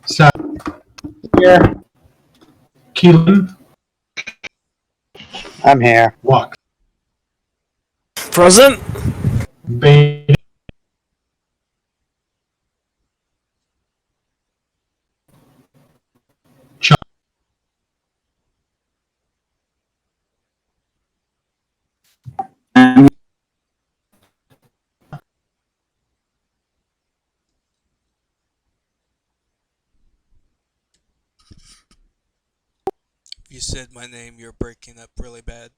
Sal here. Keelan. I'm here. Walk. Present. Bane. You said my name, you're breaking up really bad.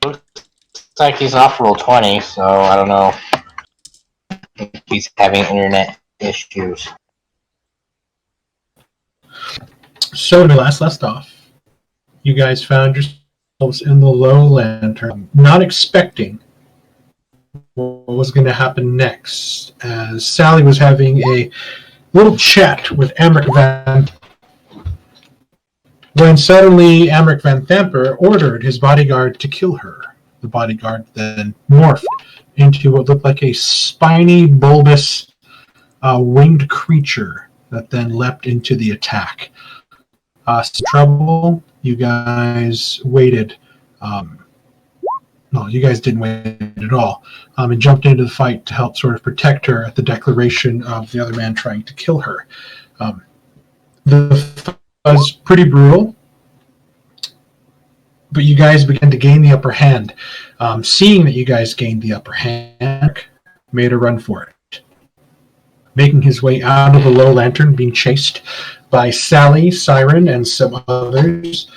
Looks like he's off roll 20, so I don't know if he's having internet issues. So when we last off, you guys found yourselves in the Low Lantern, not expecting what was going to happen next, as Sally was having a little chat with Amric Van, when suddenly Amric Van Thamper ordered his bodyguard to kill her. The bodyguard then morphed into what looked like a spiny, bulbous, winged creature that then leapt into the attack. Trouble, you guys waited. No, you guys didn't wait at all, and jumped into the fight to help sort of protect her at the declaration of the other man trying to kill her. The fight was pretty brutal, but you guys began to gain the upper hand. Seeing that you guys gained the upper hand, made a run for it. Making his way out of the Low Lantern, being chased by Sally, Siren, and some others,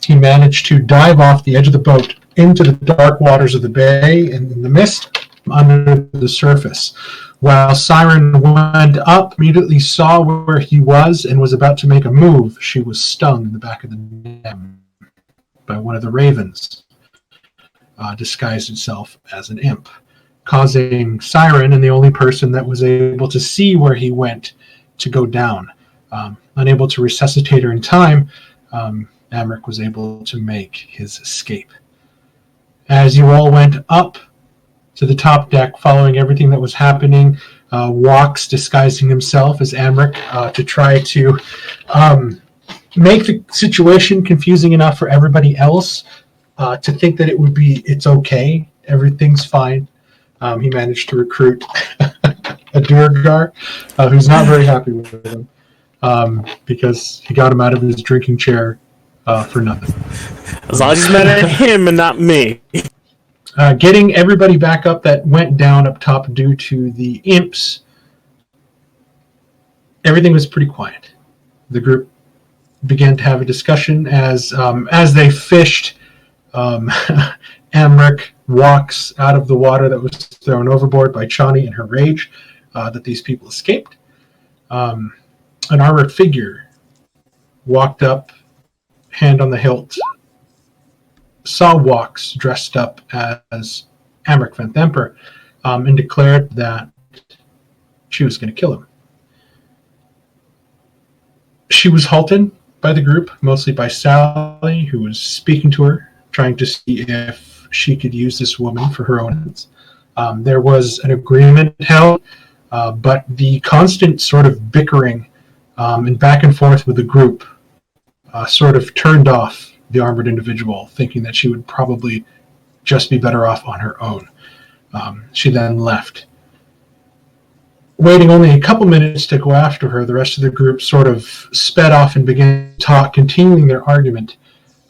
he managed to dive off the edge of the boat into the dark waters of the bay and in the mist under the surface. While Siren went up, immediately saw where he was and was about to make a move, she was stung in the back of the neck by one of the ravens, disguised itself as an imp, causing Siren, and the only person that was able to see where he went, to go down. Unable to resuscitate her in time, Amric was able to make his escape. As you all went up to the top deck, following everything that was happening, Walks disguising himself as Amric to try to make the situation confusing enough for everybody else to think that it's okay, everything's fine. He managed to recruit a Durgar who's not very happy with him because he got him out of his drinking chair for nothing. As long as he's mad at him and not me. Getting everybody back up that went down up top due to the imps, everything was pretty quiet. The group began to have a discussion as they fished. Amric walks out of the water that was thrown overboard by Chani in her rage that these people escaped. An armored figure walked up, hand on the hilt, saw Walks dressed up as Amric Van Thamper, and declared that she was going to kill him. She was halted by the group, mostly by Sally, who was speaking to her, trying to see if she could use this woman for her own ends. There was an agreement held, but the constant sort of bickering and back and forth with the group sort of turned off the armored individual, thinking that she would probably just be better off on her own. She then left. Waiting only a couple minutes to go after her, the rest of the group sort of sped off and began to talk, continuing their argument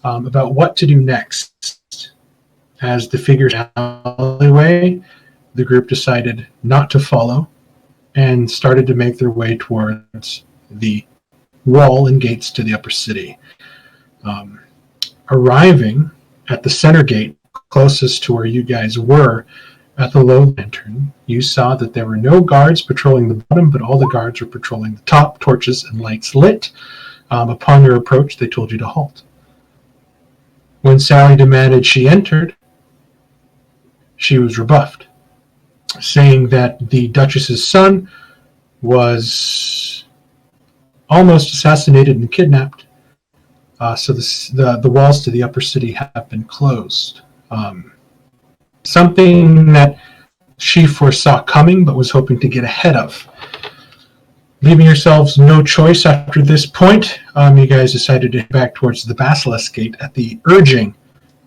about what to do next. As the figures alleyway, the group decided not to follow and started to make their way towards the wall and gates to the upper city. Arriving at the center gate closest to where you guys were, at the low lantern, you saw that there were no guards patrolling the bottom, but all the guards were patrolling the top, torches and lights lit. Upon your approach, they told you to halt. When Sally demanded she entered, she was rebuffed, saying that the Duchess's son was almost assassinated and kidnapped. So the walls to the upper city have been closed. Something that she foresaw coming but was hoping to get ahead of. Leaving yourselves no choice after this point, you guys decided to head back towards the Basilisk Gate at the urging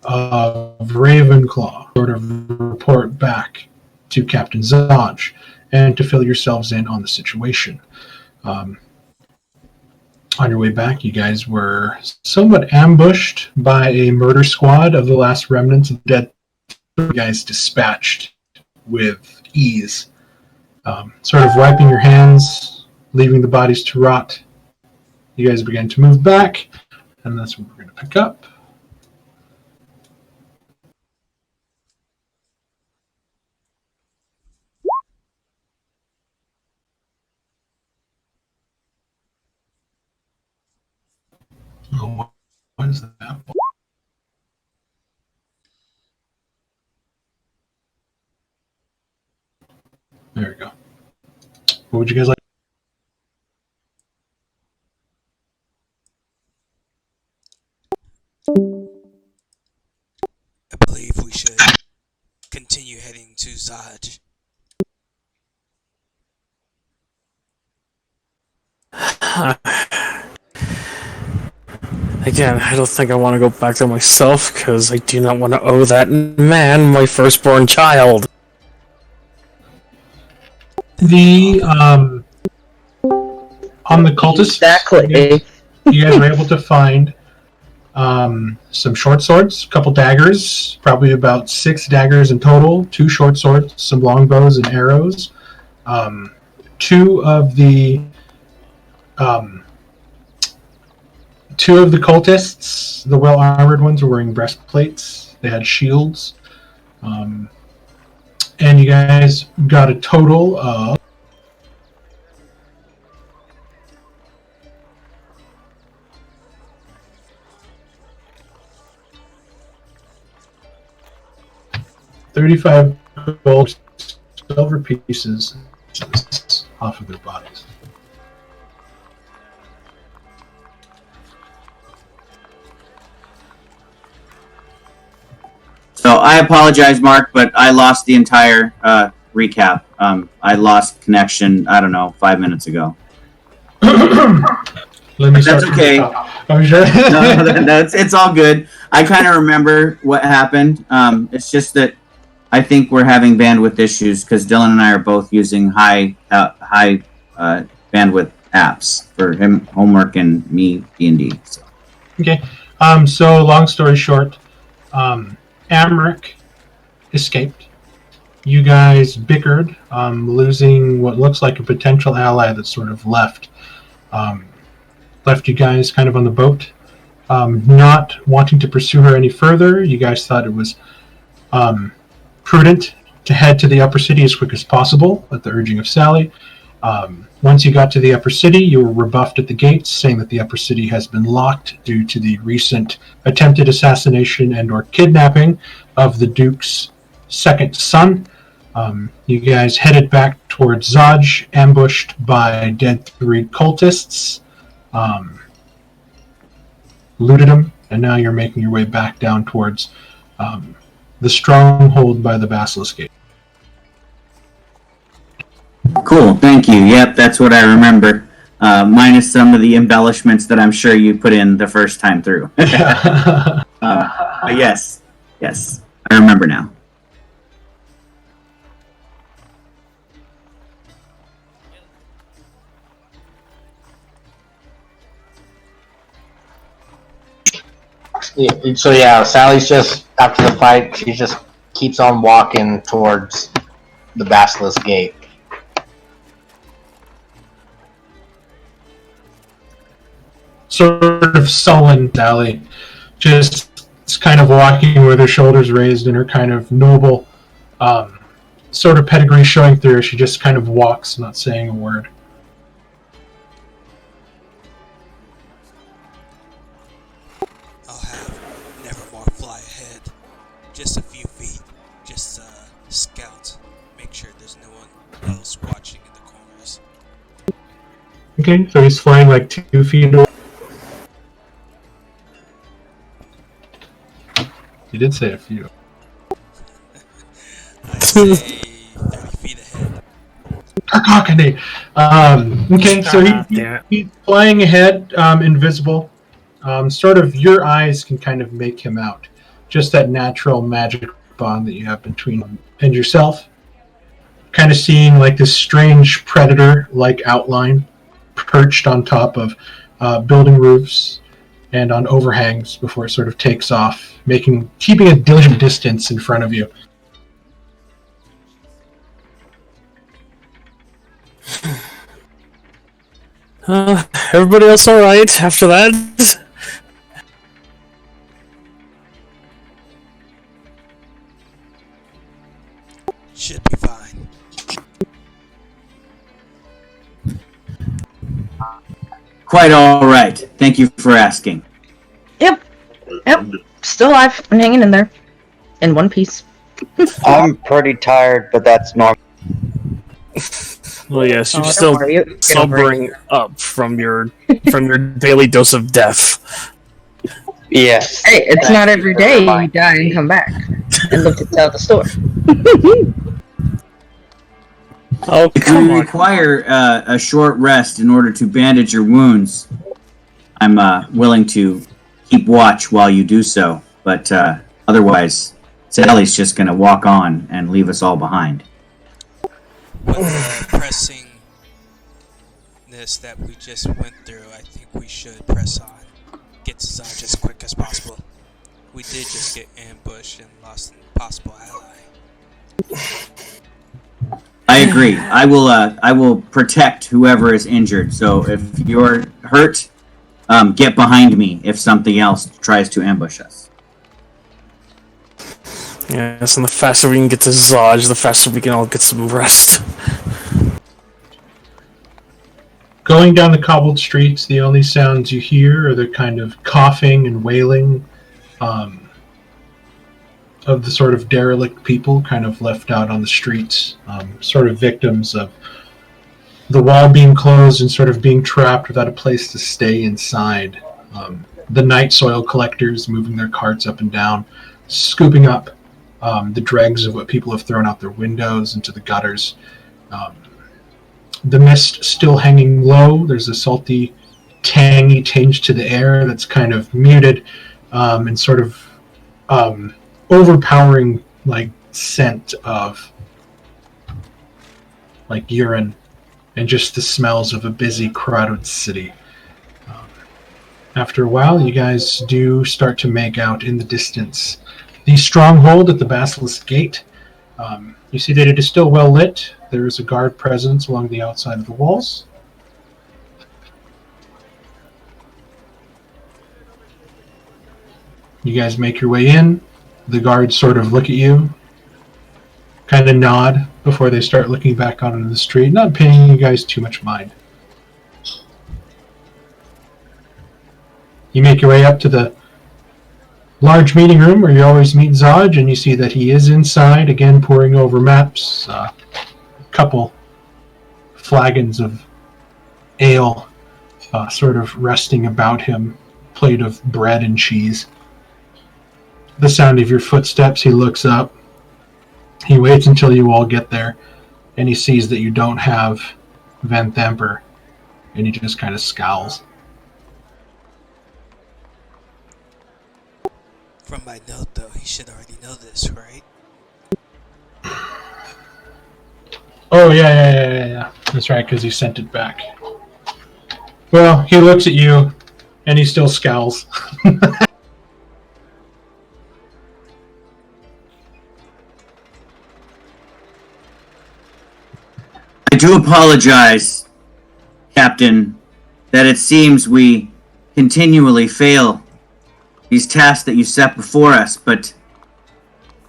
of Ravenclaw, sort of report back to Captain Zodge and to fill yourselves in on the situation. On your way back, you guys were somewhat ambushed by a murder squad of the last remnants of the dead. You guys dispatched with ease, sort of wiping your hands, leaving the bodies to rot. You guys began to move back, and that's what we're going to pick up. Oh, what is that? There we go. What would you guys like? I believe we should continue heading to Zodge. Again, I don't think I want to go back there myself, because I do not want to owe that man my firstborn child. The on the cultists, Exactly. you guys were able to find some short swords, a couple daggers, probably about 6 daggers in total, 2 short swords, some longbows and arrows. 2 of the cultists, the well-armored ones, were wearing breastplates. They had shields. And you guys got a total of $35 gold silver pieces off of their bodies. So I apologize, Mark, but I lost the entire recap. I lost connection, I don't know, 5 minutes ago. Let me start That's okay. from the top. I'm sure. No, it's all good. I kind of remember what happened. It's just that I think we're having bandwidth issues because Dylan and I are both using high bandwidth apps for him homework and me D&D. So. Okay. So long story short, Amric escaped. You guys bickered, losing what looks like a potential ally that sort of left you guys kind of on the boat, not wanting to pursue her any further. You guys thought it was prudent to head to the upper city as quick as possible at the urging of Sally. Once you got to the upper city, you were rebuffed at the gates, saying that the upper city has been locked due to the recent attempted assassination and or kidnapping of the Duke's second son. You guys headed back towards Zodge, ambushed by dead 3 cultists, looted them, and now you're making your way back down towards the stronghold by the Basilisk Gate. Cool, thank you. Yep, that's what I remember. Minus some of the embellishments that I'm sure you put in the first time through. But yes, I remember now. So yeah, Sally's just, after the fight, she just keeps on walking towards the Basilisk Gate. Sort of sullen Sally, just kind of walking with her shoulders raised in her kind of noble sort of pedigree showing through. She just kind of walks, not saying a word. I'll have Nevermore fly ahead. Just a few feet. Just scout. Make sure there's no one else watching in the corners. Okay, so he's flying like 2 feet away. You did say a few. I say 30 feet ahead. Okay, so Damn it. he's flying ahead, invisible. Sort of your eyes can kind of make him out. Just that natural magic bond that you have between him and yourself. Kind of seeing like this strange predator-like outline perched on top of building roofs and on overhangs before it sort of takes off, keeping a diligent distance in front of you. Everybody else alright after that? Should be fine. Quite all right. Thank you for asking. Yep. Still alive. I'm hanging in there. In one piece. I'm pretty tired, but that's normal. Well, yes, you're Don't still worry, get over it. sobering up from your daily dose of death. Yes. Hey, it's not every day you die and come back and live to tell the story. Oh, If come you on. require a short rest in order to bandage your wounds, I'm willing to keep watch while you do so. But otherwise, Sally's just going to walk on and leave us all behind. With the pressingness that we just went through, I think we should press on. Get to Zaj as quick as possible. We did just get ambushed and lost a possible ally. I agree. I will protect whoever is injured. So if you're hurt, get behind me if something else tries to ambush us. Yes, and the faster we can get to Zaj, the faster we can all get some rest. Going down the cobbled streets, the only sounds you hear are the kind of coughing and wailing of the sort of derelict people kind of left out on the streets, sort of victims of the wall being closed and sort of being trapped without a place to stay inside. The night soil collectors moving their carts up and down, scooping up the dregs of what people have thrown out their windows into the gutters. The mist still hanging low. There's a salty, tangy tinge to the air that's kind of muted and sort of overpowering like scent of like urine and just the smells of a busy, crowded city. After a while, you guys do start to make out in the distance the stronghold at the Basilisk Gate. You see that it is still well lit. There is a guard presence along the outside of the walls. You guys make your way in. The guards sort of look at you, kind of nod before they start looking back out into the street, not paying you guys too much mind. You make your way up to the large meeting room where you always meet Zaj, and you see that he is inside, again poring over maps, a couple flagons of ale sort of resting about him, plate of bread and cheese. The sound of your footsteps, he looks up. He waits until you all get there, and he sees that you don't have Van Thamper, and he just kind of scowls. From my note, though, he should already know this, right? Oh, yeah. That's right, because he sent it back. Well, he looks at you, and he still scowls. I do apologize, Captain, that it seems we continually fail these tasks that you set before us, but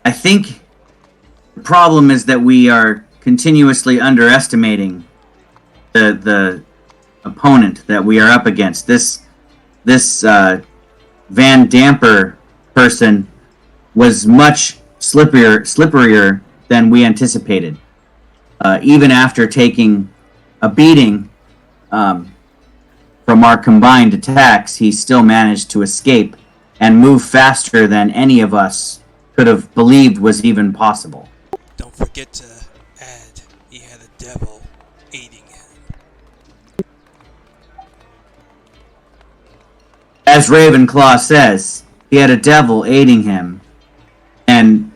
I think The problem is that we are continuously underestimating the opponent that we are up against. This Van Damper person was much slipperier than we anticipated. Even after taking a beating from our combined attacks, he still managed to escape and move faster than any of us could have believed was even possible. Don't forget to add he had a devil aiding him. As Ravenclaw says, he had a devil aiding him, and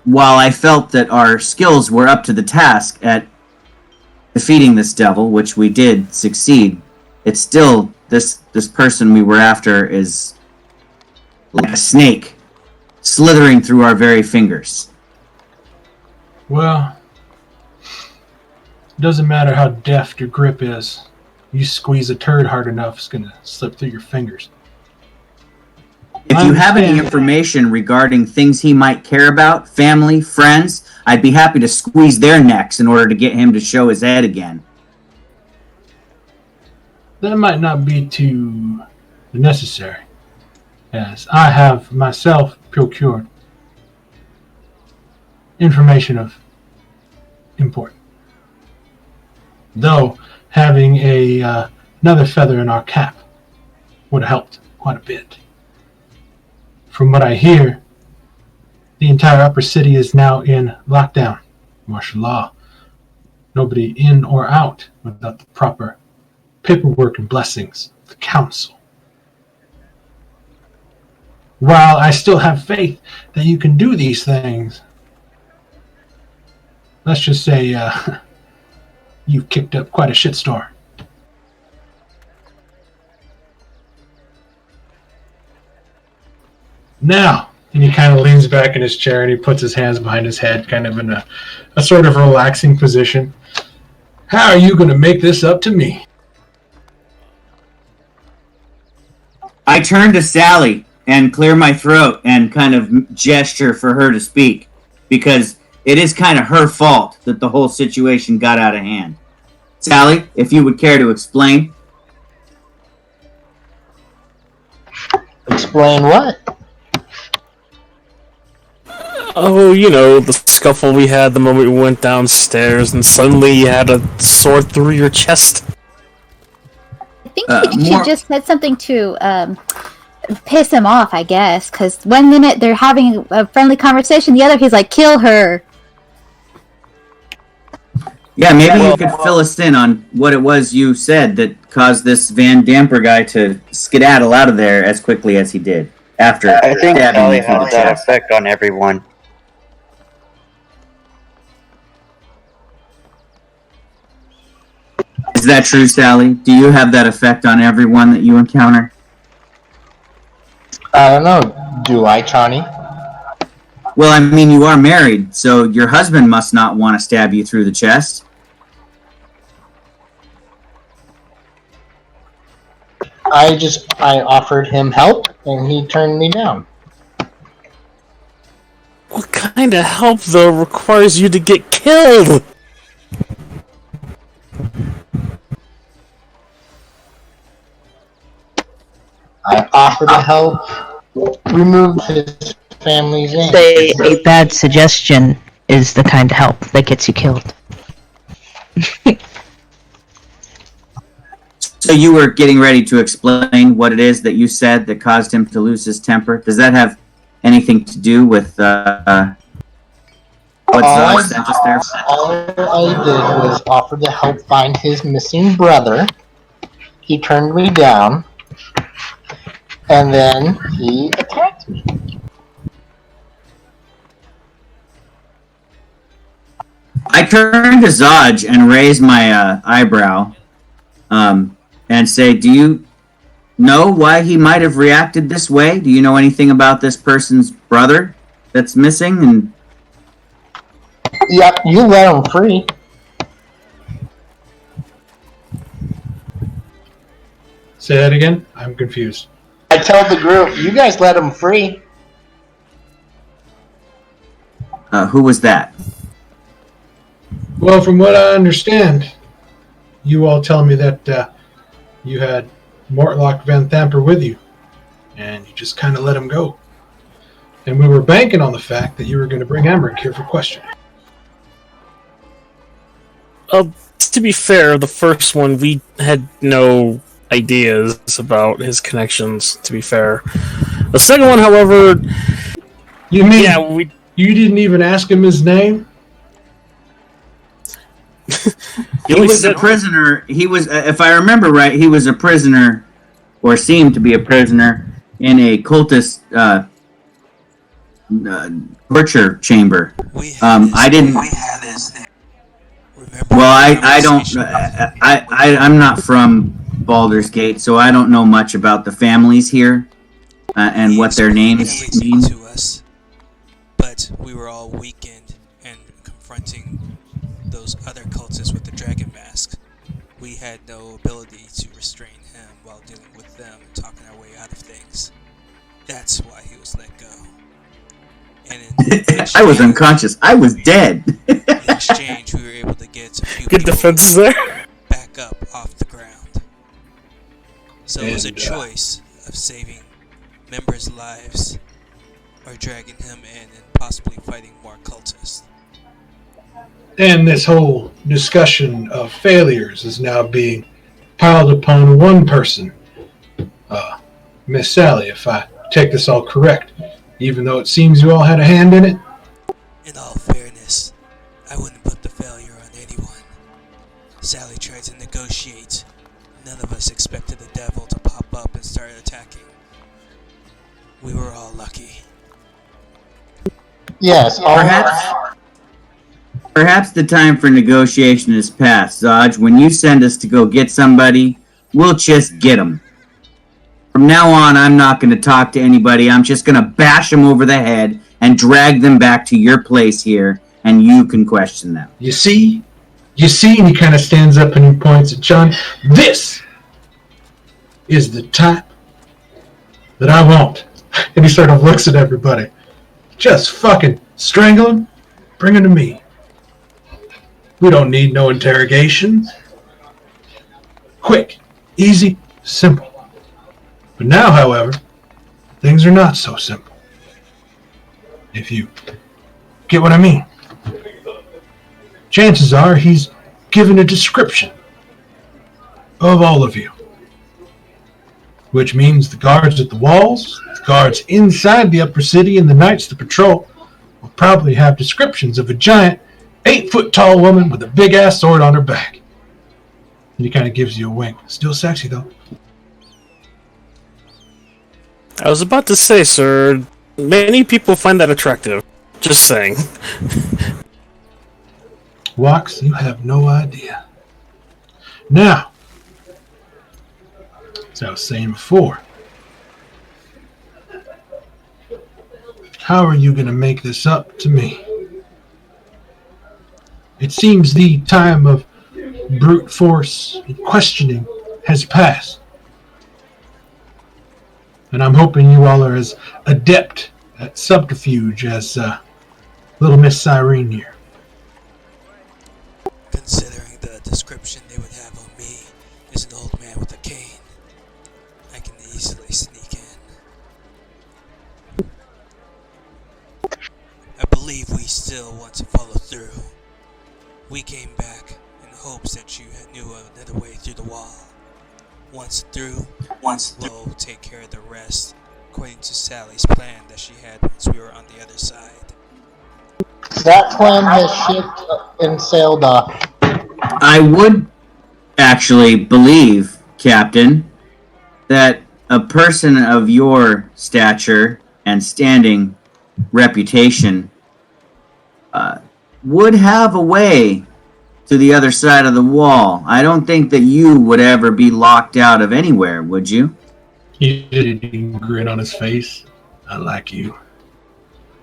while I felt that our skills were up to the task at defeating this devil, which we did succeed, it's still this person we were after is like a snake slithering through our very fingers. Well, it doesn't matter how deft your grip is. You squeeze a turd hard enough, it's going to slip through your fingers. If you have any information regarding things he might care about, family, friends, I'd be happy to squeeze their necks in order to get him to show his head again. That might not be too necessary, as I have myself procured information of import. Though having another feather in our cap would have helped quite a bit. From what I hear, the entire upper city is now in lockdown, martial law. Nobody in or out without the proper paperwork and blessings of the council. While I still have faith that you can do these things, let's just say you've kicked up quite a shitstorm. Now, and he kind of leans back in his chair and he puts his hands behind his head, kind of in a sort of relaxing position. How are you going to make this up to me? I turn to Sally and clear my throat and kind of gesture for her to speak, because it is kind of her fault that the whole situation got out of hand. Sally, if you would care to explain. Explain what? Oh, you know, the scuffle we had the moment we went downstairs and suddenly you had a sword through your chest. I think she just said something to piss him off, I guess, because one minute they're having a friendly conversation, the other he's like, kill her. Yeah, maybe you could fill us in on what it was you said that caused this Van Damper guy to skedaddle out of there as quickly as he did after I think stabbing Sally me through the has that chest. effect on everyone. Is that true, Sally? Do you have that effect on everyone that you encounter? I don't know. Do I, Chani? Well, I mean, you are married, so your husband must not want to stab you through the chest. I offered him help, and he turned me down. What kind of help, though, requires you to get killed? I offered to help remove his family's name. Say a bad suggestion is the kind of help that gets you killed. So you were getting ready to explain what it is that you said that caused him to lose his temper. Does that have anything to do with what Zod sent us there? All I did was offer to help find his missing brother. He turned me down, and then he attacked me. I turn to Zodge and raise my eyebrow and say, do you know why he might have reacted this way? Do you know anything about this person's brother that's missing? And Yep, you let him free. Say that again? I'm confused. I told the group, you guys let him free. Who was that? Well, from what I understand, you all tell me that you had Mortlock Van Thamper with you, and you just kind of let him go. And we were banking on the fact that you were going to bring Emmerich here for questioning. To be fair, the first one, we had no ideas about his connections, to be fair. The second one, however... You mean yeah, you didn't even ask him his name? He was a prisoner. He was, if I remember right, he was a prisoner, or seemed to be a prisoner, in a cultist torture chamber. I didn't... Well, I don't... I'm not from Baldur's Gate, so I don't know much about the families here and what their names mean. To us, but we were all weakened and confronting those other cultists with the dragon masks. We had no ability to restrain him while dealing with them and talking our way out of things. That's why he was let go. And in I was unconscious. I was dead. In exchange, we were able to get a few Good people defenses there. back up off the ground. So it was a choice of saving members' lives or dragging him in and possibly fighting more cultists. And this whole discussion of failures is now being piled upon one person. Miss Sally, if I take this all correct, even though it seems you all had a hand in it? In all fairness, I wouldn't put the failure on anyone. Sally tried to negotiate. None of us expected the devil to pop up and start attacking. We were all lucky. Yes, Perhaps the time for negotiation is past, Zodge. When you send us to go get somebody, we'll just get them. From now on, I'm not going to talk to anybody. I'm just going to bash them over the head and drag them back to your place here, and you can question them. You see, and he kind of stands up and he points at John. This is the type that I want. And he sort of looks at everybody. Just fucking strangle him, bring him to me. We don't need no interrogation. Quick, easy, simple. But now, however, things are not so simple. If you get what I mean. Chances are he's given a description of all of you. Which means the guards at the walls, the guards inside the upper city, and the knights that patrol will probably have descriptions of a giant 8-foot-tall woman with a big-ass sword on her back. And he kind of gives you a wink. Still sexy, though. I was about to say, sir, many people find that attractive. Just saying. Wax, you have no idea. Now, as I was saying before, how are you going to make this up to me? It seems the time of brute force and questioning has passed. And I'm hoping you all are as adept at subterfuge as little Miss Cyrene here. Considering the description they would have on me is an old man with a cane, I can easily sneak in. I believe we still want to follow through. We came back in hopes that you knew another way through the wall. Once through, we'll take care of the rest, according to Sally's plan that she had once we were on the other side. that plan has shipped and sailed off. I would actually believe, Captain, that a person of your stature and standing reputation would have a way to the other side of the wall. I don't think that you would ever be locked out of anywhere, would you? He did a grin on his face. I like you.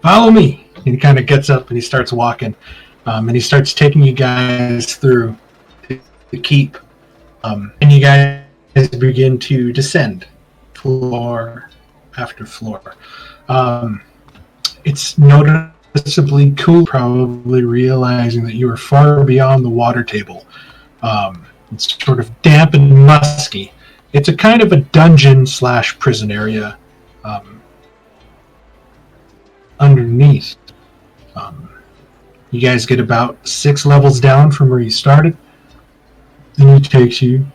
Follow me. And he kind of gets up and he starts walking. And he starts taking you guys through the keep. And you guys begin to descend floor after floor. It's noticeable Simply cool, probably realizing that you are far beyond the water table. It's sort of damp and musky. It's a kind of a dungeon / prison area underneath. You guys get about 6 levels down from where you started. Then it takes you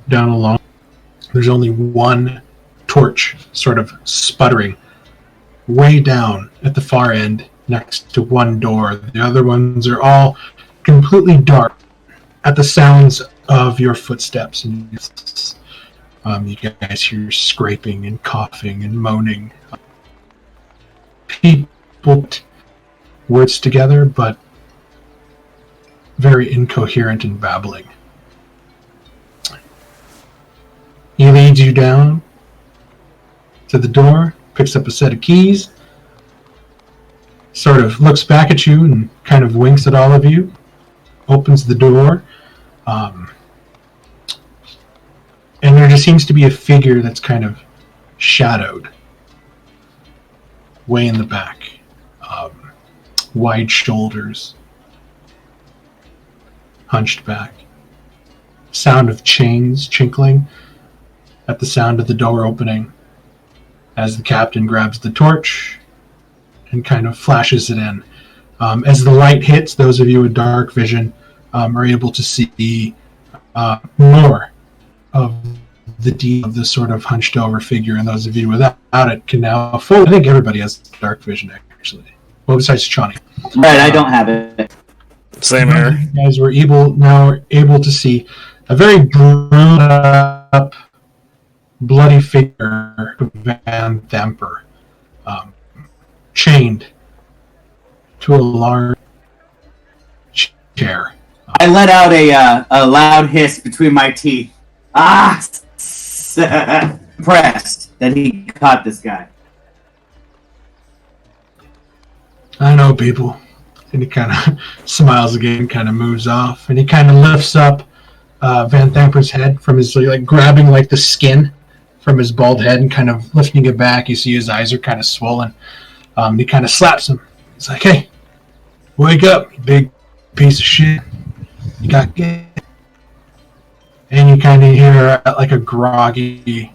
down a long. There's only one torch sort of sputtering way down at the far end next to one door. The other ones are all completely dark at the sounds of your footsteps. And you guys hear scraping and coughing and moaning. People put words together, but very incoherent and babbling. He leads you down to the door, picks up a set of keys, sort of looks back at you and kind of winks at all of you, opens the door, and there just seems to be a figure that's kind of shadowed way in the back. Wide shoulders, hunched back. Sound of chains chinkling at the sound of the door opening as the captain grabs the torch and kind of flashes it in. As the light hits, those of you with dark vision are able to see more of of the sort of hunched over figure, and those of you without it can now I think everybody has dark vision, actually. Well, besides Chani. Right, I don't have it. Same here. You guys were able to see a very bruised up, bloody figure of Van Thamper, chained to a large chair. I let out a loud hiss between my teeth. Impressed that he caught this guy. I know, people. And he kind of smiles again, kind of moves off, and he kind of lifts up Van Thamper's head from his, like, grabbing like the skin from his bald head and kind of lifting it back. You see his eyes are kind of swollen. He kind of slaps him. He's like, "Hey, wake up, you big piece of shit. You got game." And you kind of hear like a groggy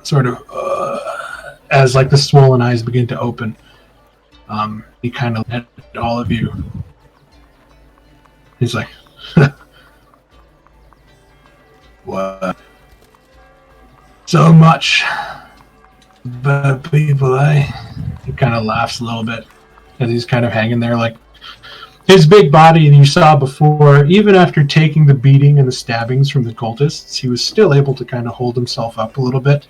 sort of as like the swollen eyes begin to open. He kind of at all of you. He's like, "What? So much bad people, eh?" He kind of laughs a little bit as he's kind of hanging there, like his big body. And you saw before, even after taking the beating and the stabbings from the cultists, he was still able to kind of hold himself up a little bit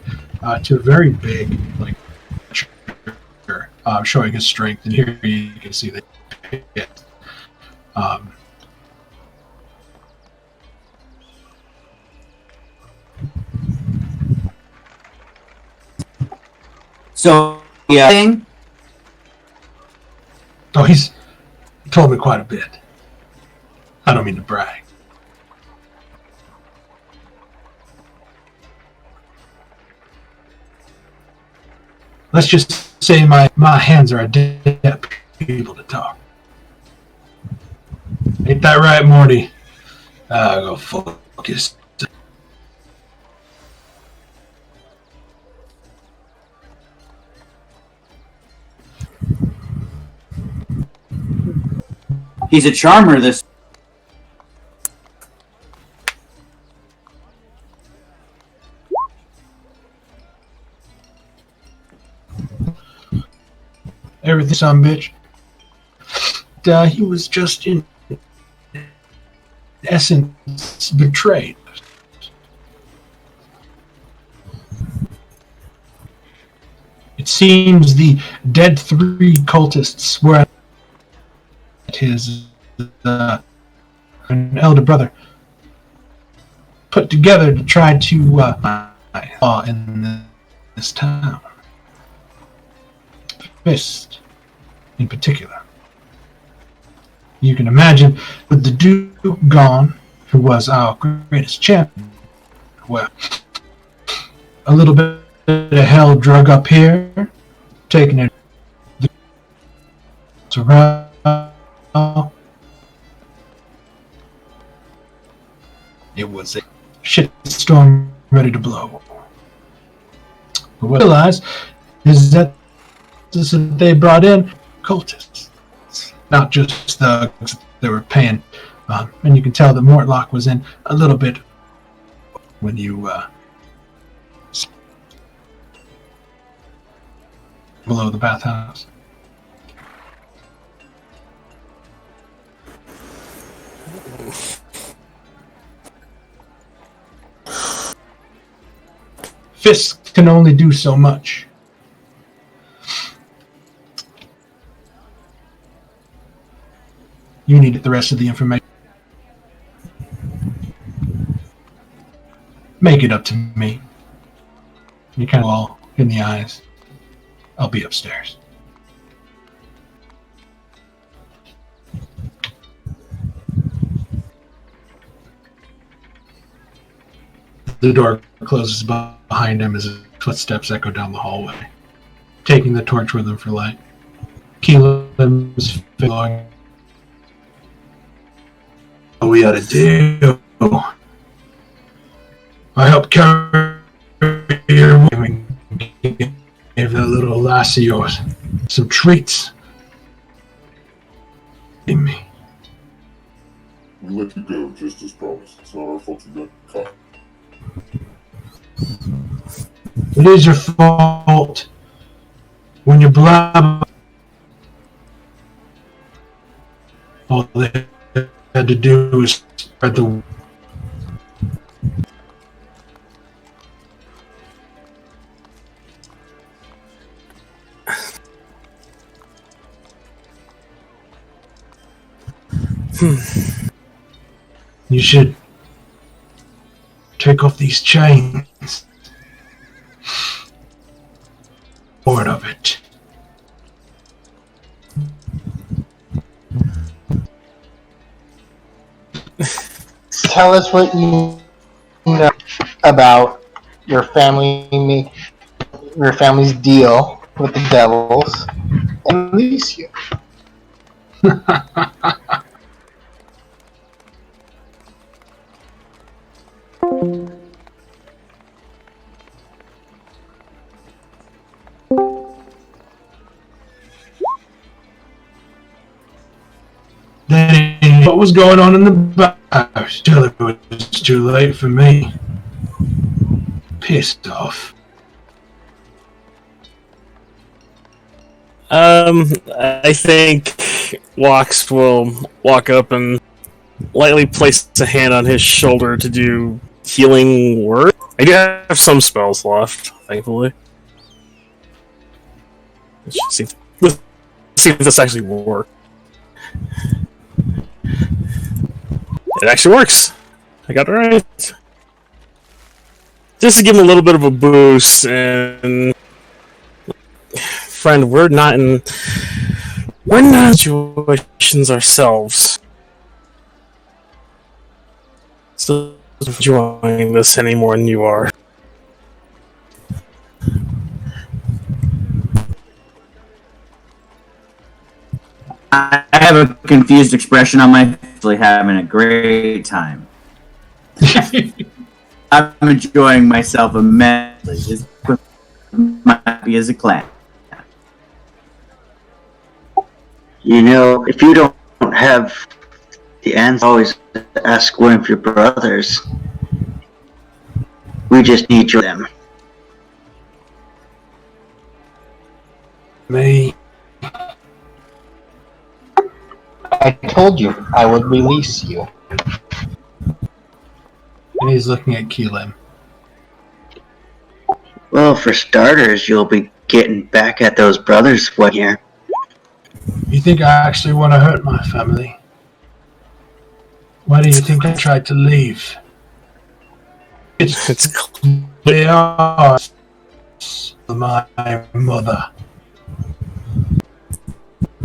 to a very big, like, showing his strength. And here you can see that. So, yeah. Oh, he's told me quite a bit. I don't mean to brag. Let's just say my hands are adept people to talk. Ain't that right, Morty? Go focus. He's a charmer, this. Everything, son bitch. He was just in essence betrayed. It seems the dead 3 cultists were at his an elder brother put together to try to law in this town. Fist, in particular. You can imagine, with the Duke gone, who was our greatest champion, well, a little bit of hell drug up here, taking it. around. It was a shitstorm ready to blow. But what I realized is that they brought in cultists, not just thugs they were paying. And you can tell that Mortlock was in a little bit when you below the bathhouse. Fists can only do so much. You need the rest of the information. Make it up to me. You kind of all in the eyes. I'll be upstairs. The door closes behind him as his footsteps echo down the hallway, taking the torch with him for light. Keelan's flowing. What we ought to do? I helped carry your woman. Give that little lass of yours some treats. In me. We let you go just as promised. It's not our fault you got caught. It is your fault when you blab. All they had to do is spread the. You should take off these chains. Part of it. Tell us what you know about your family, your family's deal with the devils, and release you. What was going on in the bathhouse? Till it was too late for me. Pissed off. I think Wax will walk up and lightly place a hand on his shoulder to do healing word. I do have some spells left, thankfully. Let's see if this actually works. It actually works. I got it right. Just to give him a little bit of a boost, and friend, we're not in situations ourselves. So enjoying this any more than you are. I have a confused expression on my face, actually having a great time. I'm enjoying myself immensely. This might be as a clan. You know, if you don't have the answer, always ask one of your brothers. We just need you them. Me. I told you I would release you. And he's looking at Keelan. Well, for starters, you'll be getting back at those brothers one year. You think I actually want to hurt my family? Why do you think I tried to leave? They are my mother.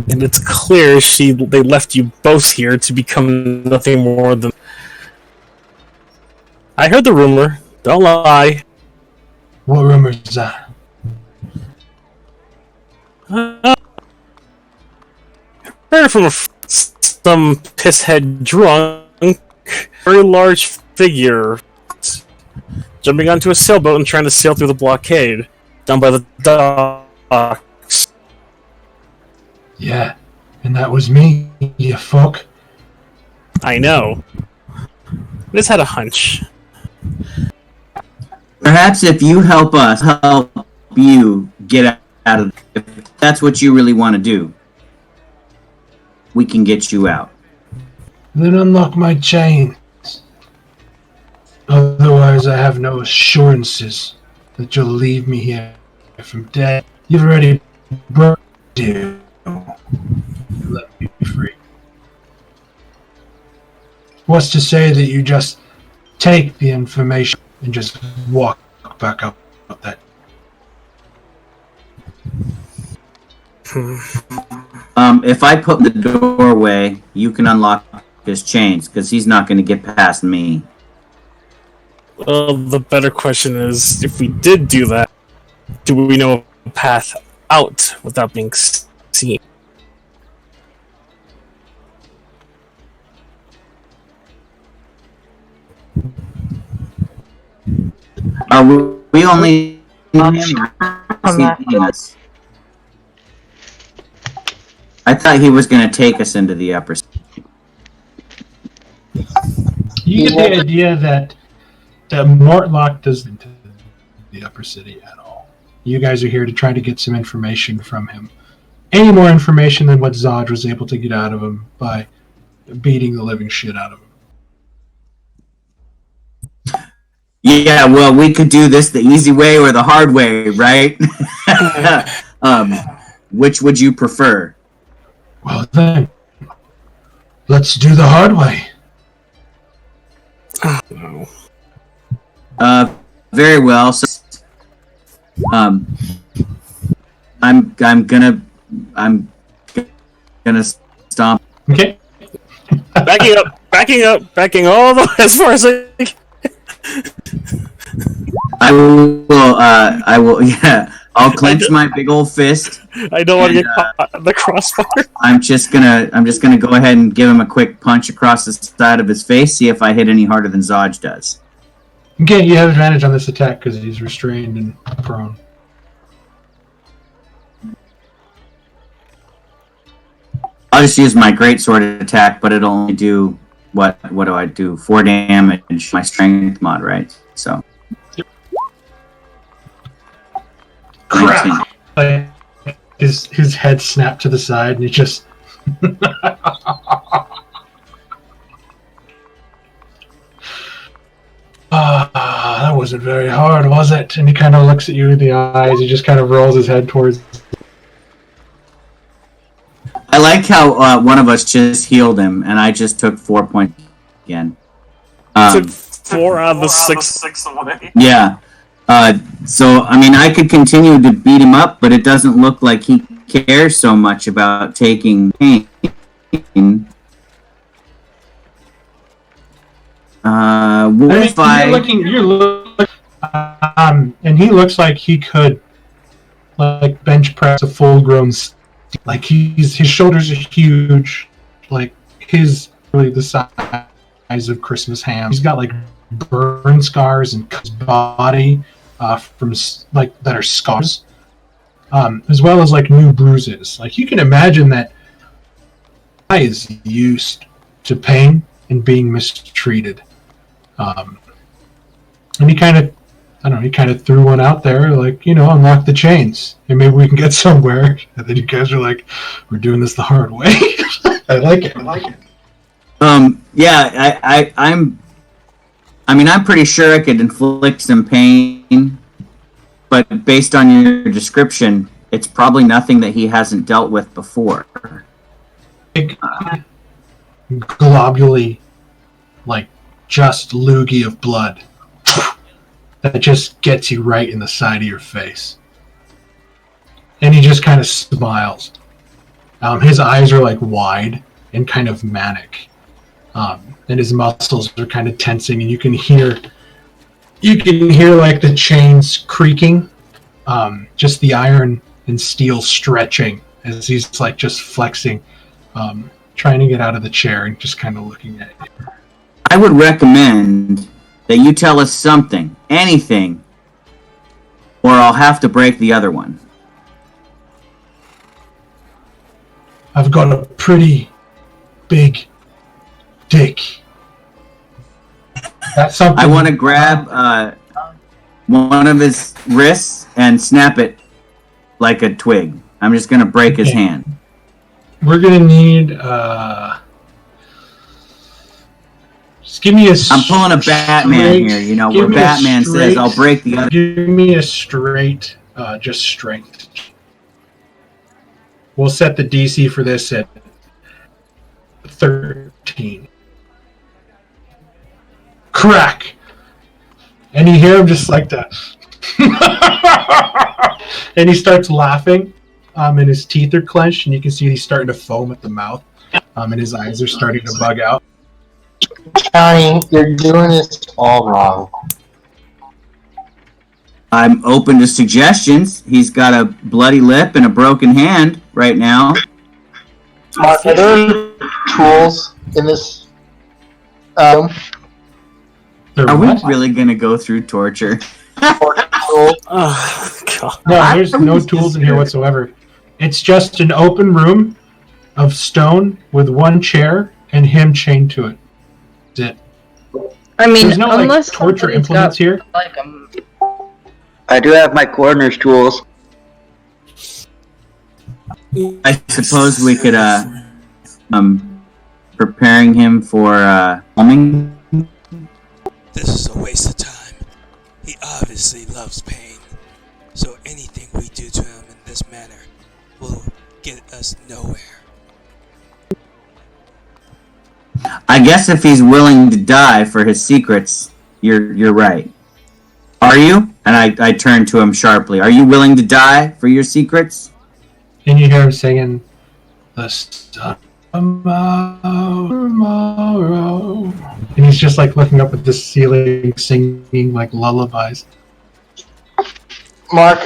And it's clear they left you both here to become nothing more than... I heard the rumor. Don't lie. What rumor is that? heard from some pisshead drunk, very large figure jumping onto a sailboat and trying to sail through the blockade down by the docks. Yeah, and that was me, you fuck. I know. I just had a hunch. Perhaps if you help us help you get out of, if that's what you really want to do, we can get you out. Then unlock my chains. Otherwise, I have no assurances that you'll leave me here from dead. You've already broke you. Let me be free. What's to say that you just take the information and just walk back up that? If I put in the doorway, you can unlock his chains, because he's not going to get past me. Well, the better question is, if we did do that, do we know a path out without being seen? Are we only us? I thought he was going to take us into the upper. You get the idea that Mortlock doesn't into the upper city at all. You guys are here to try to get some information from him. Any more information than what Zod was able to get out of him by beating the living shit out of him. Yeah, well, we could do this the easy way or the hard way, right? Which would you prefer? Well then, let's do the hard way. Very well. So, I'm gonna stomp. Okay. Backing up, all the way as far as I can. I will, yeah. I'll clench my big old fist. I don't want to get caught in the crossbar. I'm just gonna go ahead and give him a quick punch across the side of his face, see if I hit any harder than Zodge does. Okay, you have advantage on this attack because he's restrained and prone. I'll just use my greatsword attack, but it'll only do what do I do? 4 damage. My strength mod, right? So. Crap! Like, his head snapped to the side, and he just. That wasn't very hard, was it? And he kind of looks at you in the eyes. He just kind of rolls his head towards. I like how one of us just healed him, and I just took 4 points again. Took 4 out of the 6 away. Yeah. So, I mean, I could continue to beat him up, but it doesn't look like he cares so much about taking pain. You're looking, and he looks like he could, like, bench press a full-grown. Like his shoulders are huge, like his really the size of Christmas ham. He's got like burn scars and his body from like that are scars, as well as like new bruises. Like you can imagine that guy is used to pain and being mistreated. And he kind of, I don't know, he kind of threw one out there, like, you know, unlock the chains, and maybe we can get somewhere. And then you guys are like, we're doing this the hard way. I like it. Yeah, I'm pretty sure I could inflict some pain, but based on your description, it's probably nothing that he hasn't dealt with before. Big, globulary, like, just loogie of blood. That just gets you right in the side of your face. And he just kind of smiles. His eyes are like wide and kind of manic. And his muscles are kind of tensing, and you can hear like the chains creaking, just the iron and steel stretching as he's like just flexing. trying to get out of the chair and just kind of looking at you. I would recommend that you tell us something, anything, or I'll have to break the other one. I've got a pretty big dick. That's something. I want to grab one of his wrists and snap it like a twig. I'm just going to break his hand. We're going to need... just give me a... I'm pulling a Batman here, you know, where Batman says, I'll break the other... Give me a straight, just strength. We'll set the DC for this at 13. Crack! And you hear him just like that. And he starts laughing, and his teeth are clenched, and you can see he's starting to foam at the mouth, and his eyes are starting to bug out. Johnny, you're doing this all wrong. I'm open to suggestions. He's got a bloody lip and a broken hand right now. Are there tools in this? Are we really going to go through torture? Oh, God. No, there's no tools in here whatsoever. It's just an open room of stone with one chair and him chained to it. That's it. I mean, there's no unless torture implements here. Like I do have my coroner's tools. I suppose we could, preparing him for, homing. This is a waste of time. He obviously loves pain. So anything we do to him in this manner will get us nowhere. I guess if he's willing to die for his secrets, you're right. Are you? And I turn to him sharply. Are you willing to die for your secrets? And you hear him singing, "The sun tomorrow." And he's just like looking up at the ceiling, singing like lullabies. Mark,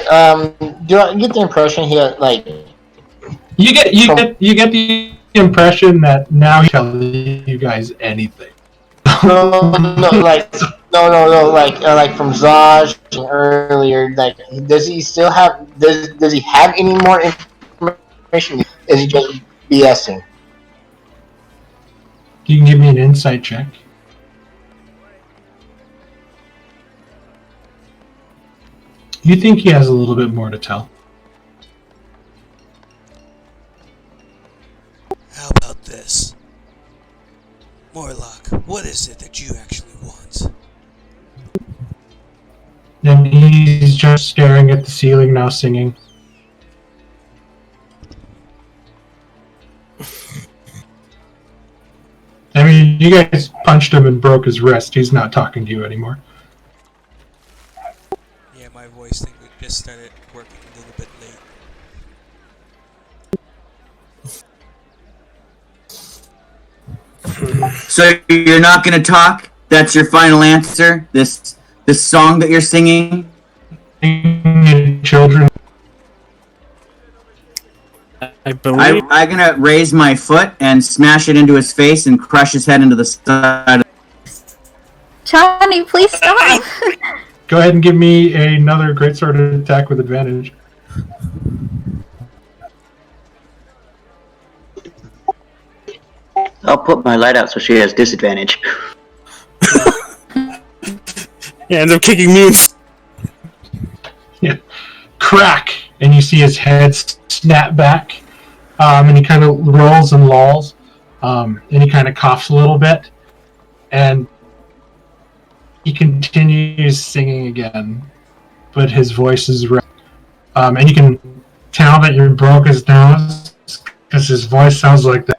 do I get the impression he like? You get the impression that now he's telling you guys anything. No, like from Zaj earlier. Like, does he still have? Does he have any more information? Is he just BSing? You can give me an insight check. You think he has a little bit more to tell? How about this? Morlock, what is it that you actually want? And he's just staring at the ceiling now, singing. I mean, you guys punched him and broke his wrist. He's not talking to you anymore. Yeah, my voice thing just started working a little bit late. So you're not going to talk? That's your final answer? This song that you're singing? Children. I believe. I'm going to raise my foot and smash it into his face and crush his head into the side. Johnny, please stop. Go ahead and give me another greatsword attack with advantage. I'll put my light out so she has disadvantage. Yeah, ends up kicking me. Yeah. Crack! And you see his head snap back. And he kind of rolls and lolls. And he kind of coughs a little bit. And he continues singing again. But his voice is red. And you can tell that you broke his nose because his voice sounds like that.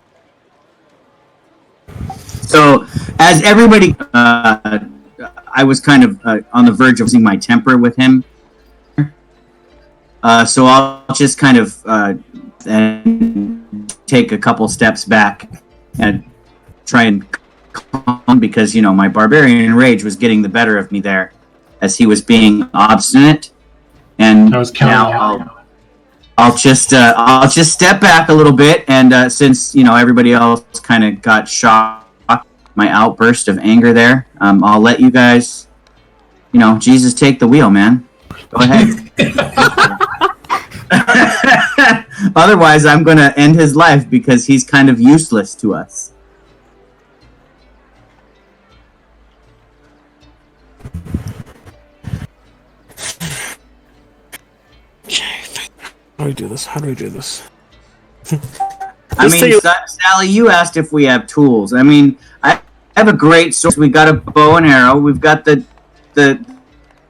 So, as everybody, I was kind of on the verge of losing my temper with him. So I'll just kind of and take a couple steps back and try and calm, because, you know, my barbarian rage was getting the better of me there as he was being obstinate. And now I'll just step back a little bit, and since everybody else kind of got shocked, my outburst of anger there, I'll let you guys, Jesus take the wheel, man. Go ahead. Otherwise, I'm going to end his life because he's kind of useless to us. How do we do this? I mean, Sally, you asked if we have tools. I mean, I have a great source. We got a bow and arrow. We've got the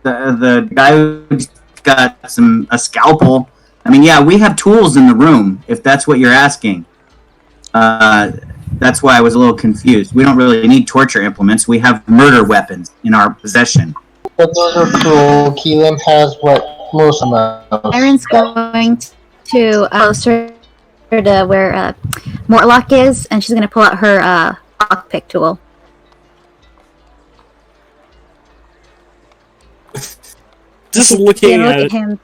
guy who's got a scalpel. I mean, yeah, we have tools in the room, if that's what you're asking. That's why I was a little confused. We don't really need torture implements. We have murder weapons in our possession. But those are cool. Keelan has what most of them. Aaron's going to closer to where Mortlock is, and she's going to pull out her lockpick tool. Just looking at him,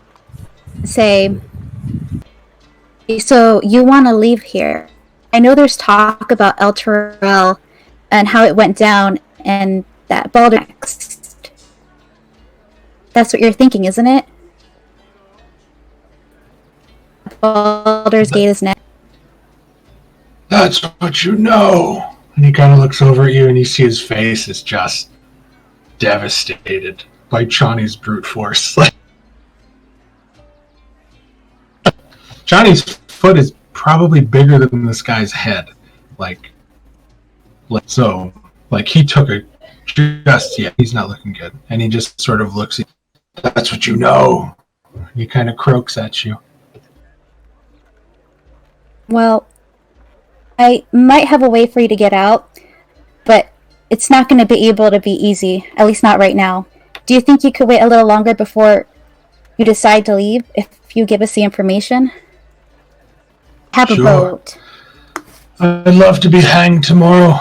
say, so you want to leave here? I know there's talk about El Terrell and how it went down and that Baldur's next. That's what you're thinking, isn't it? Baldur's Gate is next. That's what you know. And he kind of looks over at you and you see his face is just devastated by Johnny's brute force. Johnny's foot is probably bigger than this guy's head. Like he took a he's not looking good. And he just sort of looks at you. That's what you know. He kind of croaks at you. Well, I might have a way for you to get out, but it's not going to be able to be easy, at least not right now. Do you think you could wait a little longer before you decide to leave if you give us the information? Have a boat. I'd love to be hanged tomorrow.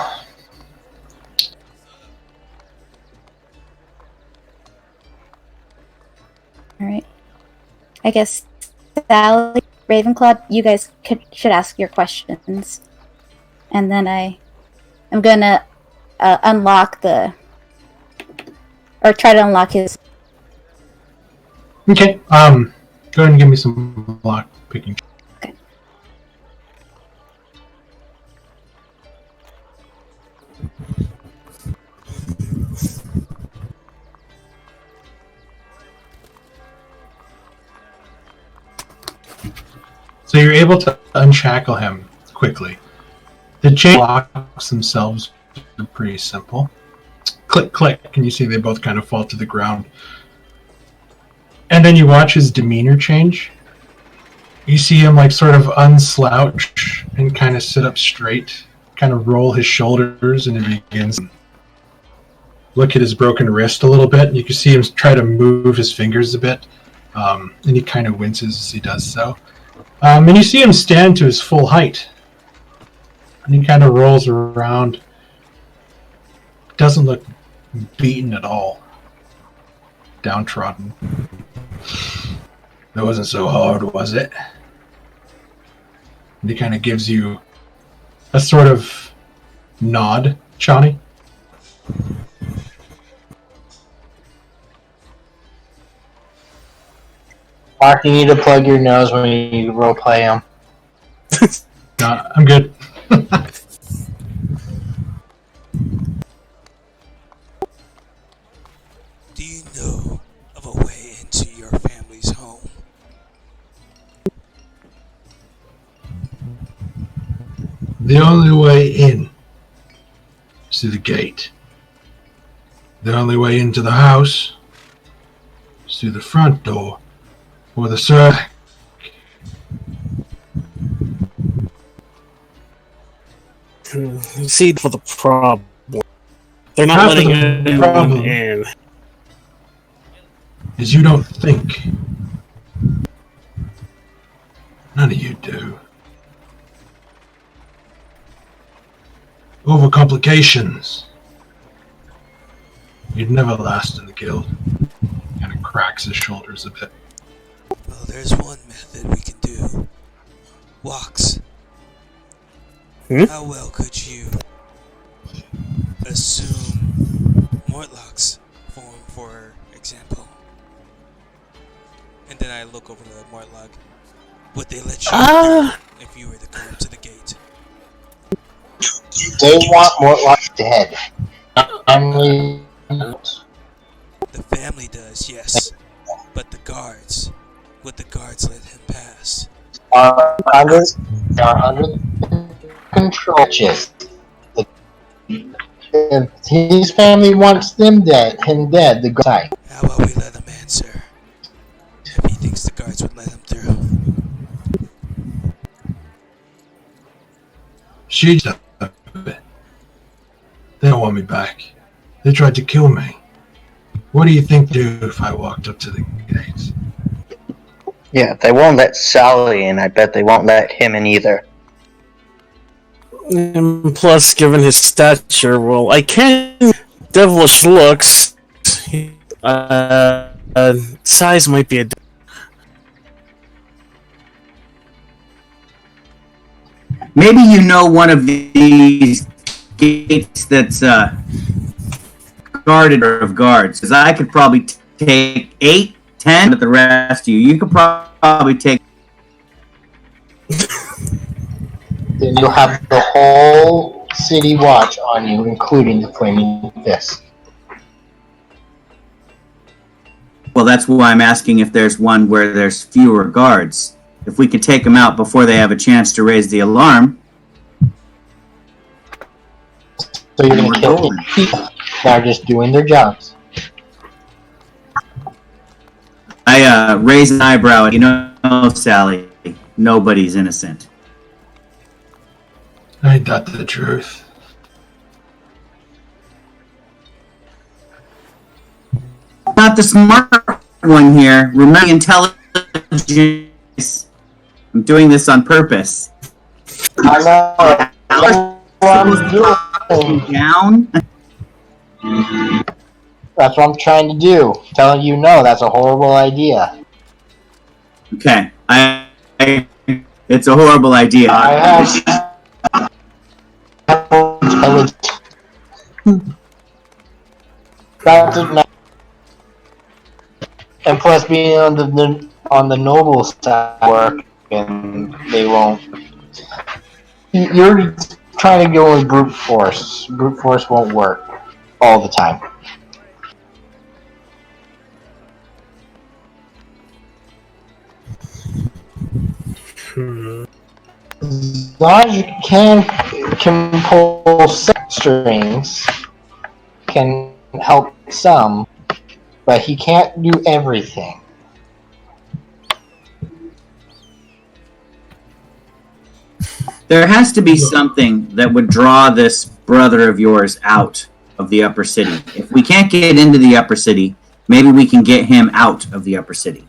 Alright. I guess Sally, Ravenclaw, you guys should ask your questions. And then I'm gonna unlock or try to unlock his... Okay, go ahead and give me some lock picking. Okay. So you're able to unshackle him quickly. The chain locks themselves are pretty simple. Click, click, and you see they both kind of fall to the ground. And then you watch his demeanor change. You see him sort of unslouch and kind of sit up straight, kind of roll his shoulders, and he begins to look at his broken wrist a little bit. And you can see him try to move his fingers a bit, and he kind of winces as he does so. And you see him stand to his full height. And he kind of rolls around. Doesn't look beaten at all. Downtrodden. That wasn't so hard, was it? And he kind of gives you a sort of nod, Johnny. Mark, you need to plug your nose when you roleplay him. No, I'm good. Do you know of a way into your family's home? The only way in is through the gate. The only way into the house is through the front door or the side. See for the problem. They're not letting anyone in. Is you don't think. None of you do. Overcomplications. You'd never last in the guild. Kind of cracks his shoulders a bit. Well, there's one method we can do. Walks. How well could you assume Mortlock's form, for example? And then I look over to Mortlock. Would they let you through if you were to go up to the gate? They want Mortlock dead. Family. The family does, yes. But the guards, would the guards let him pass? Are under control. If his family wants him dead, the guy. How about we let him answer? If he thinks the guards would let him through. She's not. They don't want me back. They tried to kill me. What do you think they'd do if I walked up to the gates? Yeah, they won't let Sally in. I bet they won't let him in either. And plus, given his stature, well, I can't. Devilish looks. Size might be a. Maybe you know one of these gates that's guarded of guards, because I could probably take 8, 10, but the rest of you could probably take. Then you'll have the whole city watch on you, including the Flaming Fist. Well, that's why I'm asking if there's one where there's fewer guards. If we could take them out before they have a chance to raise the alarm. So you're going to kill the people that are just doing their jobs. I raise an eyebrow. You know, Sally, nobody's innocent. Ain't that the truth? Not the smart one here. Remember intelligence. I'm doing this on purpose. I know. That's what I'm doing. Down. That's what I'm trying to do. Telling you no, that's a horrible idea. Okay, it's a horrible idea. I have intelligence. That doesn't matter. And plus, being on the noble side work, and they won't. You're trying to go with brute force. Brute force won't work all the time. As long as you can pull strings, can help some, but he can't do everything. There has to be something that would draw this brother of yours out of the upper city. If we can't get into the upper city, maybe we can get him out of the upper city.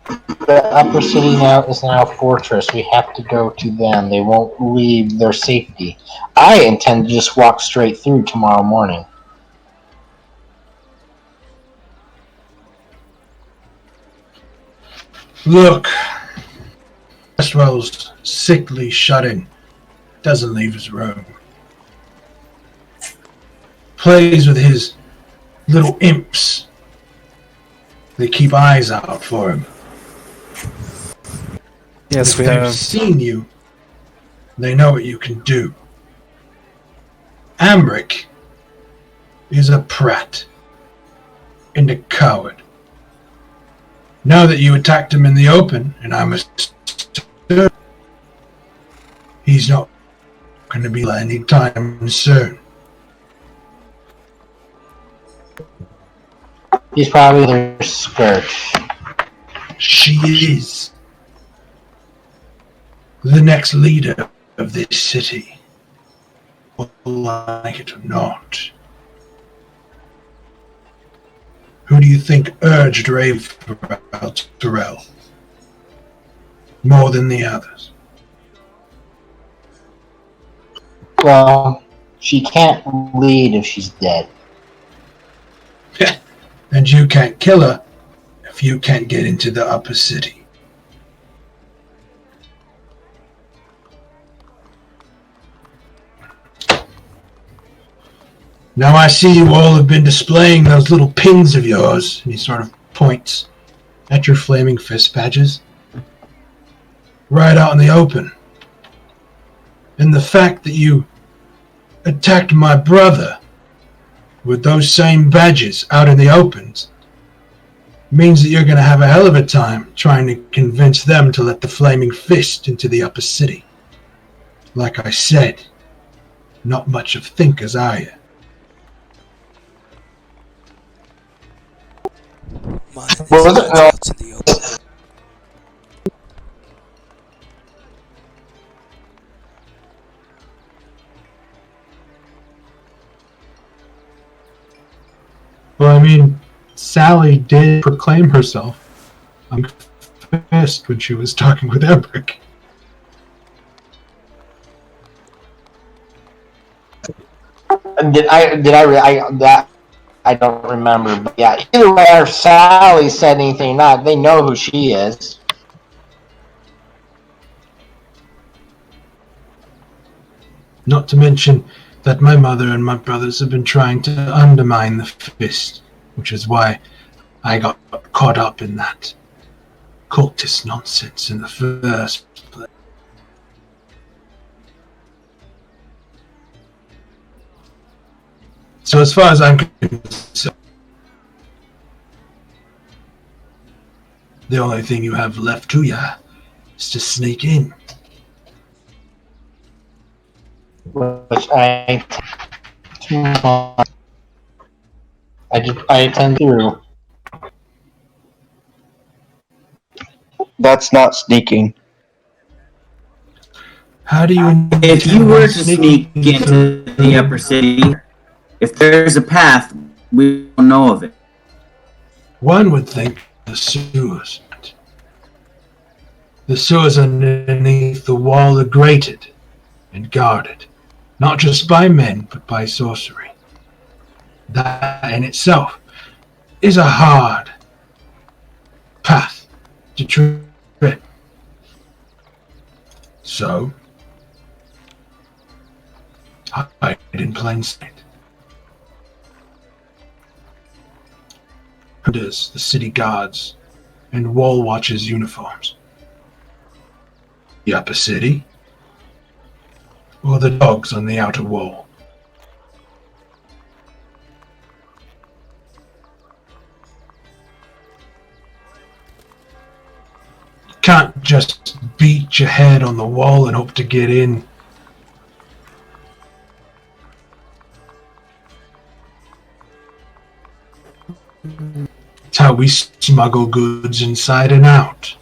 The upper city now is now a fortress. We have to go to them. They won't leave their safety. I intend to just walk straight through tomorrow morning. Look, Westwell's sickly shut-in. Doesn't leave his room. Plays with his little imps. They keep eyes out for him. Yes, we They've have. seen you. They know what you can do. Ambric is a prat and a coward. Now that you attacked him in the open, and I must say, he's not going to be any time soon. He's probably their scourge. She is the next leader of this city, like it or not. Who do you think urged Rave about Terrell more than the others? Well, she can't lead if she's dead. And you can't kill her if you can't get into the upper city. Now I see you all have been displaying those little pins of yours, and he sort of points at your flaming fist badges, right out in the open. And the fact that you attacked my brother with those same badges out in the opens means that you're going to have a hell of a time trying to convince them to let the flaming fist into the upper city. Like I said, not much of thinkers, are you? Mine is Well, was it- not out in the open. Well, I mean, Sally did proclaim herself a fist when she was talking with Ebrick. I don't remember, but yeah. Either way, if Sally said anything, not they know who she is. Not to mention that my mother and my brothers have been trying to undermine the fist, which is why I got caught up in that cultist nonsense in the first place. So as far as I'm concerned, the only thing you have left to ya is to sneak in. Which I tend to. That's not sneaking. How do you... If you were to sneak into the upper city, if there's a path, we don't know of it. One would think the sewers. The sewers underneath the wall are grated and guarded, not just by men, but by sorcery. That in itself is a hard path to tread. So, hide in plain sight. Does the city guards and wall watchers' uniforms. The upper city, or the dogs on the outer wall. You can't just beat your head on the wall and hope to get in. It's how we smuggle goods inside and out.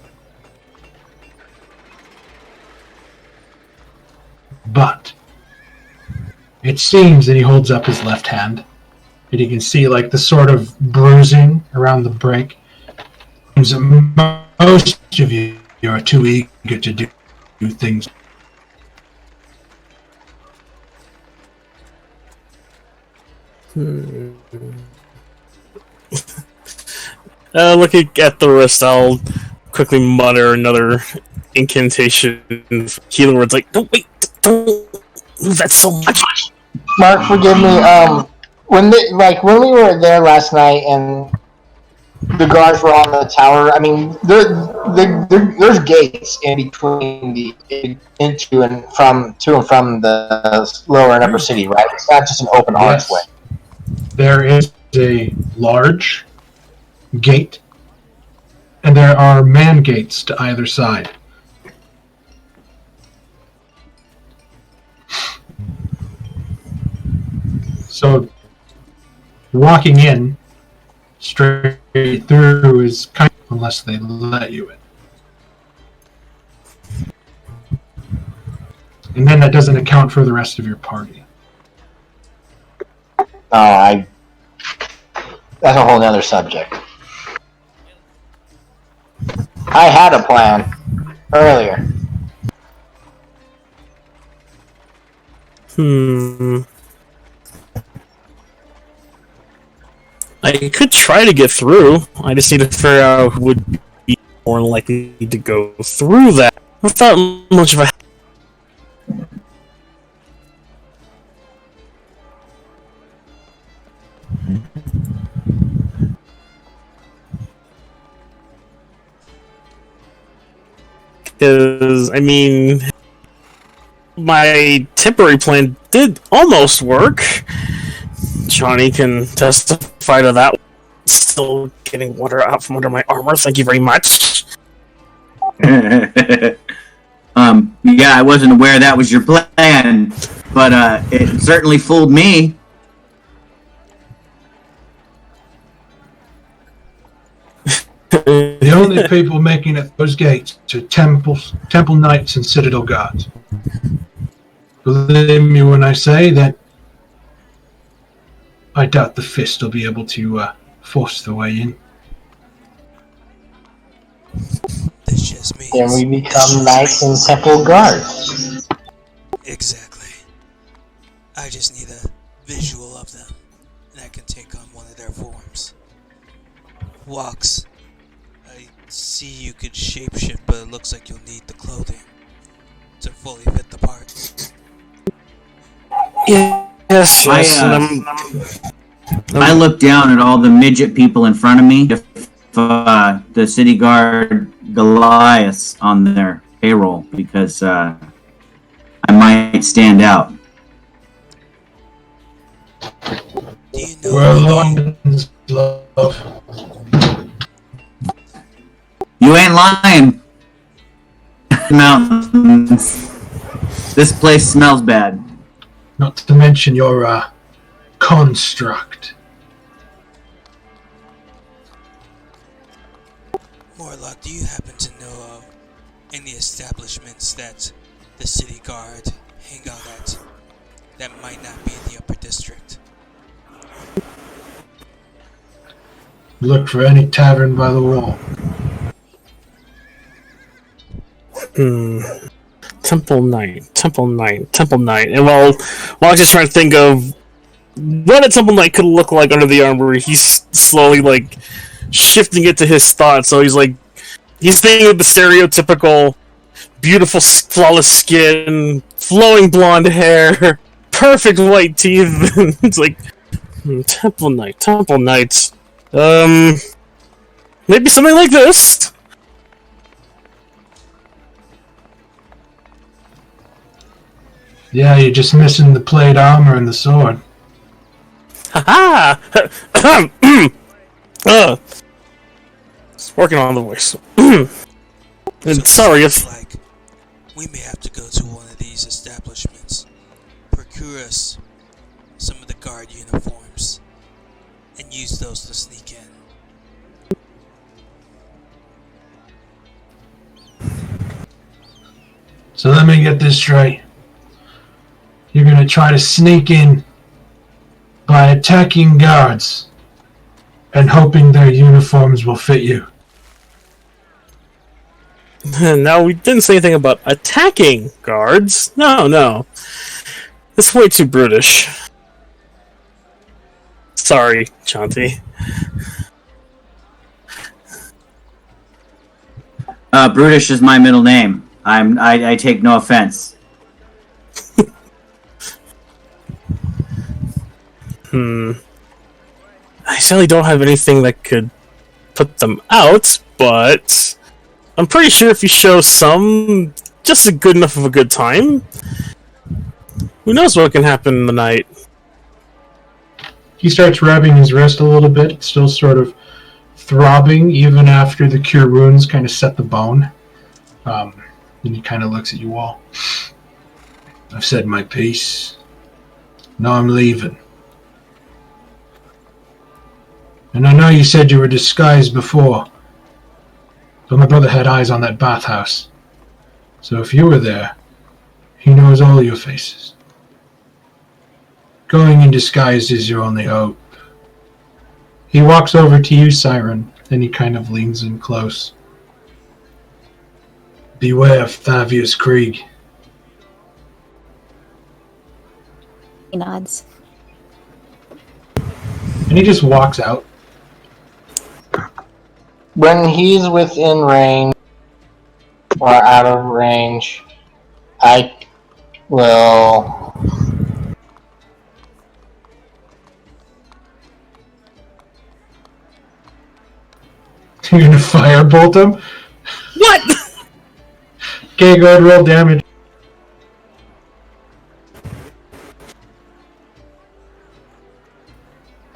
But it seems that he holds up his left hand, and you can see like the sort of bruising around the break. Most of you are too eager to do things. Looking at the wrist, I'll quickly mutter another incantation. Healing words like, don't move that so much. Mark, forgive me. When we were there last night and the guards were on the tower. I mean, there's gates in between to and from the lower and upper city, right? It's not just an open archway. There is a large gate, and there are man gates to either side. So, walking in straight through is kind of, unless they let you in. And then that doesn't account for the rest of your party. That's a whole other subject. I had a plan earlier. I could try to get through. I just need to figure out who would be more likely to go through that without much of a... Because, I mean, my temporary plan did almost work. Johnny can testify to that. Still getting water out from under my armor. Thank you very much. Yeah, I wasn't aware that was your plan, but it certainly fooled me. The only people making it those gates are temple knights and citadel guards. Believe me when I say that I doubt the fist will be able to force their way in. This just means Then we become knights and temple guards. exactly. I just need a visual of them, and I can take on one of their forms. Walks. I see you could shapeshift, but it looks like you'll need the clothing to fully fit the part. Yes. I look down at all the midget people in front of me. If the city guard Goliath on their payroll, because I might stand out. Do you know We're any- London's love. You ain't lying. Mountains. This place smells bad. Not to mention your construct. Morlock, do you happen to know of any establishments that the city guard hang out at that might not be in the upper district? Look for any tavern by the wall. Temple Knight. And while I'm just trying to think of what a Temple Knight could look like under the armor, he's slowly, like, shifting it to his thoughts. So he's thinking of the stereotypical beautiful, flawless skin, flowing blonde hair, perfect white teeth. It's like, Temple Knight. Maybe something like this. Yeah, you're just missing the plate armor and the sword. Haha! Working on the voice. And sorry if. Like, we may have to go to one of these establishments, procure us some of the guard uniforms, and use those to sneak in. So let me get this straight. You're gonna try to sneak in by attacking guards and hoping their uniforms will fit you. Now, we didn't say anything about attacking guards. No. That's way too brutish. Sorry, Chanti. Brutish is my middle name. I take no offense. I certainly don't have anything that could put them out, but I'm pretty sure if you show some, just a good enough of a good time, who knows what can happen in the night. He starts rubbing his wrist a little bit, still sort of throbbing even after the cure wounds kind of set the bone. And he kind of looks at you all. I've said my piece. Now I'm leaving. And I know you said you were disguised before, but my brother had eyes on that bathhouse. So if you were there, he knows all your faces. Going in disguise is your only hope. He walks over to you, Siren, then he kind of leans in close. Beware of Thavius Krieg. He nods. And he just walks out. When he's within range or out of range, I will You're gonna firebolt him? What? Okay, go ahead and roll damage.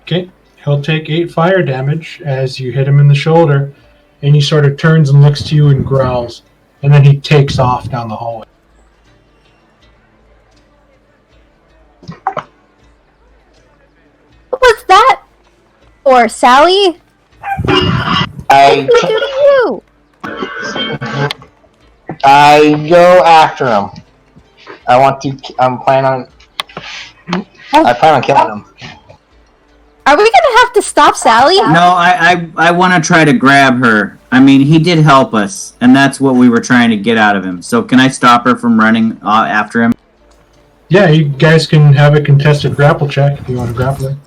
Okay, he'll take 8 fire damage as you hit him in the shoulder, and he sort of turns and looks to you and growls, and then he takes off down the hallway. What was that? Or Sally? I What did he do to you? I go after him. I plan on killing him. Are we gonna have to stop Sally? No, I want to try to grab her. I mean, he did help us, and that's what we were trying to get out of him. So can I stop her from running after him? Yeah, you guys can have a contested grapple check if you want to grapple it.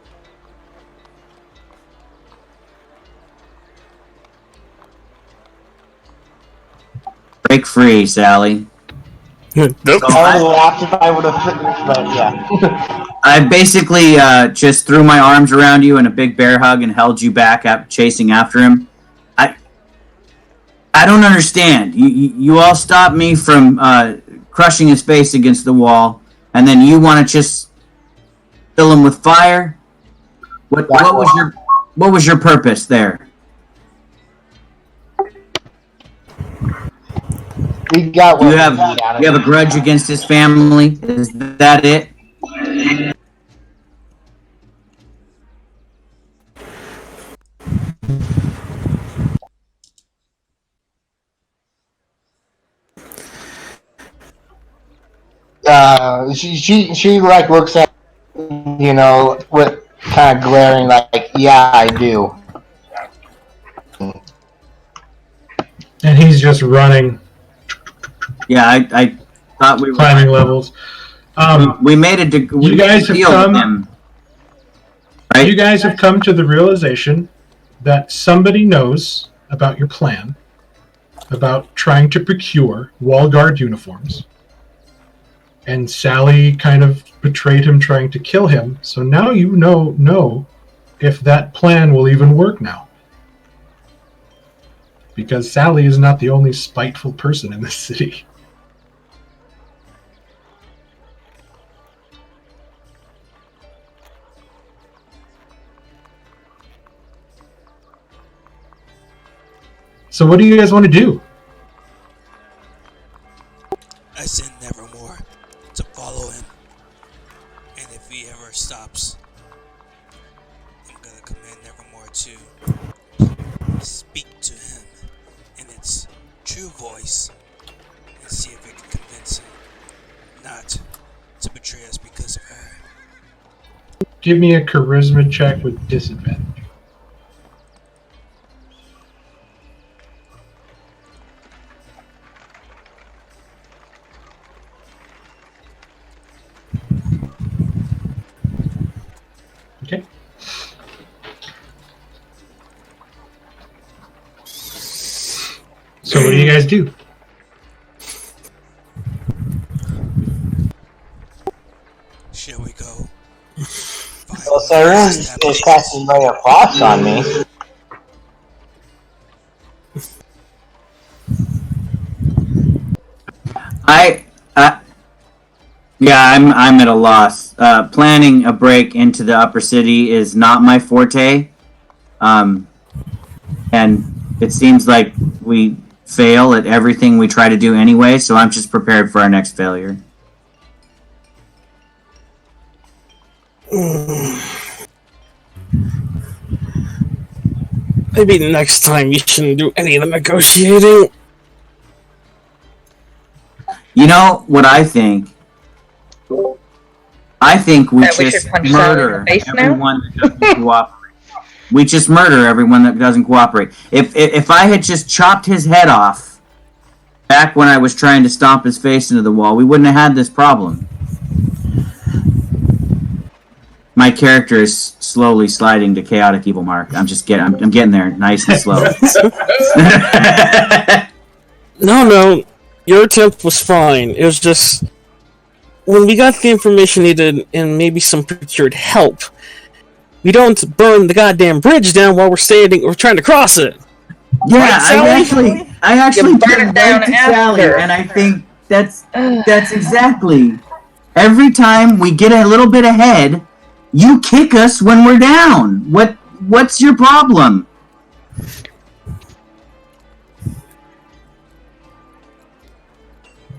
Break free, Sally. Nope. I would have laughed if I would have, but yeah. I basically just threw my arms around you in a big bear hug and held you back chasing after him. I don't understand. You all stopped me from crushing his face against the wall, and then you want to just fill him with fire? What was your purpose there? We got You have a grudge against his family? Is that it? She like looks at, with kind of glaring, like, yeah, I do. And he's just running, Yeah, I thought we were climbing levels. we made a deal with him. Right? You guys have come to the realization that somebody knows about your plan, about trying to procure wall guard uniforms. And Sally kind of betrayed him trying to kill him, so now you know if that plan will even work now. Because Sally is not the only spiteful person in this city. So what do you guys want to do? I send Nevermore to follow him, and if he ever stops, I'm gonna command Nevermore to speak to him in its true voice and see if it can convince him not to betray us because of her. Give me a charisma check with disadvantage. Okay. So what do you guys do? Shall we go? Well, Cyrene is casting Ray of Frost on me. I'm at a loss. Planning a break into the upper city is not my forte. And it seems like we fail at everything we try to do anyway, so I'm just prepared for our next failure. Maybe next time you shouldn't do any of the negotiating. You know what I think? I think we That we just should punch Sally in the murder face now? everyone that doesn't cooperate. We just murder everyone that doesn't cooperate. If I had just chopped his head off back when I was trying to stomp his face into the wall, we wouldn't have had this problem. My character is slowly sliding to chaotic evil mark. I'm getting there nice and slow. No, your attempt was fine. It was just when we got the information needed and maybe some procured help, we don't burn the goddamn bridge down while we're trying to cross it. Yeah, Right, Sally? I actually You burn did it down right to after. Sally, and I think that's exactly. Every time we get a little bit ahead, you kick us when we're down. What's your problem?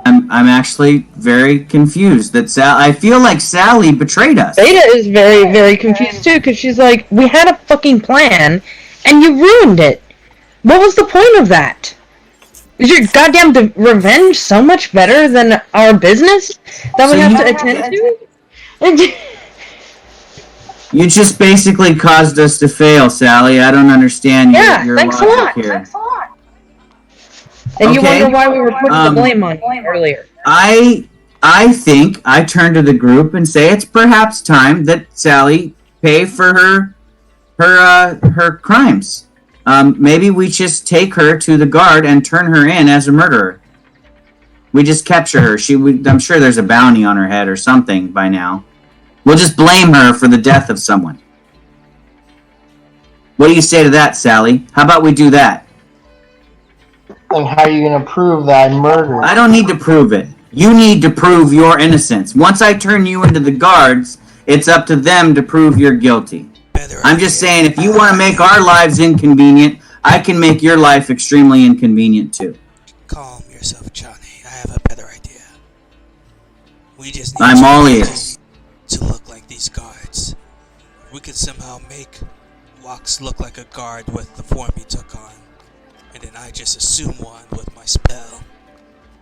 I'm actually very confused that I feel like Sally betrayed us. Beta is very, very confused too, because she's like, we had a fucking plan, and you ruined it. What was the point of that? Is your goddamn revenge so much better than our business that we have to attend to? You just basically caused us to fail, Sally. I don't understand your thanks a logic lot. here. And you Okay. wonder why we were putting the blame on you earlier. I think I turn to the group and say it's perhaps time that Sally pay for her crimes. Maybe we just take her to the guard and turn her in as a murderer. We just capture her. I'm sure there's a bounty on her head or something by now. We'll just blame her for the death of someone. What do you say to that, Sally? How about we do that? And how are you going to prove that I murdered? I don't need to prove it. You need to prove your innocence. Once I turn you into the guards, it's up to them to prove you're guilty. I'm just saying, if you want to make our lives inconvenient, I can make your life extremely inconvenient too. Calm yourself, Johnny. I have a better idea. We just need I'm all ears. to look like these guards. We could somehow make Wax look like a guard with the form he took on. And then I just assume one with my spell.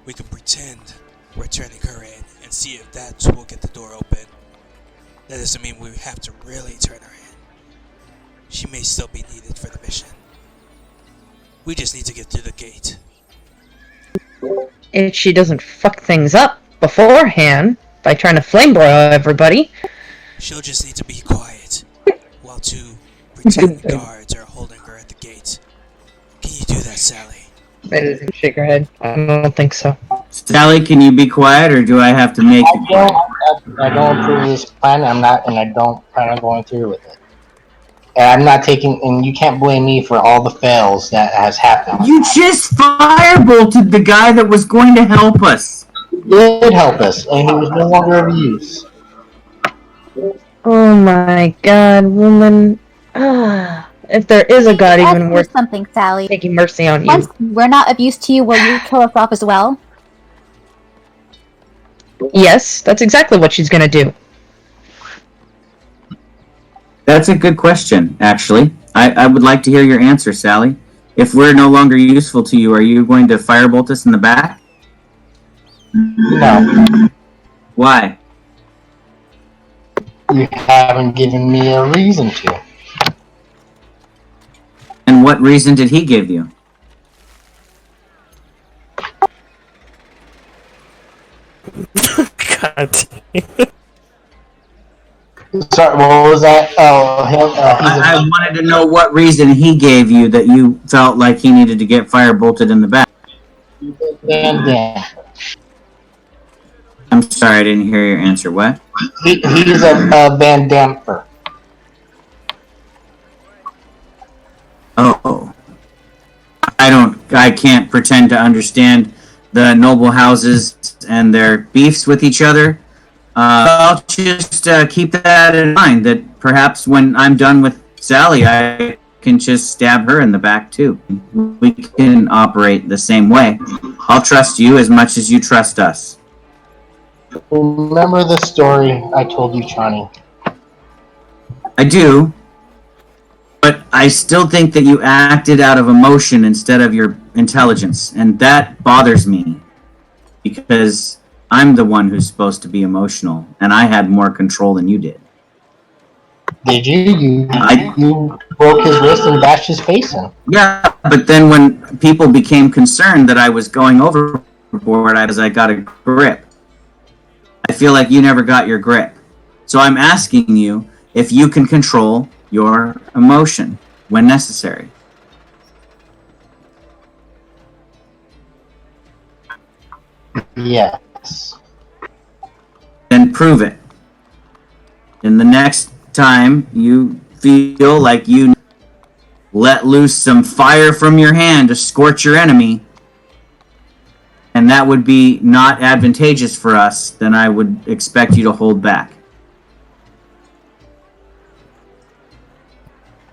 We can pretend we're turning her in and see if that will get the door open. That doesn't mean we have to really turn her in. She may still be needed for the mission. We just need to get through the gate. If she doesn't fuck things up beforehand by trying to flame broil everybody. She'll just need to be quiet while two pretend guards are holding her at the gate. Can you do that, Sally? Beta doesn't shake her head. I don't think so. Sally, can you be quiet, or do I have to make you quiet? I don't approve of this plan. I don't plan on going through with it. And I'm not taking, and you can't blame me for all the fails that has happened. You just firebolted the guy that was going to help us. He did help us, and he was no longer of use. Oh my god, woman. If there is a god Ask even you worth something, Sally. taking mercy on you. Once we're not of use to you, will you kill us off as well? Yes, that's exactly what she's gonna do. That's a good question, actually. I would like to hear your answer, Sally. If we're no longer useful to you, are you going to firebolt us in the back? No. Why? You haven't given me a reason to. And what reason did he give you? God. Sorry, what was that? Oh, him. I wanted to know what reason he gave you that you felt like he needed to get firebolted in the back. Van Dam. I'm sorry, I didn't hear your answer. What? He's a Van Damper. Oh. I can't pretend to understand the noble houses and their beefs with each other. I'll just keep that in mind, that perhaps when I'm done with Sally, I can just stab her in the back too. We can operate the same way. I'll trust you as much as you trust us. Remember the story I told you, Chani? I do, but I still think that you acted out of emotion instead of your intelligence, and that bothers me, because I'm the one who's supposed to be emotional, and I had more control than you did. Did you? You broke his wrist and bashed his face in. Yeah, but then when people became concerned that I was going overboard, I got a grip. I feel like you never got your grip. So I'm asking you if you can control your emotion when necessary. Yes. Then prove it. And the next time you feel like you let loose some fire from your hand to scorch your enemy, and that would be not advantageous for us, then I would expect you to hold back.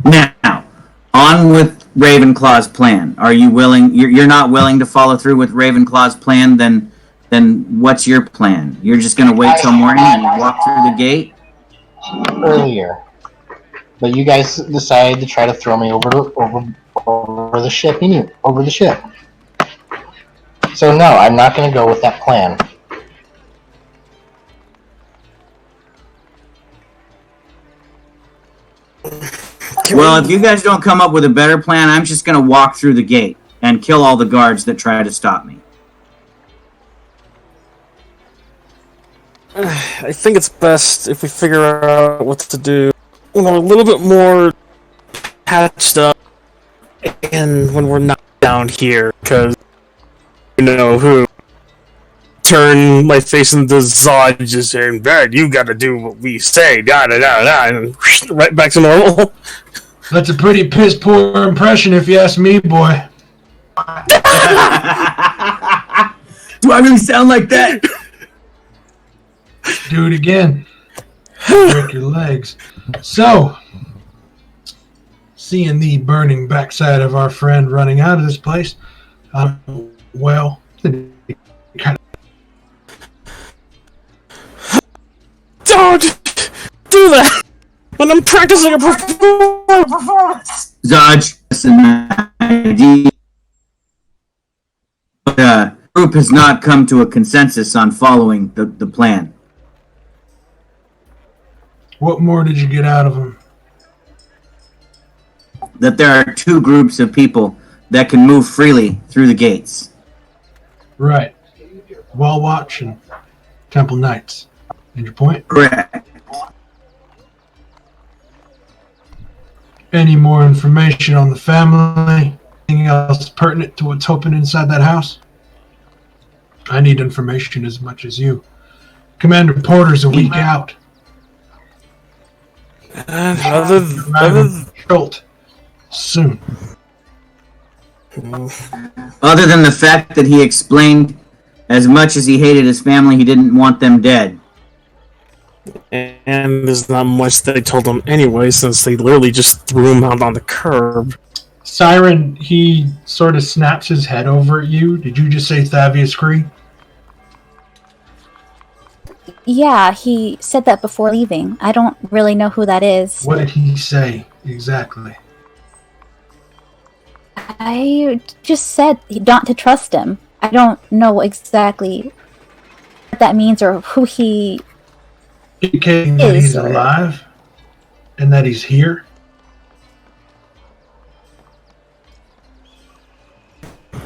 Now, on with Ravenclaw's plan. Are you willing? You're not willing to follow through with Ravenclaw's plan, then what's your plan? You're just going to wait till morning and walk through the gate? Earlier. But you guys decided to try to throw me over the ship. Over the ship. So no, I'm not going to go with that plan. Well, if you guys don't come up with a better plan, I'm just going to walk through the gate and kill all the guards that try to stop me. I think it's best if we figure out what to do when we're a little bit more patched up and when we're not down here, because you know who turn my face into Zod just saying, "Bad, you gotta do what we say," da da da da, and right back to normal. That's a pretty piss poor impression, if you ask me, boy. Do I really sound like that? Do it again. Break your legs. So, seeing the burning backside of our friend running out of this place, well, kind of. Don't do that when I'm practicing a performance. Zod, that's an idea. The group has not come to a consensus on following the plan. What more did you get out of him? That there are two groups of people that can move freely through the gates. Right. Wall Watch and Temple Knights. And your point? Correct. Any more information on the family? Anything else pertinent to what's happening inside that house? I need information as much as you. Commander Porter's a week out. Other Schult soon. Other than the fact that he explained as much as he hated his family, he didn't want them dead. And there's not much they told him anyway, since they literally just threw him out on the curb. Siren, he sort of snaps his head over at you. Did you just say Thavius Krieg? Yeah, he said that before leaving. I don't really know who that is. What did he say exactly? I just said not to trust him. I don't know exactly what that means or who he Indicating that is. he's alive and that he's here? I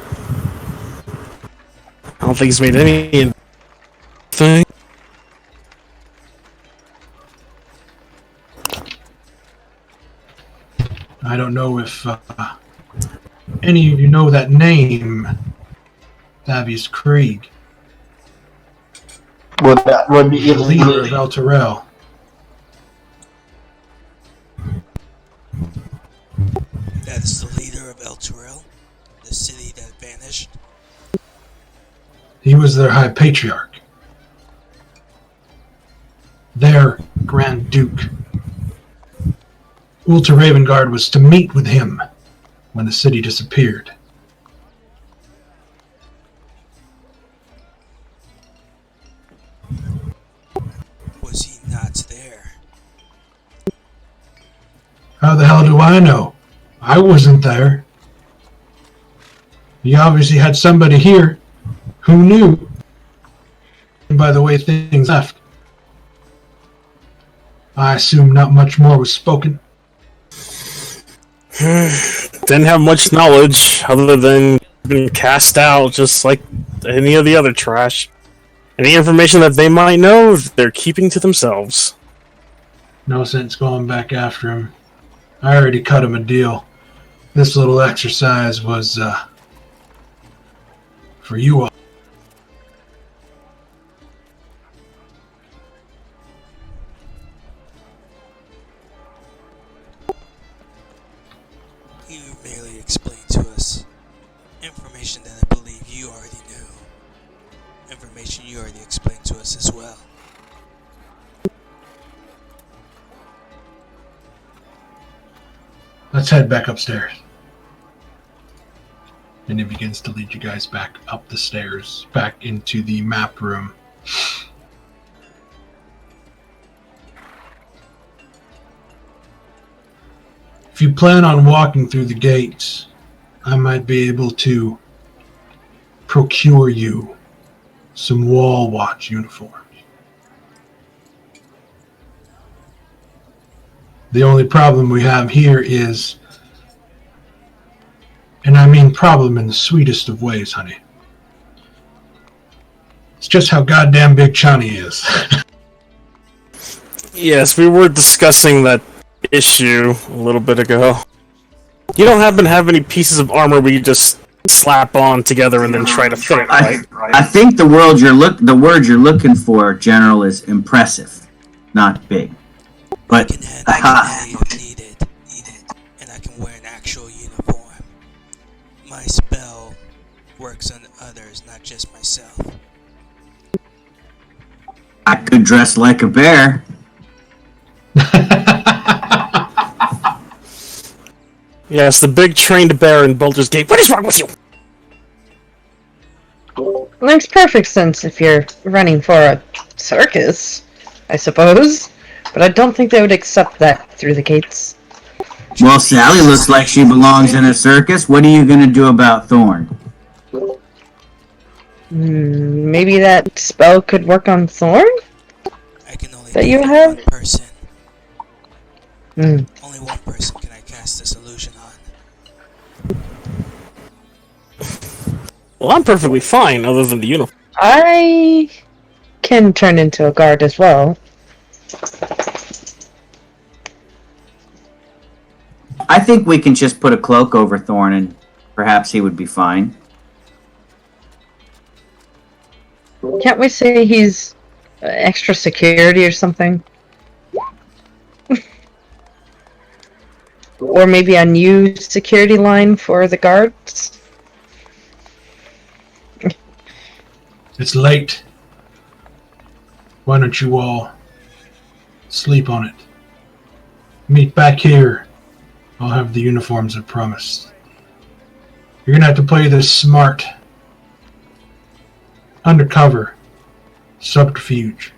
don't think he's made any thing. I don't know if any of you know that name, Thavius Krieg, Would be the leader of El Terrell. That's the leader of El Terrell, the city that vanished. He was their High Patriarch, their Grand Duke. Ulta Ravengard was to meet with him when the city disappeared. Was he not there? How the hell do I know? I wasn't there. You obviously had somebody here who knew. And by the way things left, I assume not much more was spoken. Didn't have much knowledge other than being cast out just like any of the other trash. Any information that they might know, they're keeping to themselves. No sense going back after him. I already cut him a deal. This little exercise was, for you all. He information that I believe you already knew. Information you already explained to us as well. Let's head back upstairs. And he begins to lead you guys back up the stairs, back into the map room. If you plan on walking through the gates, I might be able to procure you some wall watch uniforms. The only problem we have here is, and I mean problem in the sweetest of ways, honey, it's just how goddamn big Chani is. Yes, we were discussing that issue a little bit ago. You don't happen to have any pieces of armor where you just slap on together and then try to fit it, right? I think the word you're looking for, General, is impressive, not big. But I can if needed, and I can wear an actual uniform. My spell works on others, not just myself. I could dress like a bear. Yes, the big trained bear in Baldur's Gate. What is wrong with you? Makes perfect sense if you're running for a circus, I suppose. But I don't think they would accept that through the gates. Well, Sally looks like she belongs in a circus. What are you gonna do about Thorn? Maybe that spell could work on Thorn? I can only That do you it have? one person. Hmm. Only one person can I cast this illusion on. Well, I'm perfectly fine, other than the uniform. I can turn into a guard as well. I think we can just put a cloak over Thorn and perhaps he would be fine. Can't we say he's extra security or something? Or maybe a new security line for the guards? It's late. Why don't you all sleep on it? Meet back here. I'll have the uniforms I promised. You're gonna have to play this smart. Undercover. Subterfuge.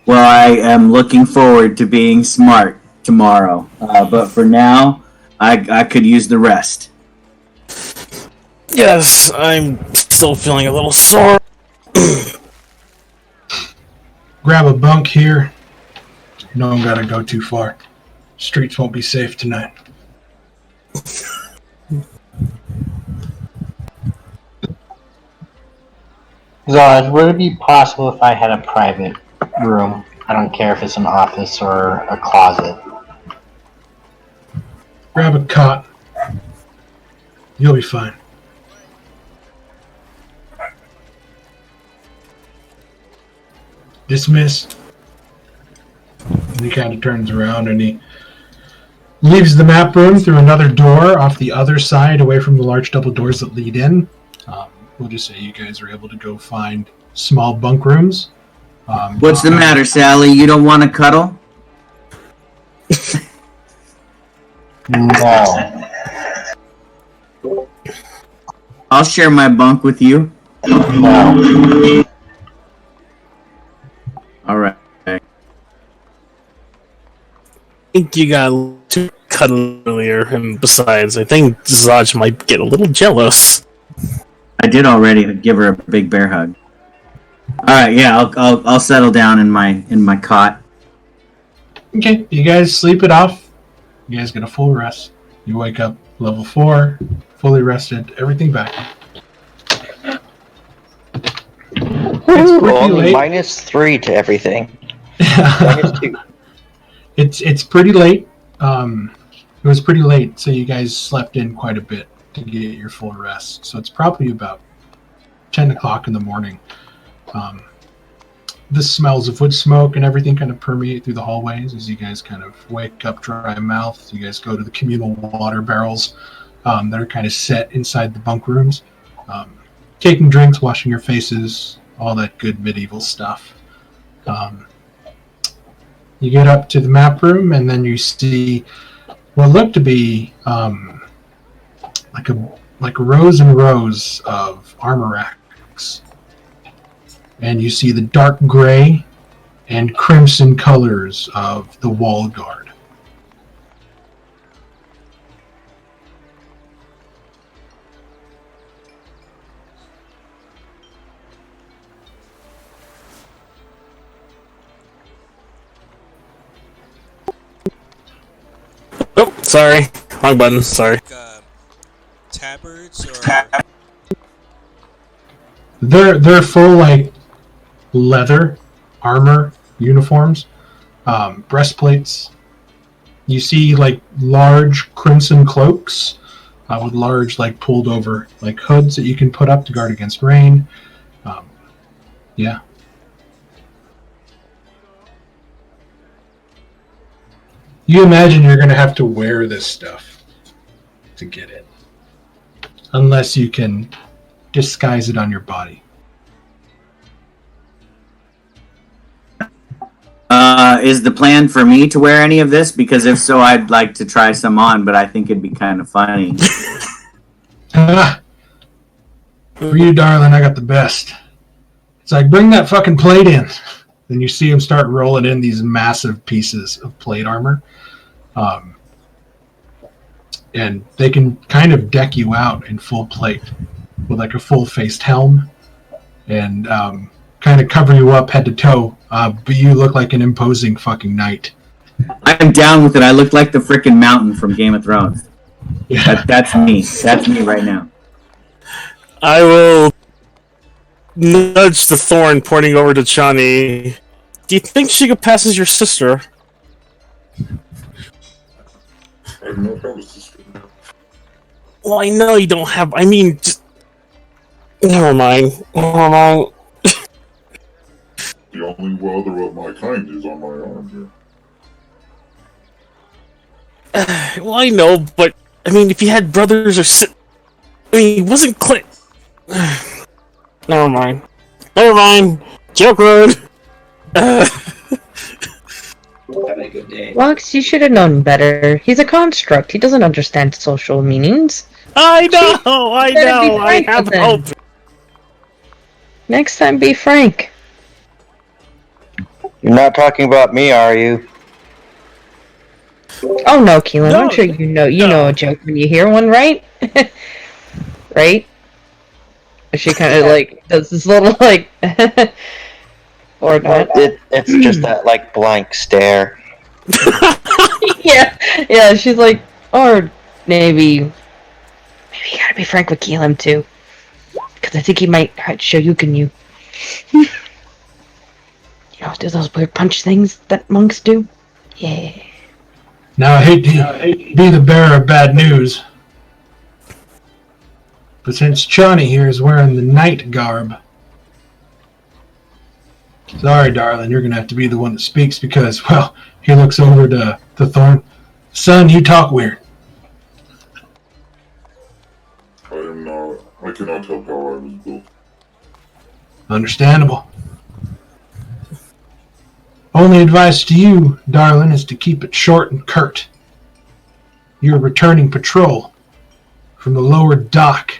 Well, I am looking forward to being smart tomorrow. But for now, I could use the rest. Yes, I'm still feeling a little sore. Grab a bunk here. No one gotta go too far. Streets won't be safe tonight. Zod, would it be possible if I had a private room? I don't care if it's an office or a closet. Grab a cot. You'll be fine. Dismissed. And he kind of turns around and he leaves the map room through another door off the other side, away from the large double doors that lead in. We'll just say you guys are able to go find small bunk rooms. What's the matter, Sally? You don't want to cuddle? No. I'll share my bunk with you. No. Alright. I think you got too cuddly earlier, and besides, I think Zaj might get a little jealous. I did already give her a big bear hug. Alright, yeah, I'll settle down in my cot. Okay, you guys sleep it off. You guys get a full rest. You wake up level 4, fully rested, everything back. Only late. -3 to everything. -2. It's pretty late. It was pretty late, so you guys slept in quite a bit to get your full rest. So it's probably about 10 o'clock in the morning The smells of wood smoke and everything kind of permeate through the hallways as you guys kind of wake up dry mouth. You guys go to the communal water barrels that are kind of set inside the bunk rooms. Taking drinks, washing your faces, all that good medieval stuff. You get up to the map room, and then you see what look to be like rows and rows of armor racks. And you see the dark gray and crimson colors of the wall guard. Oh, sorry. Wrong button. Sorry. Tabards or They're full like leather armor uniforms, breastplates. You see like large crimson cloaks with large like pulled over like hoods that you can put up to guard against rain. Yeah. You imagine you're going to have to wear this stuff to get it, unless you can disguise it on your body. Is the plan for me to wear any of this? Because if so, I'd like to try some on, but I think it'd be kind of funny. For you, darling, I got the best. It's like, bring that fucking plate in. Then you see him start rolling in these massive pieces of plate armor. And they can kind of deck you out in full plate with like a full-faced helm and kind of cover you up head to toe. But you look like an imposing fucking knight. I'm down with it. I look like the frickin' mountain from Game of Thrones. Yeah. That's me. That's me right now. I will nudge the thorn, pointing over to Chani. Do you think she could pass as your sister? I don't have a sister. Well, I know you don't have. I mean, just never mind. Never mind. The only other of my kind is on my arm here. Well, I know, but I mean, if you had brothers or I mean, he wasn't Clint. Never mind. Never mind. Joke road. Lux, you should have known better. He's a construct. He doesn't understand social meanings. I know. I know. I have hope. Next time, be frank. You're not talking about me, are you? Oh no, Keelan. No. I'm sure you know a joke when you hear one, right? Right? She kind of like does this little like, or not? It's just that like blank stare. yeah. She's like, or maybe you gotta be frank with Keelan too, because I think he might show you. Can you? Do those weird punch things that monks do? Yeah. Now, I hate to be the bearer of bad news, but since Chani here is wearing the knight garb, sorry, darling, you're going to have to be the one that speaks because, well, he looks over to Thorn. Son, you talk weird. I cannot tell how I was built. Understandable. Only advice to you, darling, is to keep it short and curt. You're returning patrol from the lower dock,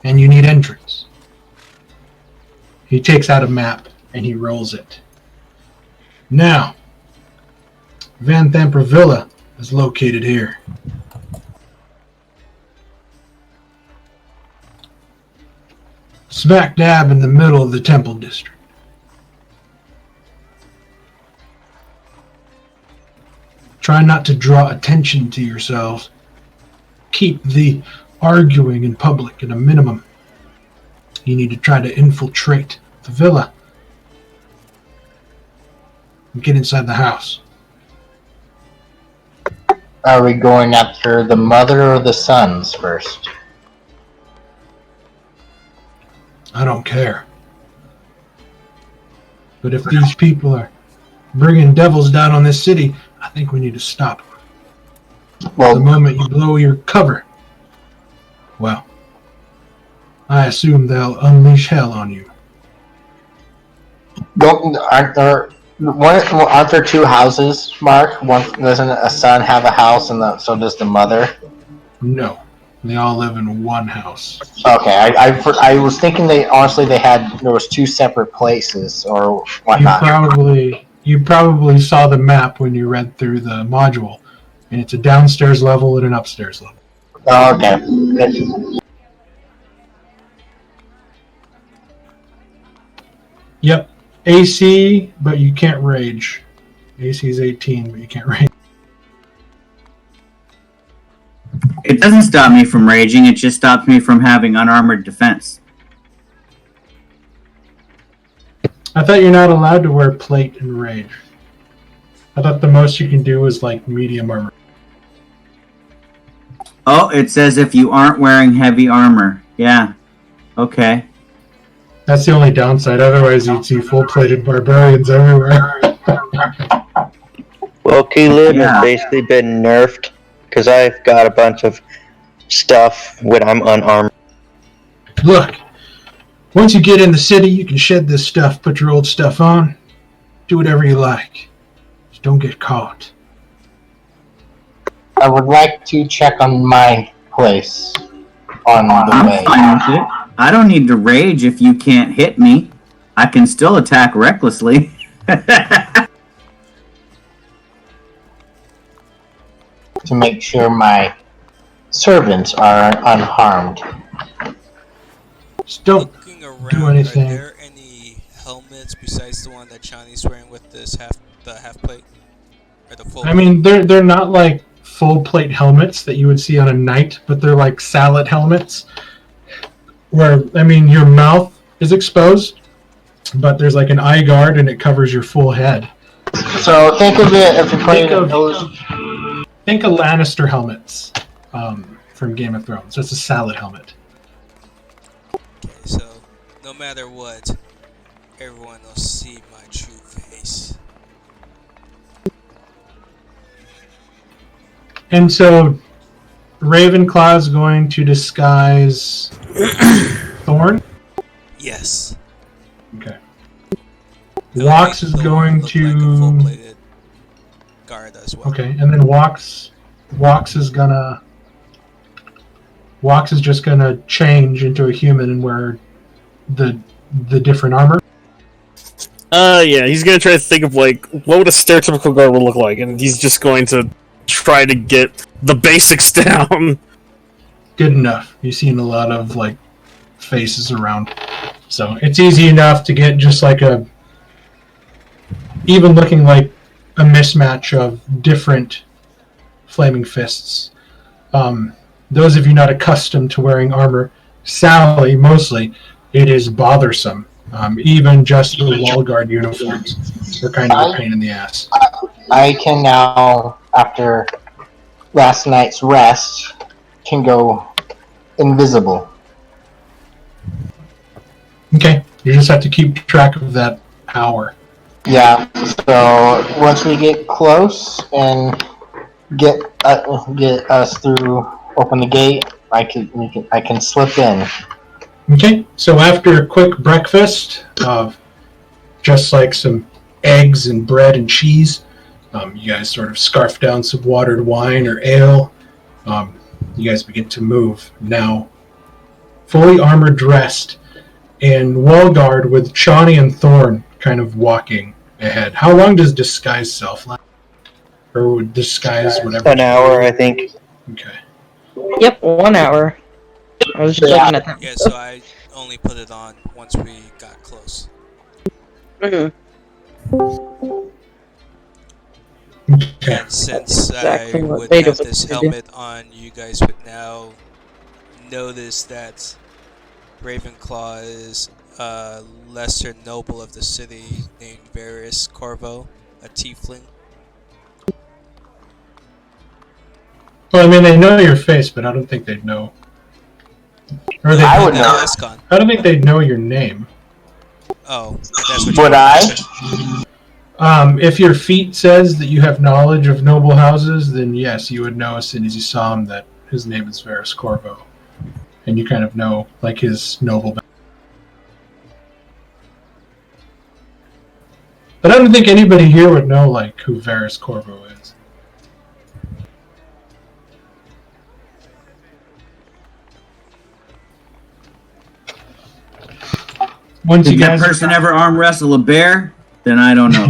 and you need entrance. He takes out a map, and he rolls it. Now, Van Thamper Villa is located here. Smack dab in the middle of the Temple District. Try not to draw attention to yourselves. Keep the arguing in public at a minimum. You need to try to infiltrate the villa and get inside the house. Are we going after the mother or the sons first? I don't care. But if these people are bringing devils down on this city, I think we need to stop them. Well, The moment you blow your cover, well, I assume they'll unleash hell on you. aren't there two houses, Mark? One doesn't a son have a house, and so does the mother? No, they all live in one house. Okay, I was thinking there was two separate places or whatnot. You probably saw the map when you read through the module, and it's a downstairs level and an upstairs level. Oh, okay. Yep, AC, but you can't rage. AC is 18, but you can't rage. It doesn't stop me from raging, it just stops me from having unarmored defense. I thought you're not allowed to wear plate and rage. I thought the most you can do is like medium armor. Oh, it says if you aren't wearing heavy armor. Yeah. Okay. That's the only downside. Otherwise, you'd see full-plated barbarians everywhere. Well, Keylib Yeah. has basically been nerfed because I've got a bunch of stuff when I'm unarmed. Look, once you get in the city, you can shed this stuff, put your old stuff on, do whatever you like. Just don't get caught. I would like to check on my place on the I'm way. fine with it. I don't need to rage if you can't hit me. I can still attack recklessly. To make sure my servants are unharmed. Just don't Looking around, do anything. are there any helmets besides the one that Chani's wearing with this half plate? Or the full I mean, they're not like full-plate helmets that you would see on a knight, but they're like salad helmets. Where, I mean, your mouth is exposed, but there's like an eye guard and it covers your full head. So think of it if you're playing those. Think of Lannister helmets from Game of Thrones. That's a salad helmet. Okay, so no matter what, everyone will see my true face. And so Ravenclaw is going to disguise Thorn. Yes. Okay. Wax is going Look to. like a full-plated guard as well. Okay, and then Wax is just gonna change into a human and wear the different armor. Yeah, he's gonna try to think of like what would a stereotypical guard would look like, and he's just going to try to get the basics down. Good enough. You've seen a lot of like faces around, so it's easy enough to get just like even looking like a mismatch of different flaming fists. Those of you not accustomed to wearing armor, Sally mostly, it is bothersome. Even just the wall guard uniforms are kind of a pain in the ass. I can now, after last night's rest, can go invisible. Okay, you just have to keep track of that hour. Yeah. So once we get close and get us through, open the gate, I can slip in. Okay, so after a quick breakfast of just like some eggs and bread and cheese, you guys sort of scarf down some watered wine or ale. You guys begin to move. Now, fully armored dressed, and wall guard with Chani and Thorn kind of walking ahead. How long does disguise self last? Or disguise whatever? An hour, I think. Okay. Yep, 1 hour. I was just looking at that. Yeah, so I only put it on once we got close. Mhm. Okay. And since Exactly I what would Vader have would this do. helmet on, you guys would now notice that Ravenclaw is a lesser noble of the city named Varys Corvo, a tiefling. Well, I mean, they know your face, but I don't think they'd know Or they, I would know. Escon. I don't think they'd know your name. Oh, that's what. Would I? If your feat says that you have knowledge of noble houses, then yes, you would know as soon as you saw him that his name is Varys Corvo, and you kind of know like his noble. But I don't think anybody here would know like who Varys Corvo is. Once Did you that guys person ever arm wrestle a bear? Then I don't know.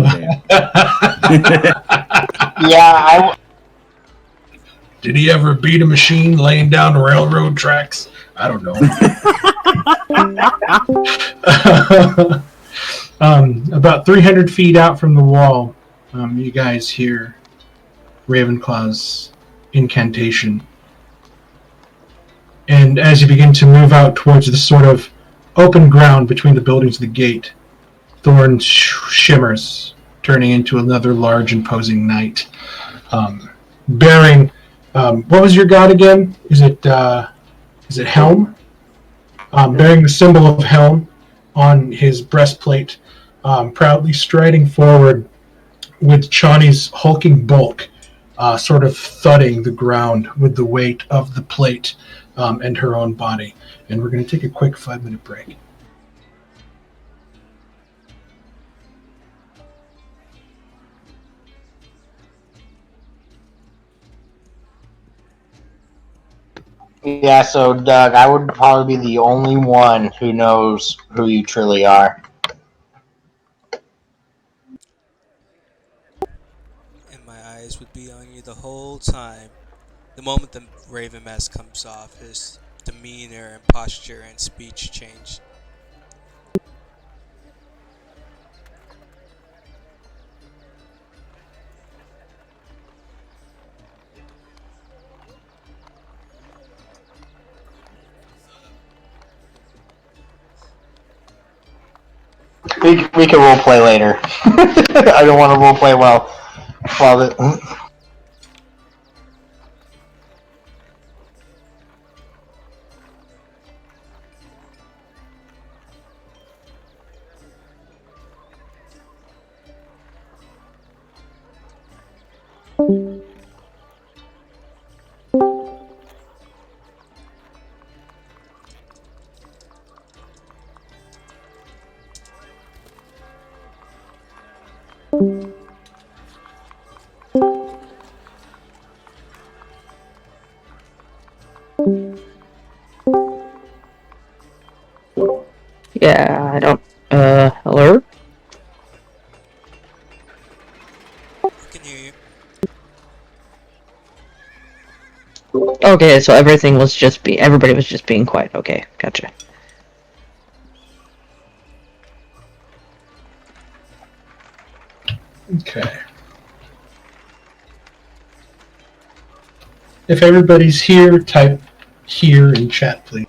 Yeah, Did he ever beat a machine laying down railroad tracks? I don't know. About 300 feet out from the wall, you guys hear Ravenclaw's incantation. And as you begin to move out towards the sort of open ground between the buildings and the gate, Thorn shimmers, turning into another large, imposing knight. Bearing, what was your god again? Is it Helm? Bearing the symbol of Helm on his breastplate, proudly striding forward with Chani's hulking bulk, sort of thudding the ground with the weight of the plate and her own body. And we're going to take a quick 5-minute break. yeah. So Doug, I would probably be the only one who knows who you truly are. And my eyes would be on you the whole time. The moment the Raven mask comes off, his demeanor and posture and speech change. We can role play later. I don't want to role play while the. Yeah, I don't. Hello? I can hear you. Okay, so everybody was just being quiet. Okay, gotcha. Okay. If everybody's here, type here in chat, please.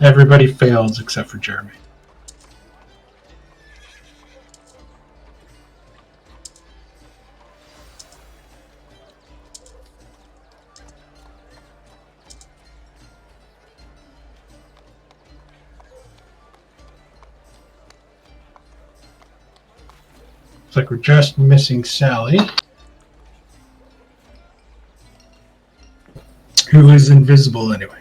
Everybody fails except for Jeremy. Looks like we're just missing Sally, who is invisible anyway.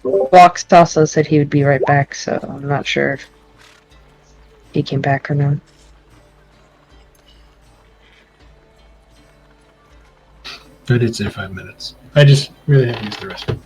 Vox also said he would be right back, so I'm not sure if he came back or not. I did say 5 minutes. I just really haven't used the rest of it.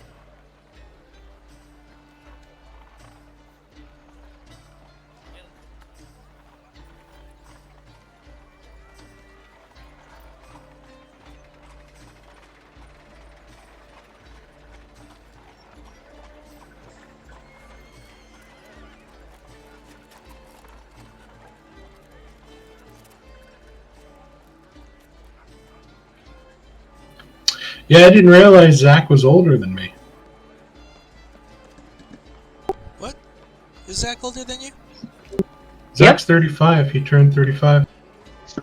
Yeah, I didn't realize Zach was older than me. Is Zach older than you? Zach's 35. He turned 35.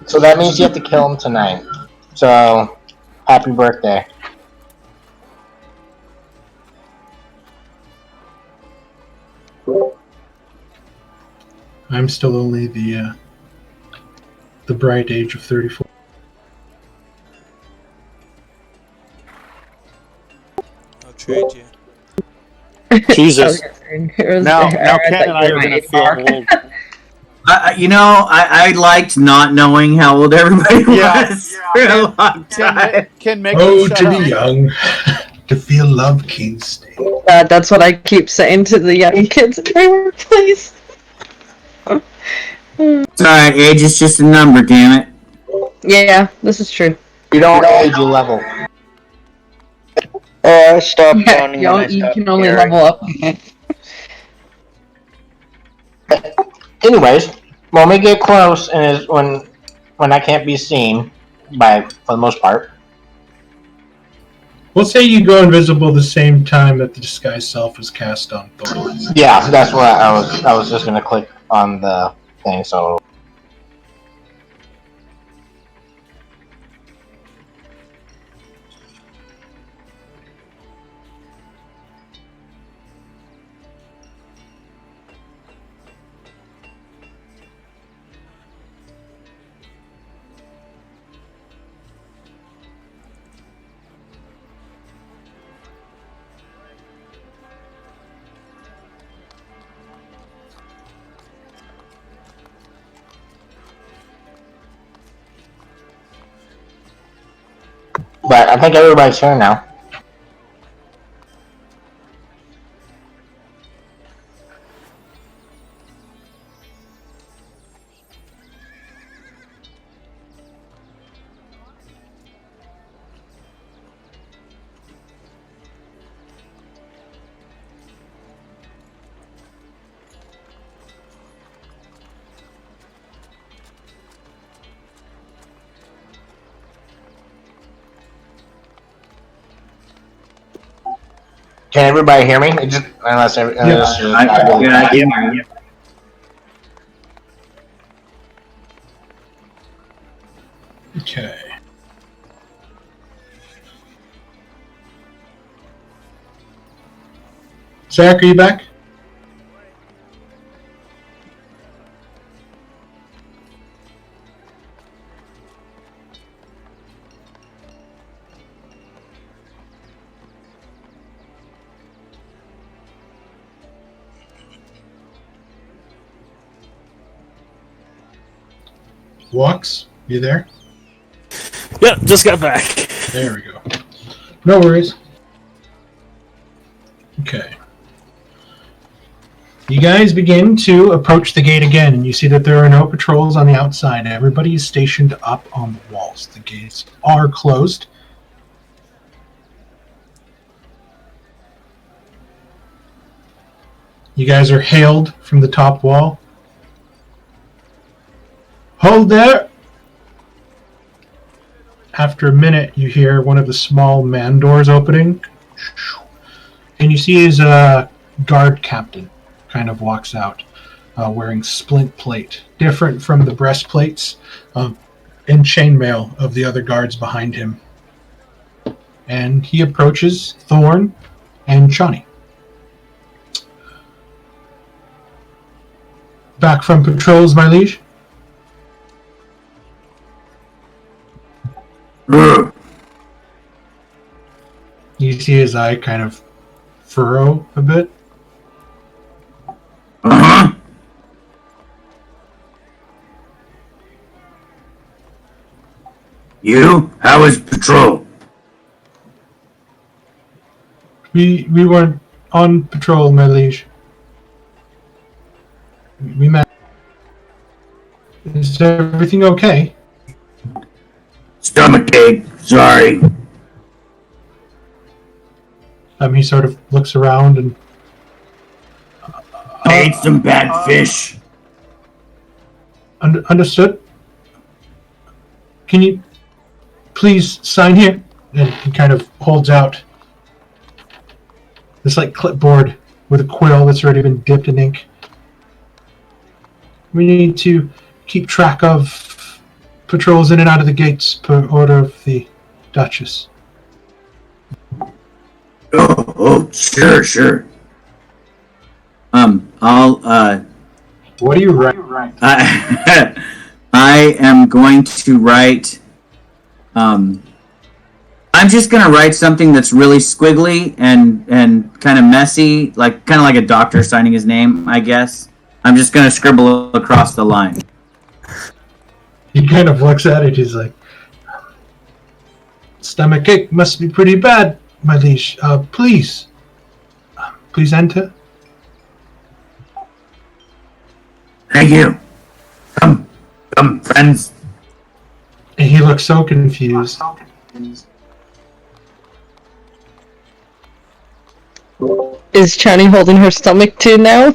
So that means you have to kill him tonight. So, happy birthday. I'm still only the bright age of 34. I'll trade you. Jesus. Now Ken and I are going to feel old. I liked not knowing how old everybody Yeah. was for a long time. Ken, make Oh, him to shut be up. young, to feel love, Kingsley. That's what I keep saying to the young kids at my workplace. It's alright, age is just a number, damn it. Yeah, this is true. You don't age, you level. I stopped Yeah, counting when I you stopped can only caring. level up. Anyways, when we get close and is when I can't be seen for the most part. We'll say you go invisible the same time that the disguise self was cast on Thor. Yeah, that's what I was just gonna click on the thing. So but I think everybody's here now. Can everybody hear me? Unless I can hear you. Okay. Zach, are you back? Walks, you there? Yep, just got back. There we go. No worries. Okay. You guys begin to approach the gate again, and you see that there are no patrols on the outside. Everybody is stationed up on the walls. The gates are closed. You guys are hailed from the top wall. Hold there! After a minute, you hear one of the small man doors opening, and you see his guard captain kind of walks out, wearing splint plate, different from the breastplates and chainmail of the other guards behind him. And he approaches Thorn and Johnny. Back from patrols, my liege? You see his eye kind of furrow a bit. Uh-huh. You? How was patrol? We weren't on patrol, my liege. We met. Is everything okay? Stomachache. Sorry. He sort of looks around and... I ate some bad fish. Understood. Can you please sign here? And he kind of holds out this like clipboard with a quill that's already been dipped in ink. We need to keep track of patrols in and out of the gates per order of the Duchess. Oh, sure. What do you write? I am going to write. I'm just gonna write something that's really squiggly and kind of messy, kind of like a doctor signing his name, I guess. I'm just gonna scribble across the line. He kind of looks at it. He's like, "Stomach ache must be pretty bad, my liege. Please enter." Thank you. Come, friends. And he looks so confused. Is Chani holding her stomach too now?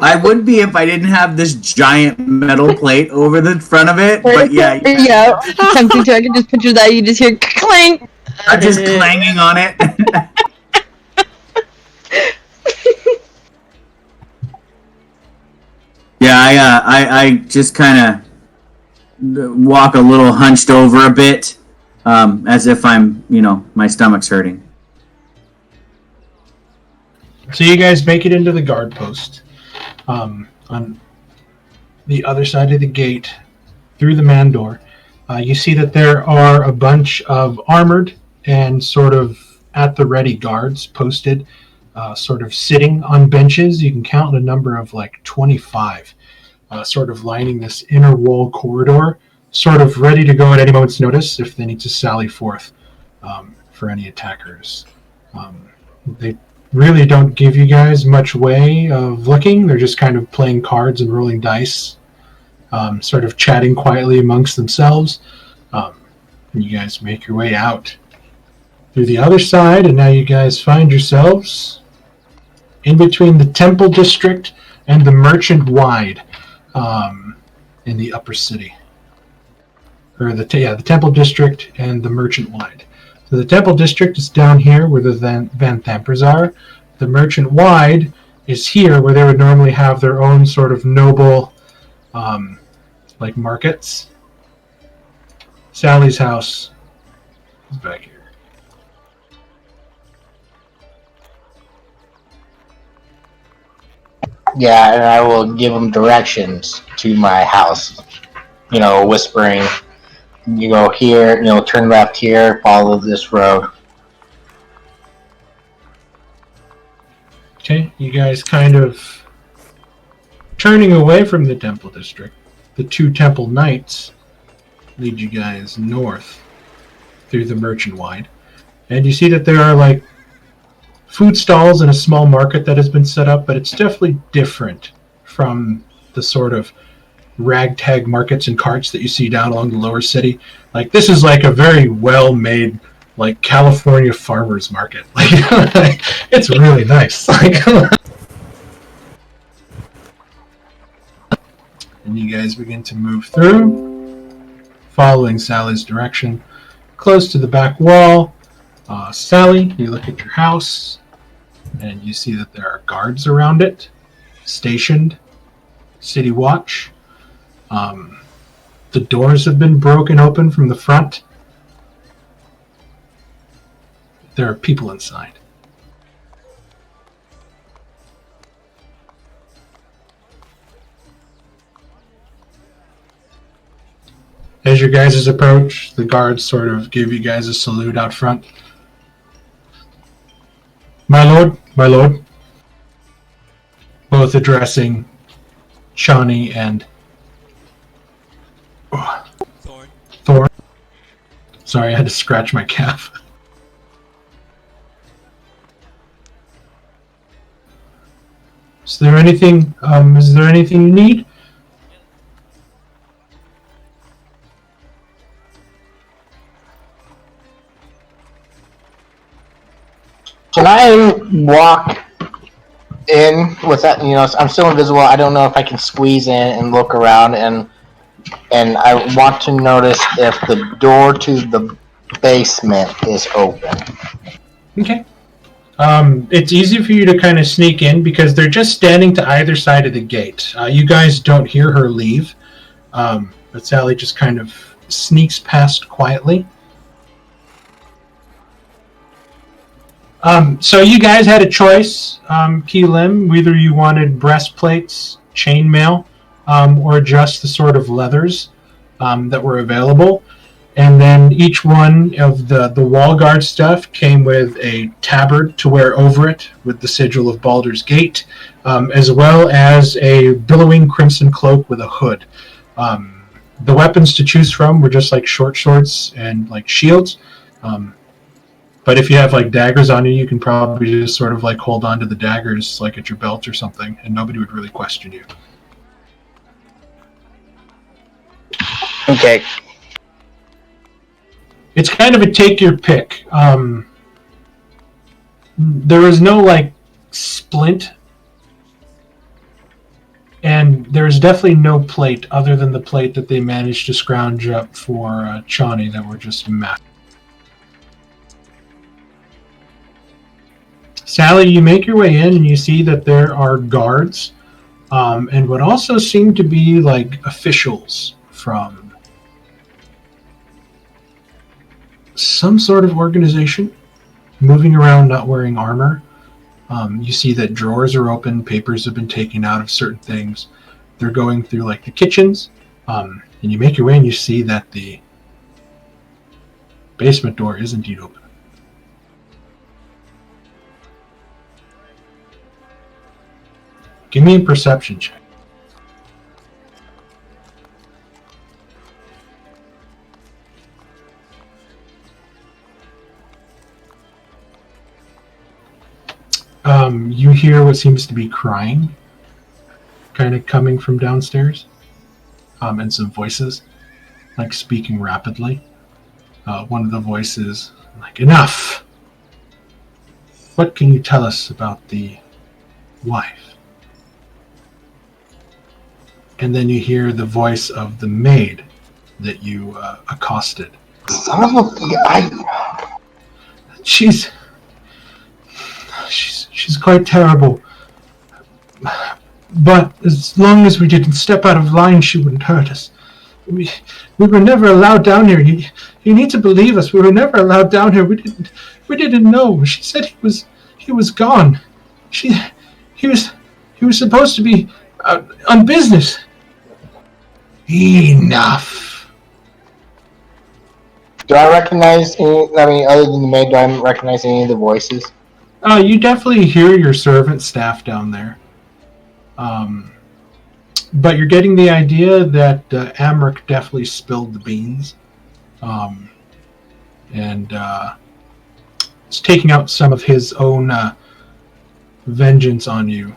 I would be if I didn't have this giant metal plate over the front of it, but yeah. Yeah. Tempting to, I can just picture that. You just hear clank. I'm just clanging on it. Yeah, I just kind of walk a little hunched over a bit, as if I'm, my stomach's hurting. So you guys make it into the guard post. On the other side of the gate, through the man door, you see that there are a bunch of armored and sort of at the ready guards posted, sort of sitting on benches. You can count a number of 25, sort of lining this inner wall corridor, sort of ready to go at any moment's notice if they need to sally forth for any attackers. They really don't give you guys much way of looking. They're just kind of playing cards and rolling dice, sort of chatting quietly amongst themselves. And you guys make your way out through the other side, and now you guys find yourselves in between the Temple District and the Merchant Wide in the upper city. Or the Temple District and the Merchant Wide. So the Temple District is down here where the Van Thampers are. The Merchant Wide is here where they would normally have their own sort of noble markets. Sally's house is back here. Yeah, and I will give them directions to my house. Whispering, you go here, turn left here, follow this road. Okay, you guys kind of turning away from the Temple District. The two Temple Knights lead you guys north through the Merchant Wide. And you see that there are food stalls and a small market that has been set up, but it's definitely different from the sort of ragtag markets and carts that you see down along the lower city. This is a very well-made California farmers market. It's really nice. And you guys begin to move through, following Sally's direction, close to the back wall. Sally, you look at your house, and you see that there are guards around it, stationed, city watch. The doors have been broken open from the front. There are people inside. As your guys' approach, the guards sort of give you guys a salute out front. My lord. Both addressing Chani and Thorn. Sorry, I had to scratch my calf. Is there anything you need? Can I walk in with that? I'm still invisible. I don't know if I can squeeze in and look around, and I want to notice if the door to the basement is open. Okay. It's easy for you to kind of sneak in because they're just standing to either side of the gate. You guys don't hear her leave, but Sally just kind of sneaks past quietly. So you guys had a choice, Keelim, whether you wanted breastplates, chainmail, or just the sort of leathers that were available. And then each one of the wall guard stuff came with a tabard to wear over it with the sigil of Baldur's Gate, as well as a billowing crimson cloak with a hood. The weapons to choose from were just like short swords and like shields. But if you have like daggers on you, you can probably just sort of like hold on to the daggers like at your belt or something, and nobody would really question you. Okay. It's kind of a take your pick. There is no like splint, and there's definitely no plate other than the plate that they managed to scrounge up for Chani that were just massive. Sally, you make your way in and you see that there are guards and what also seem to be like officials from some sort of organization moving around not wearing armor. You see that drawers are open, papers have been taken out of certain things. They're going through like the kitchens, and you make your way and you see that the basement door is indeed open. Give me a perception check. You hear what seems to be crying, kind of coming from downstairs, and some voices, like speaking rapidly. One of the voices, like, enough! What can you tell us about the wife? And then you hear the voice of the maid that you accosted. Son of a... She's quite terrible. But as long as we didn't step out of line, she wouldn't hurt us. We were never allowed down here. You need to believe us. We were never allowed down here. We didn't know. She said he was gone. He was supposed to be on business. Enough. Do I recognize other than the maid, do I recognize any of the voices? You definitely hear your servant staff down there. But you're getting the idea that Amric definitely spilled the beans. And is taking out some of his own vengeance on you.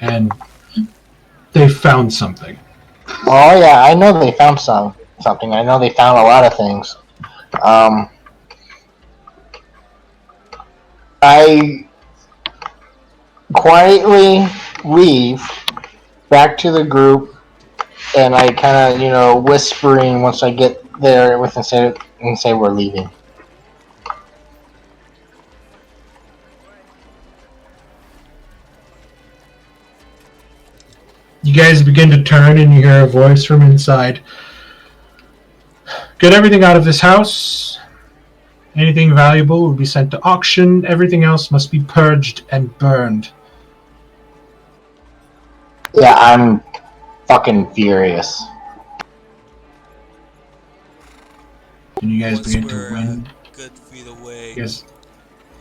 And they found something. Oh yeah, I know they found something. I know they found a lot of things. I quietly leave back to the group, and I kind of, whispering once I get there and say we're leaving. You guys begin to turn and you hear a voice from inside. Get everything out of this house. Anything valuable will be sent to auction. Everything else must be purged and burned. Yeah, I'm fucking furious. And you guys Once begin to we're win. good feet away, Yes.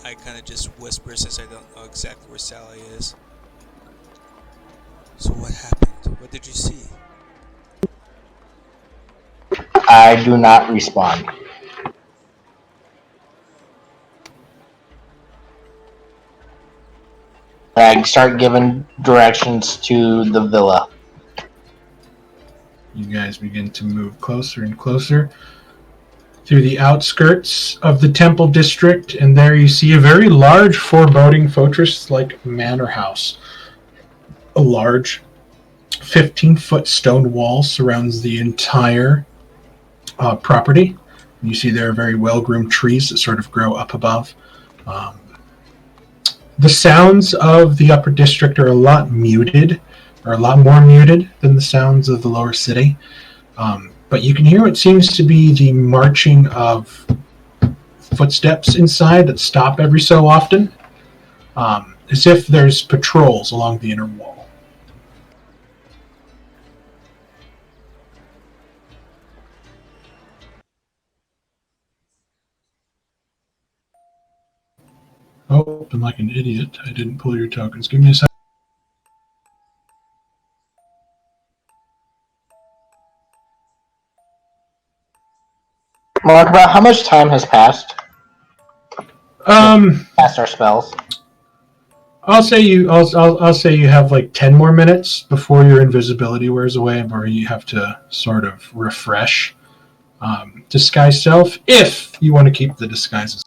I kind of just whisper since I don't know exactly where Sally is. So what happened? What did you see? I do not respond. I start giving directions to the villa. You guys begin to move closer and closer through the outskirts of the temple district, and there you see a very large, foreboding fortress-like manor house. A large 15-foot stone wall surrounds the entire property. You see there are very well-groomed trees that sort of grow up above. The sounds of the upper district are a lot muted, or a lot more muted than the sounds of the lower city. But you can hear what seems to be the marching of footsteps inside that stop every so often, as if there's patrols along the inner wall. Oh, I'm like an idiot. I didn't pull your tokens. Give me a second. Mark, about how much time has passed? Past our spells. I'll say you have like 10 more minutes before your invisibility wears away, or you have to sort of refresh disguise self if you want to keep the disguises.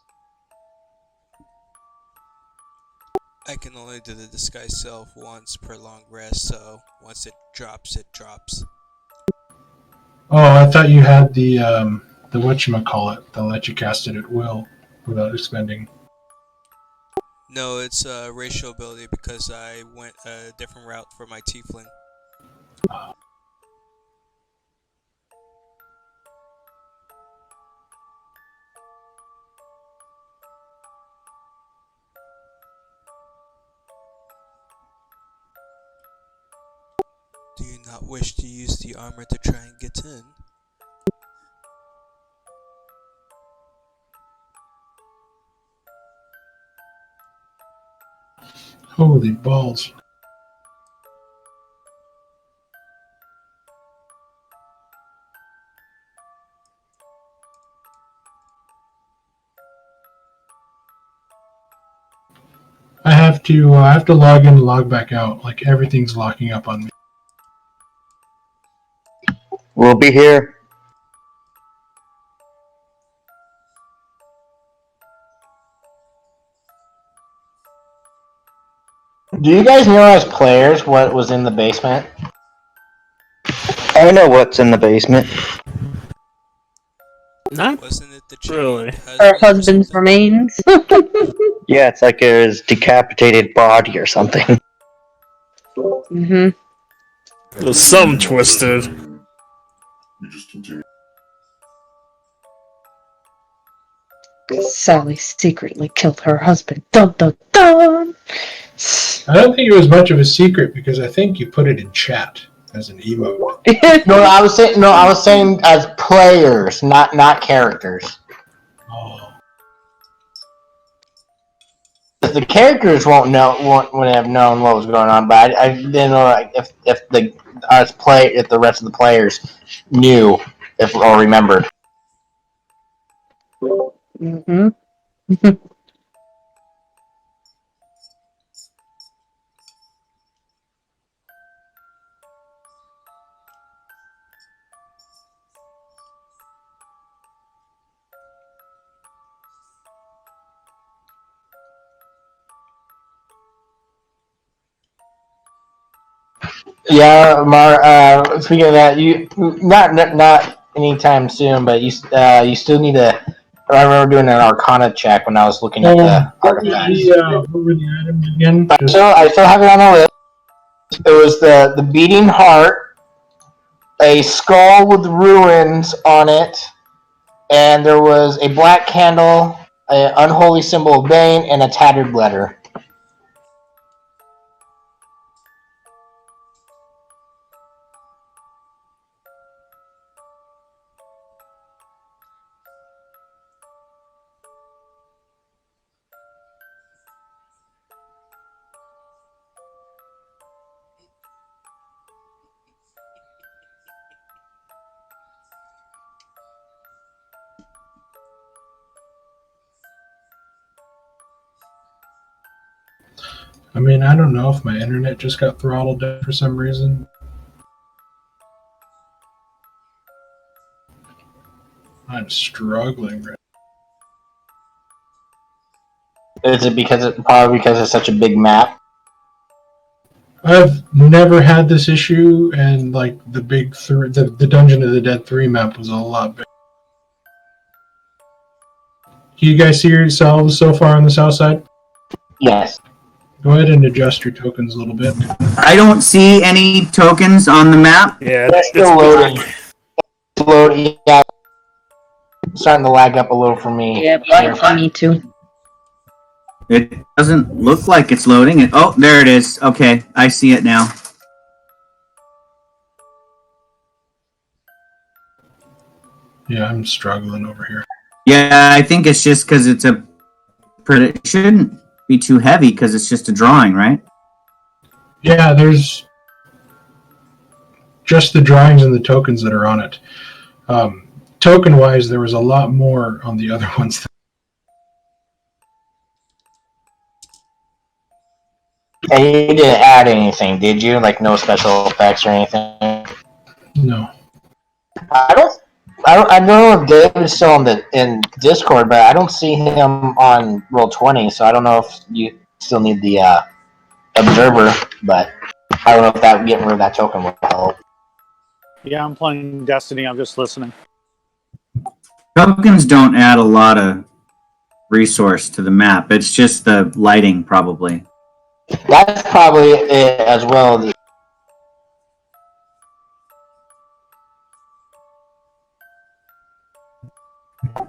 I can only do the disguise self once per long rest, so once it drops, it drops. Oh, I thought you had the whatchamacallit. They'll let you cast it at will without expending. No, it's a racial ability because I went a different route for my tiefling. Do you not wish to use the armor to try and get in? Holy balls. I have to log in and log back out. Like everything's locking up on me. We'll be here. Do you guys know as players what was in the basement? I know what's in the basement. Not Wasn't it the really. Her husband's remains. Yeah, it's like his decapitated body or something. Mm-hmm. There's some twisted. We just continue. Sally secretly killed her husband. Dun dun dun! I don't think it was much of a secret because I think you put it in chat as an emote. No, I was saying as players, not characters. Oh. The characters wouldn't have known what was going on, but I didn't know like, if the rest of the players knew or remembered. Mm-hmm. Yeah, Mar. Speaking of that, you not anytime soon, but you still need to. I remember doing an Arcana check when I was looking at the artifacts. What were the items again? I still have it on the list. It was the beating heart, a skull with ruins on it, and there was a black candle, an unholy symbol of Bane, and a tattered letter. I mean, I don't know if my internet just got throttled down for some reason. I'm struggling right Is it probably because it's such a big map? I've never had this issue, and like the Dungeon of the Dead 3 map was a lot bigger. Can you guys see yourselves so far on the south side? Yes. Go ahead and adjust your tokens a little bit. I don't see any tokens on the map. Yeah, That's still loading. It's loading. Yeah. It's starting to lag up a little for me. Yeah, black for me too. It doesn't look like it's loading. Oh, there it is. Okay, I see it now. Yeah, I'm struggling over here. Yeah, I think it's just because it's a... It shouldn't be too heavy because it's just a drawing, right? Yeah, there's just the drawings and the tokens that are on it. Token-wise, there was a lot more on the other ones. And you didn't add anything, did you? Like no special effects or anything? No. I don't know if Dave is still in Discord, but I don't see him on Roll20, so I don't know if you still need the observer, but I don't know if that getting rid of that token will help. Yeah, I'm playing Destiny. I'm just listening. Tokens don't add a lot of resource to the map. It's just the lighting, probably. That's probably it as well.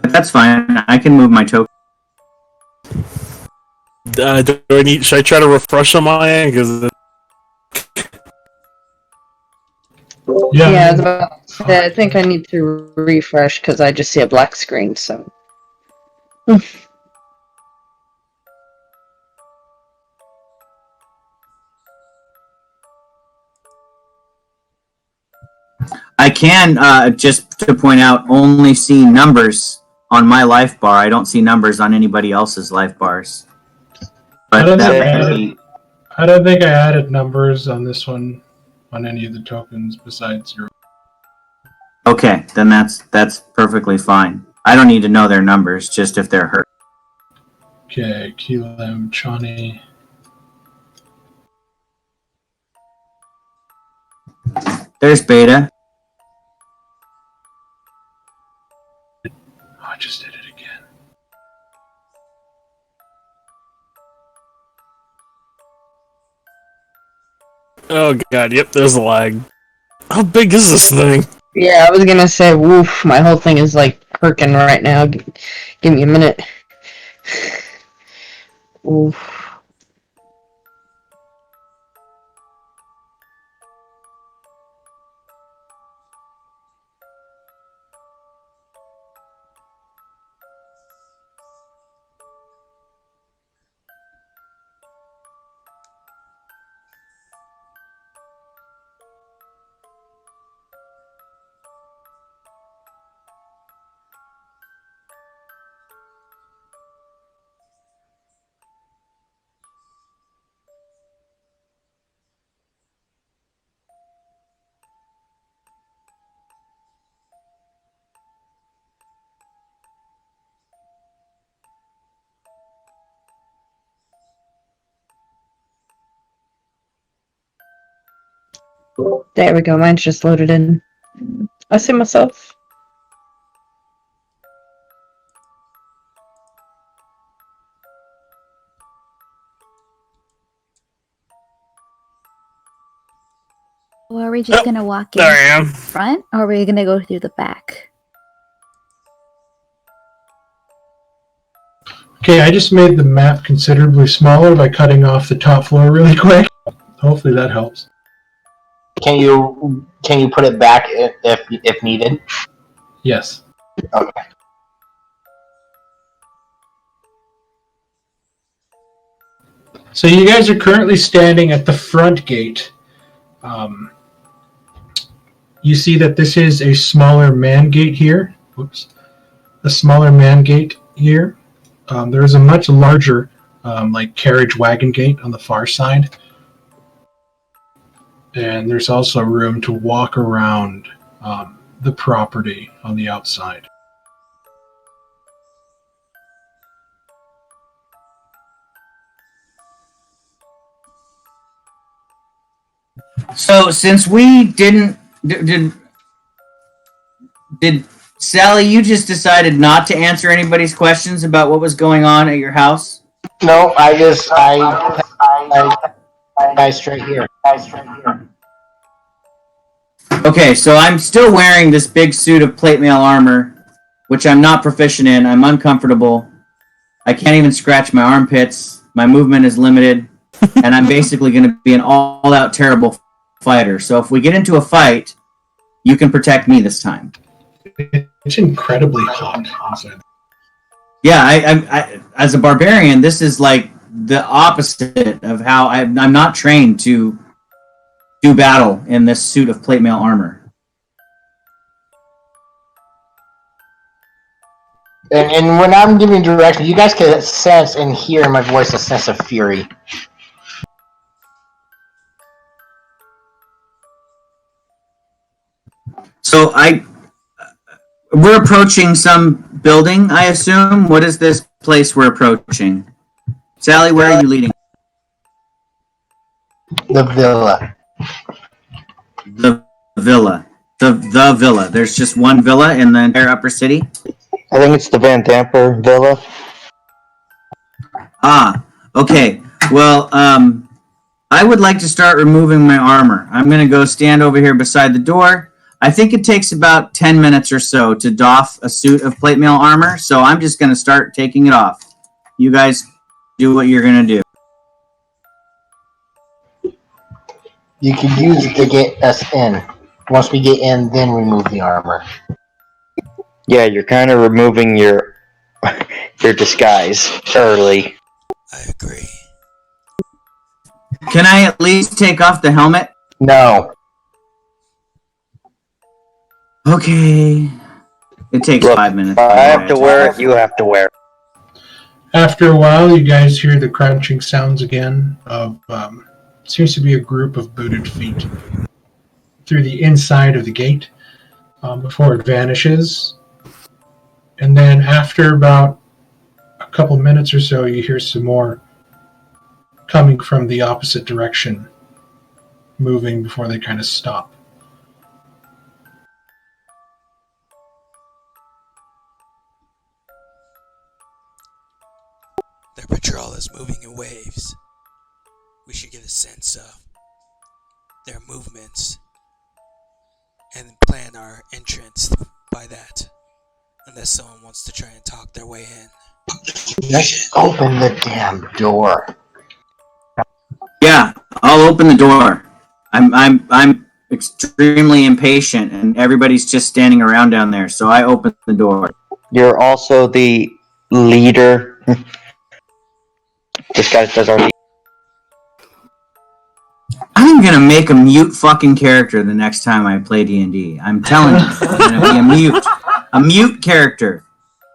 But that's fine. I can move my token. Should I try to refresh on my end? Because Yeah, I was about to say, I think I need to refresh because I just see a black screen, so. I can, just to point out, only see numbers on my life bar. I don't see numbers on anybody else's life bars. I But don't that think I added numbers on this one, on any of the tokens besides your... Okay, then that's perfectly fine. I don't need to know their numbers, just if they're hurt. Okay, Keelam, Chani. There's Beta. Oh, I just did it again. oh god, yep, there's a lag. How big is this thing? Yeah, I was gonna say, woof, my whole thing is like perking right now. Give me a minute. Oof. There we go, mine's just loaded in. I see myself. Well, are we just gonna walk in There I am. front, or are we gonna go through the back? Okay, I just made the map considerably smaller by cutting off the top floor really quick. Hopefully that helps. Can you put it back if needed? Yes. Okay. So you guys are currently standing at the front gate. You see that this is a smaller man gate here. Whoops. A smaller man gate here. There is a much larger like carriage wagon gate on the far side. And there's also room to walk around the property on the outside. So since we didn't did Sally, you just decided not to answer anybody's questions about what was going on at your house? No, I straight here. Okay, so I'm still wearing this big suit of plate mail armor, which I'm not proficient in. I'm uncomfortable. I can't even scratch my armpits. My movement is limited. And I'm basically going to be an all-out terrible fighter. So if we get into a fight, you can protect me this time. It's incredibly hot inside. Yeah, I as a barbarian, this is like the opposite of how I'm not trained to do battle in this suit of plate mail armor. And when I'm giving direction, you guys can sense and hear in my voice a sense of fury. So we're approaching some building, I assume. What is this place we're approaching? Sally, where are you leading? The villa. The villa. The villa. There's just one villa in the entire upper city? I think it's the Van Damper Villa. Ah, okay. Well, I would like to start removing my armor. I'm going to go stand over here beside the door. I think it takes about 10 minutes or so to doff a suit of plate mail armor, so I'm just going to start taking it off. You guys do what you're going to do. You can use it to get us in. Once we get in, then remove the armor. Yeah, you're kind of removing your disguise early. I agree. Can I at least take off the helmet? No. Okay. It takes Look, 5 minutes. I have to wear it, you have to wear it. After a while, you guys hear the crunching sounds again of seems to be a group of booted feet through the inside of the gate before it vanishes. And then after about a couple minutes or so, you hear some more coming from the opposite direction, moving before they kind of stop. Their patrol is moving in waves. We should get a sense of their movements and plan our entrance by that. Unless someone wants to try and talk their way in. Let's open the damn door. Yeah, I'll open the door. I'm extremely impatient, and everybody's just standing around down there. So I open the door. You're also the leader. This guy does our lead. I'm gonna make a mute fucking character the next time I play D&D. I'm telling you, I'm gonna be a mute character.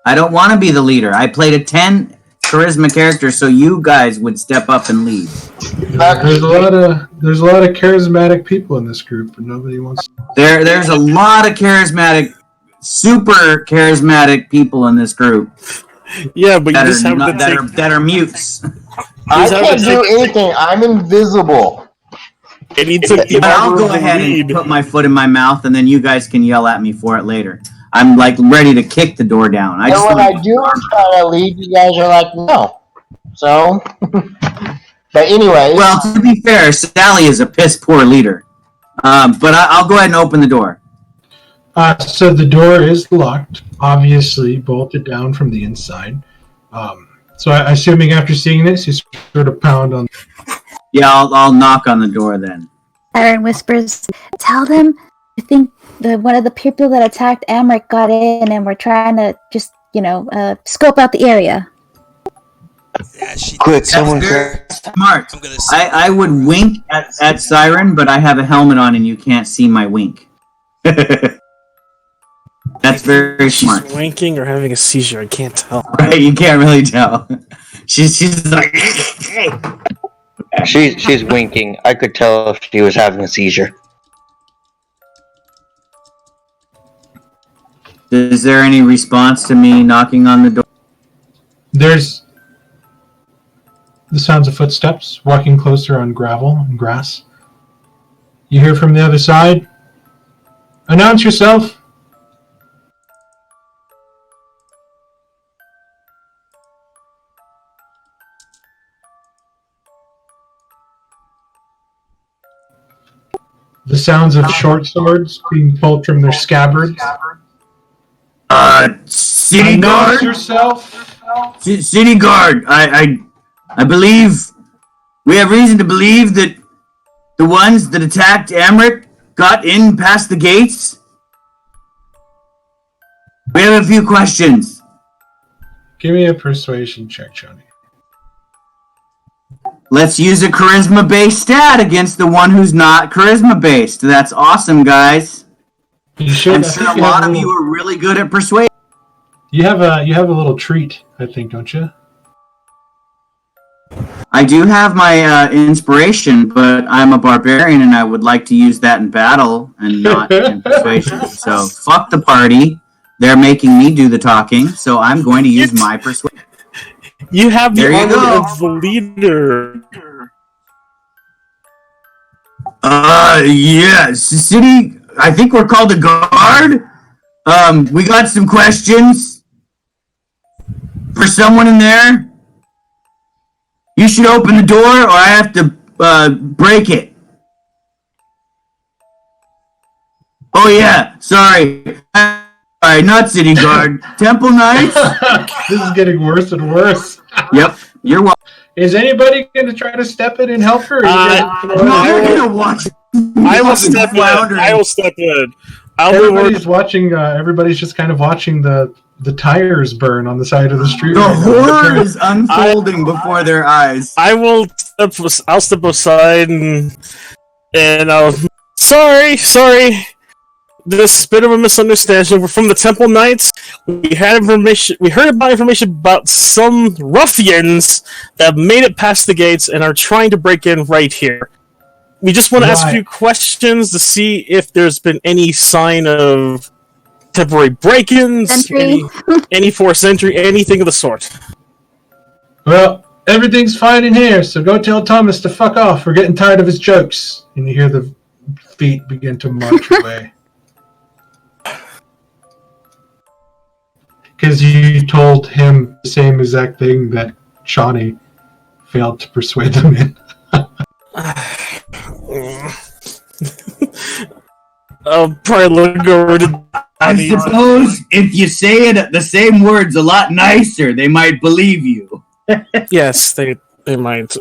I don't want to be the leader. I played a 10 charisma character, so you guys would step up and lead. There's a lot of charismatic people in this group, and nobody wants. There's a lot of charismatic, super charismatic people in this group. Yeah, but you just have to take... that are mutes. I can't do anything. I'm invisible. I'll go ahead and put my foot in my mouth, and then you guys can yell at me for it later. I'm like ready to kick the door down. And when I do try to leave, you guys are like, no. So, but anyway. Well, to be fair, Sally is a piss poor leader. But I'll go ahead and open the door. So the door is locked, obviously bolted down from the inside. So assuming after seeing this, you sort of pound on. Yeah, I'll knock on the door then. Aaron whispers, "Tell them I think one of the people that attacked Amric got in, and we're trying to just, scope out the area." Yeah, Quick, someone smart. I would wink at Siren, but I have a helmet on and you can't see my wink. That's very smart. She's winking or having a seizure, I can't tell. Right, you can't really tell. She's like... She's winking. I could tell if she was having a seizure. Is there any response to me knocking on the door? There's the sounds of footsteps walking closer on gravel and grass. You hear from the other side, "Announce yourself." The sounds of short swords being pulled from their scabbards. City Announce guard. yourself. City guard. I believe we have reason to believe that the ones that attacked Amric got in past the gates. We have a few questions. Give me a persuasion check, Johnny. Let's use a charisma-based stat against the one who's not charisma-based. That's awesome, guys. I'm sure a lot of you are really good at persuasion. You have a little treat, I think, don't you? I do have my inspiration, but I'm a barbarian and I would like to use that in battle and not in persuasion. So fuck the party. They're making me do the talking, so I'm going to use my persuasion. You have the There you honor go. of the leader. Yes. City, I think we're called the guard. We got some questions for someone in there. You should open the door or I have to break it. Oh yeah, sorry. Alright, not city guard. Temple Knights? This is getting worse and worse. Yep, you're welcome. Is anybody going to try to step in and help her? You're gonna watch. I will step in. I will step in. Everybody's just kind of watching the tires burn on the side of the street. The right now. horror is unfolding before their eyes. I will. I'll step aside and I'll. Sorry. This is a bit of a misunderstanding. We're from the Temple Knights. We had information. We heard information about some ruffians that made it past the gates and are trying to break in right here. We just want to ask a few questions to see if there's been any sign of temporary break-ins, any forced entry, anything of the sort. Well, everything's fine in here, so go tell Thomas to fuck off. We're getting tired of his jokes. And you hear the feet begin to march away. Because you told him the same exact thing that Shawnee failed to persuade them in. I'll probably look over to... I suppose if you say it the same words a lot nicer, they might believe you. Yes, they might.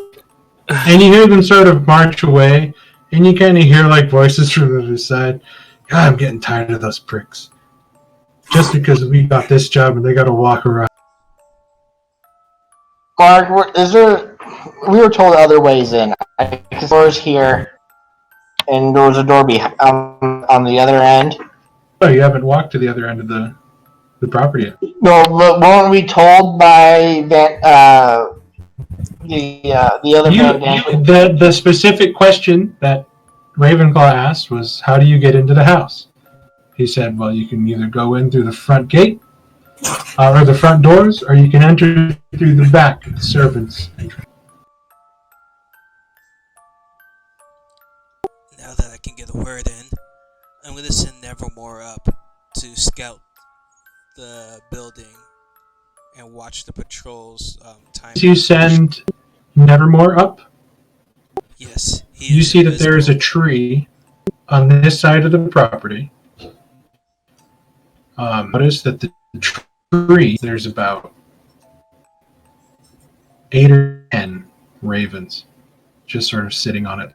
And you hear them sort of march away, and you kind of hear like voices from the other side. God, I'm getting tired of those pricks. Just because we got this job and they got to walk around. Mark, is there? We were told other ways in. The door's here, and there was a door on the other end. Oh, you haven't walked to the other end of the property yet. No, but weren't we told by the other Van the specific question that Ravenclaw asked was, "How do you get into the house?" He said, "Well, you can either go in through the front gate, or the front doors, or you can enter through the back, the servants' entrance." Now that I can get a word in, I'm going to send Nevermore up to scout the building and watch the patrols. You send Nevermore up? Yes. You see that there is a tree on this side of the property. Notice that the tree, there's about 8 or 10 ravens just sort of sitting on it.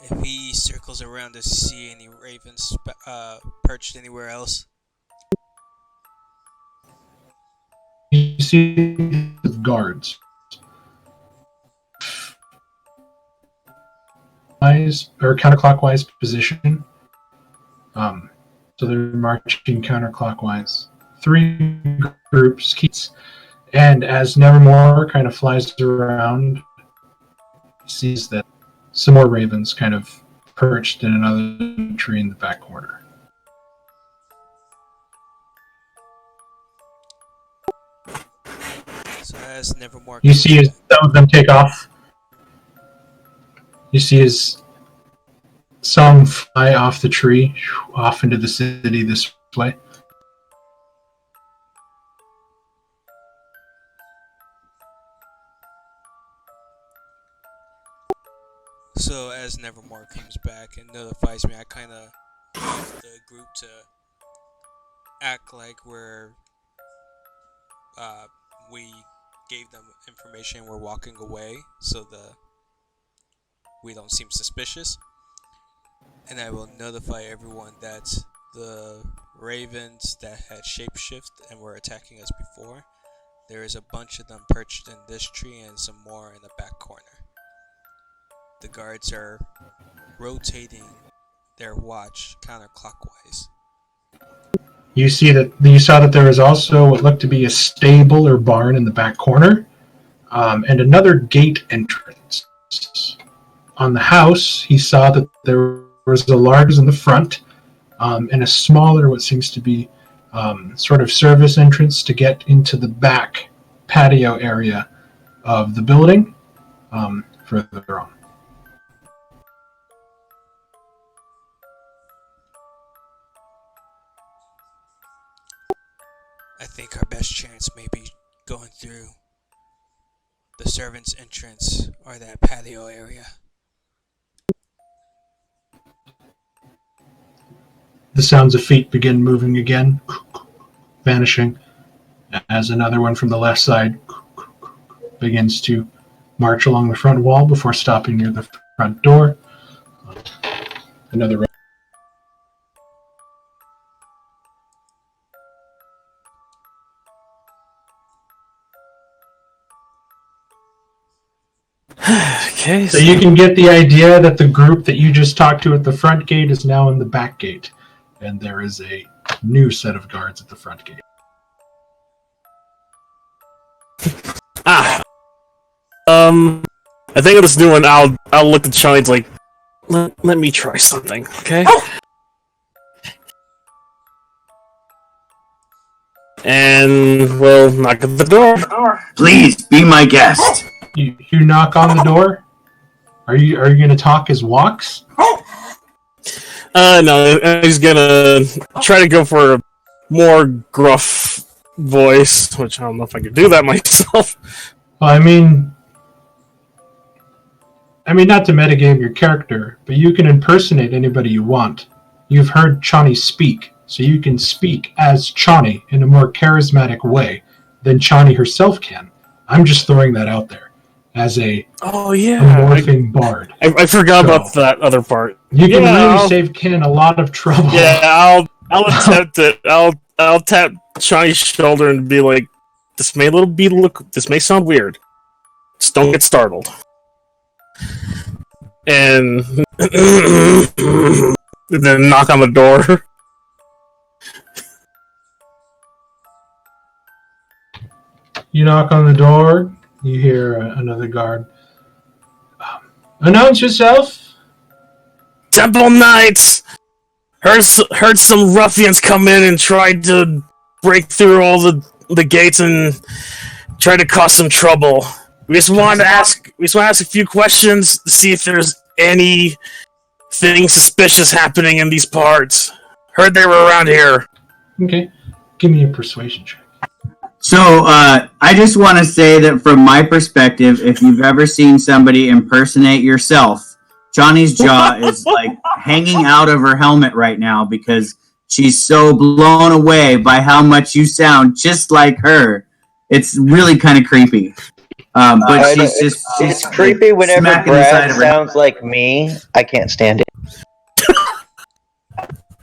If he circles around to see any ravens perched anywhere else. You see the guards. Or counterclockwise position. So they're marching counterclockwise. 3 groups keeps, and as Nevermore kind of flies around, he sees that some more ravens kind of perched in another tree in the back corner. So as Nevermore, you see as some of them take off. You see as some fly off the tree, off into the city this way. So as Nevermore comes back and notifies me, I kind of want the group to act like we gave them information, we're walking away, so we don't seem suspicious. And I will notify everyone that the ravens that had shapeshift and were attacking us before, there is a bunch of them perched in this tree and some more in the back corner. The guards are rotating their watch counterclockwise. You saw that there was also what looked to be a stable or barn in the back corner, and another gate entrance. On the house, he saw that there was a large in the front, and a smaller, what seems to be sort of service entrance to get into the back patio area of the building further on. I think our best chance may be going through the servants' entrance or that patio area. The sounds of feet begin moving again, vanishing, as another one from the left side begins to march along the front wall before stopping near the front door. Another Okay. So you can get the idea that the group that you just talked to at the front gate is now in the back gate, and there is a new set of guards at the front gate. I think of this new one. I'll look at Charlie's like, let me try something, okay? And we'll knock at the door. Please be my guest. You knock on the door. Are you going to talk as Walks? No, he's gonna try to go for a more gruff voice, which I don't know if I can do that myself. Well, I mean, not to metagame your character, but you can impersonate anybody you want. You've heard Chani speak, so you can speak as Chani in a more charismatic way than Chani herself can. I'm just throwing that out there as a morphing bard. I forgot about that other part. You can really save Ken a lot of trouble. Yeah, I'll attempt it. I'll tap Chani's shoulder and be like, this may sound weird. Just don't get startled. And then knock on the door. You knock on the door, you hear another guard. Announce yourself. Temple Knights! Heard some ruffians come in and tried to break through all the gates and try to cause some trouble. We just want to ask a few questions to see if there's anything suspicious happening in these parts. Heard they were around here. Okay. Give me a persuasion check. So, I just want to say that from my perspective, if you've ever seen somebody impersonate yourself, Johnny's jaw is like hanging out of her helmet right now because she's so blown away by how much you sound just like her. It's really kind of creepy. But it's creepy whenever Brad sounds like me. I can't stand it.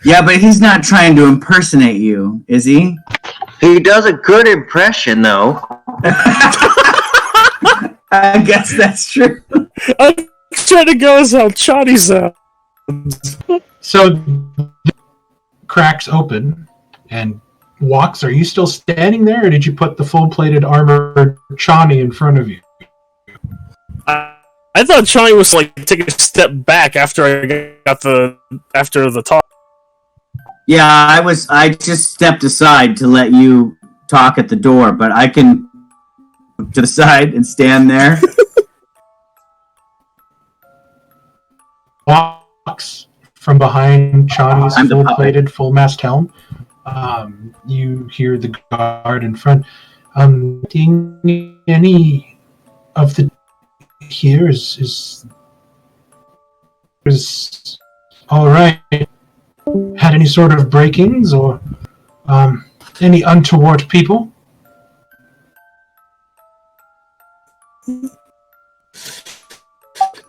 Yeah, but he's not trying to impersonate you, is he? He does a good impression, though. I guess that's true. I'm trying to go as how Chani sounds. So, cracks open, and Walks, are you still standing there, or did you put the full-plated armor Chani in front of you? I thought Chani was like taking a step back after I got after the talk. Yeah, I just stepped aside to let you talk at the door, but I can to the side and stand there. Walks from behind Chani's full-plated, full-mast helm. You hear the guard in front. Any of the here is was all right. Had any sort of break-ins or any untoward people?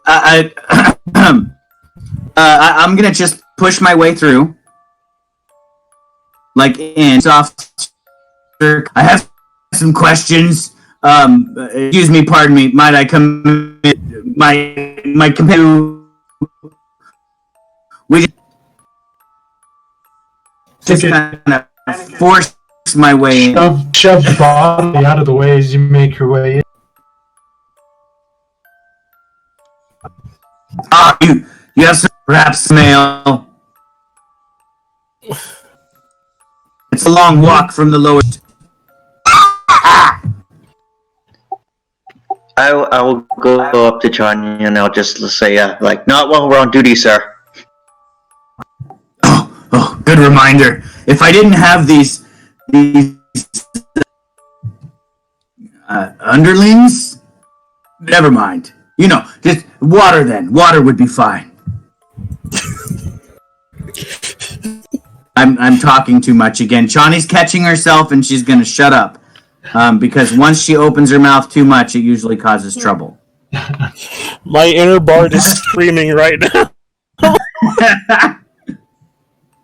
I'm gonna just push my way through. Like in soft. I have some questions. Excuse me, pardon me. Might I come in? My companion? We just kind of force my way in. Shove the body out of the way as you make your way in. Ah, you have some perhaps smell. It's a long walk from the lower. I will go up to Johnny and I'll just say, not while we're on duty, sir. Oh, good reminder. If I didn't have these underlings, never mind. You know, just water then. Water would be fine. I'm talking too much again. Chani's catching herself and she's gonna shut up. Because once she opens her mouth too much, it usually causes trouble. My inner bard is screaming right now.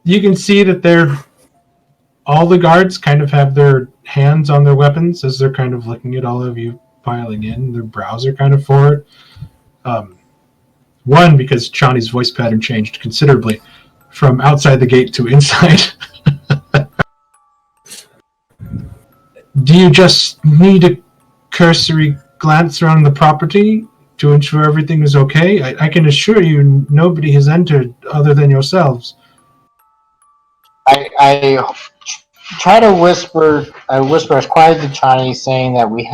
You can see that all the guards kind of have their hands on their weapons as they're kind of looking at all of you piling in. Their brows are kind of forward. One, because Chani's voice pattern changed considerably from outside the gate to inside. Do you just need a cursory glance around the property to ensure everything is okay? I can assure you nobody has entered other than yourselves. I try to whisper. I whisper as quiet to Chani, saying that we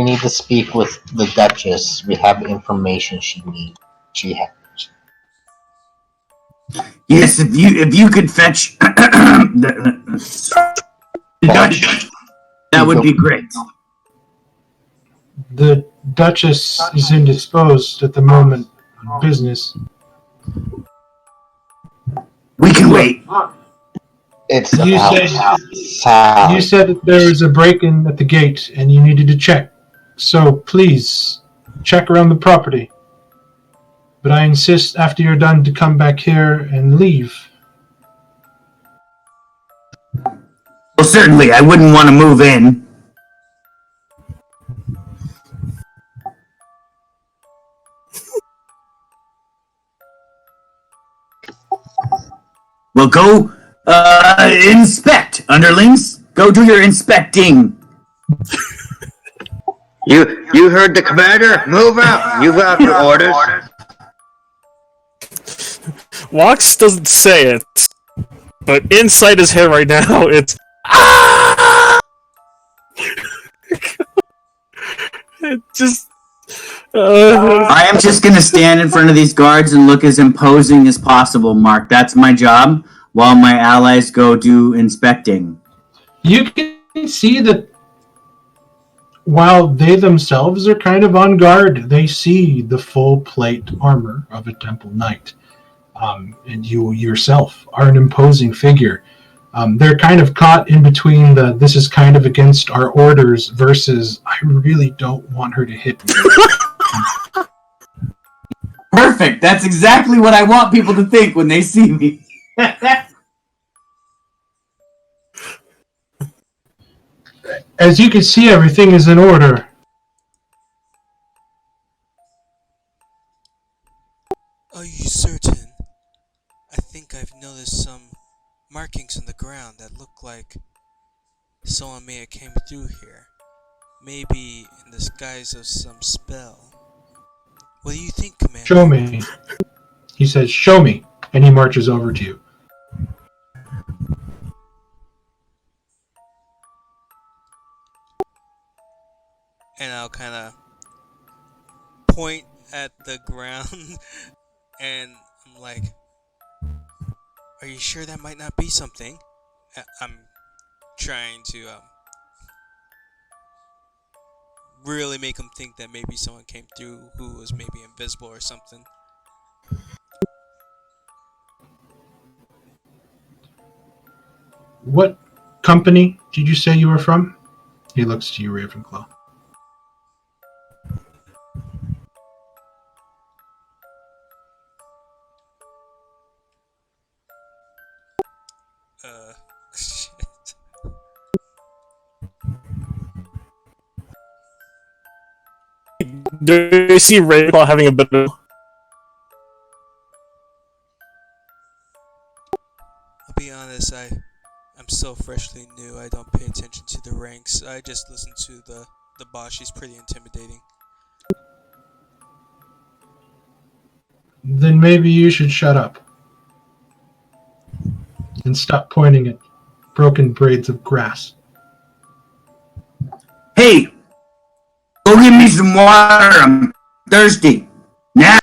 need to speak with the Duchess. We have information she needs. She has. Yes, if you could fetch that would be great. The Duchess is indisposed at the moment on business. We can wait. It's You said that there was a break-in at the gate and you needed to check. So please, check around the property. But I insist after you're done to come back here and leave. Well, certainly, I wouldn't want to move in. Well, go inspect, underlings. Go do your inspecting. You heard the commander? Move out! You have your orders. Wax doesn't say it, but inside his head right now, it's ah! It just. I am just gonna stand in front of these guards and look as imposing as possible, Mark. That's my job, while my allies go do inspecting. You can see that while they themselves are kind of on guard, they see the full plate armor of a Temple Knight. And you yourself are an imposing figure. They're kind of caught in between this is kind of against our orders versus I really don't want her to hit me. Perfect. That's exactly what I want people to think when they see me. As you can see, everything is in order. Are you certain? I think I've noticed some markings on the ground that look like someone may have came through here. Maybe in the guise of some spell. What do you think, Commander? Show me. He says, show me. And he marches over to you. And I'll kind of point at the ground and I'm like, are you sure that might not be something? I'm trying to really make them think that maybe someone came through who was maybe invisible or something. What company did you say you were from? He looks to you, Ravenclaw. Shit. Do you see Ravenclaw having a bit of... I'll be honest, I'm so freshly new, I don't pay attention to the ranks. I just listen to the boss. She's pretty intimidating. Then maybe you should shut up. And stop pointing at broken braids of grass. Hey! Go get me some water. I'm thirsty. Now!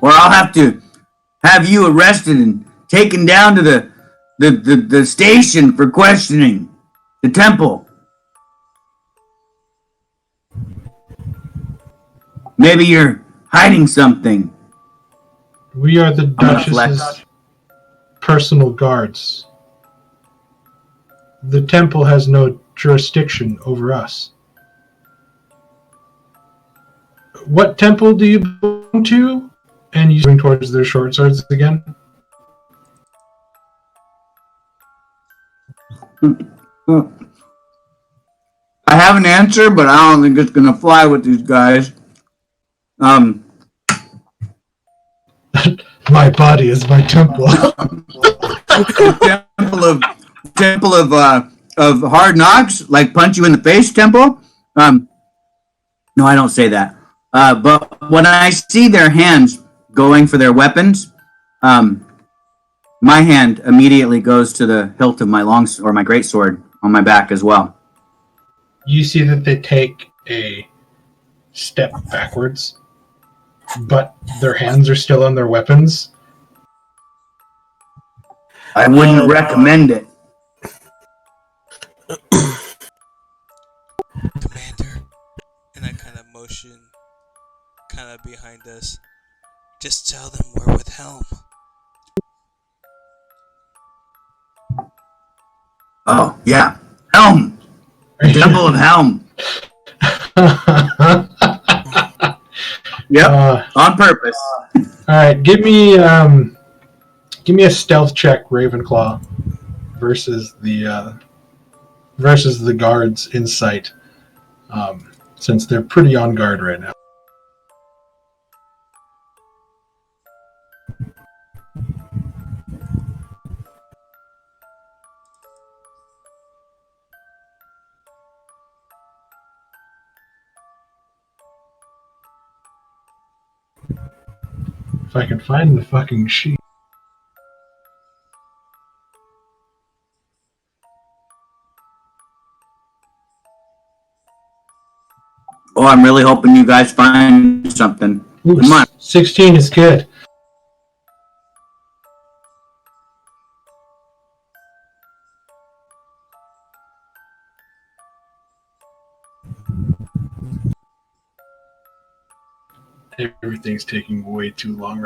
Or I'll have to have you arrested and taken down to the station for questioning. The temple. Maybe you're hiding something. We are the Duchess's personal guards. The temple has no jurisdiction over us. What temple do you belong to? And you swing towards their short swords again. I have an answer, but I don't think it's gonna fly with these guys. My body is my temple. temple of hard knocks, like punch you in the face temple. No, I don't say that. But when I see their hands going for their weapons, my hand immediately goes to the hilt of my my greatsword on my back as well. You see that they take a step backwards, but their hands are still on their weapons. I wouldn't recommend it. Commander, and I kind of motion kind of behind us. Just tell them we're with Helm. Oh, yeah. Helm! Temple of Helm. Yep, on purpose. Alright, give me a stealth check, Ravenclaw, versus the guards in sight, since they're pretty on guard right now. If I can find the fucking sheet. Oh, I'm really hoping you guys find something. Ooh, Come on. 16 is good. Everything's taking way too long.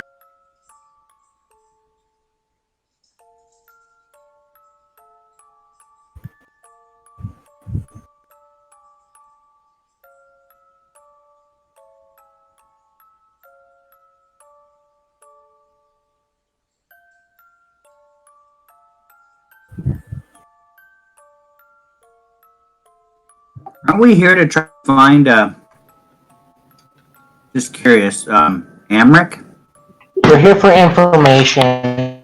Aren't we here to try to find, just curious, Amric? We're here for information.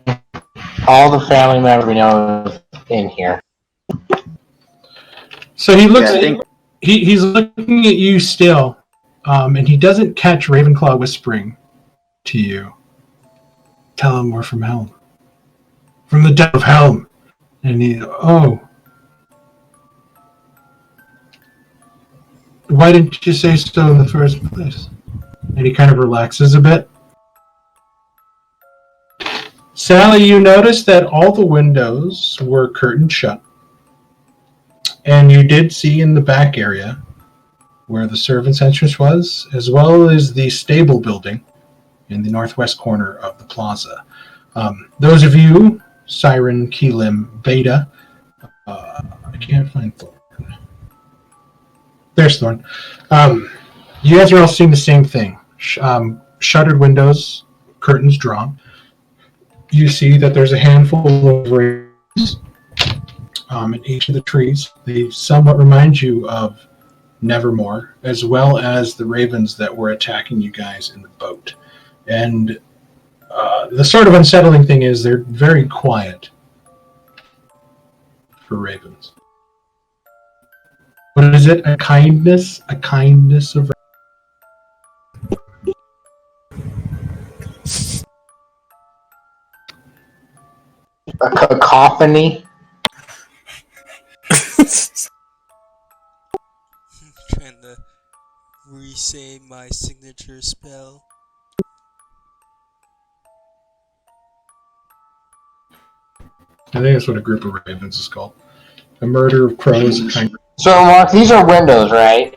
All the family members we know is in here. So he looks at he's looking at you still, and he doesn't catch Ravenclaw whispering to you. Tell him we're from Helm. From the depth of Helm. And why didn't you say so in the first place? And he kind of relaxes a bit. Sally, you noticed that all the windows were curtained shut. And you did see in the back area where the servants' entrance was, as well as the stable building in the northwest corner of the plaza. Those of you Siren, Keelim, Beta. I can't find Thorn. There's Thorn. You guys are all seeing the same thing. Shuttered windows, curtains drawn. You see that there's a handful of ravens in each of the trees. They somewhat remind you of Nevermore, as well as the ravens that were attacking you guys in the boat. And the sort of unsettling thing is they're very quiet for ravens. What is it? A kindness? A kindness of A cacophony. Trying to re-say my signature spell. I think that's what a group of ravens is called. A murder of crows. So, Mark, these are windows, right?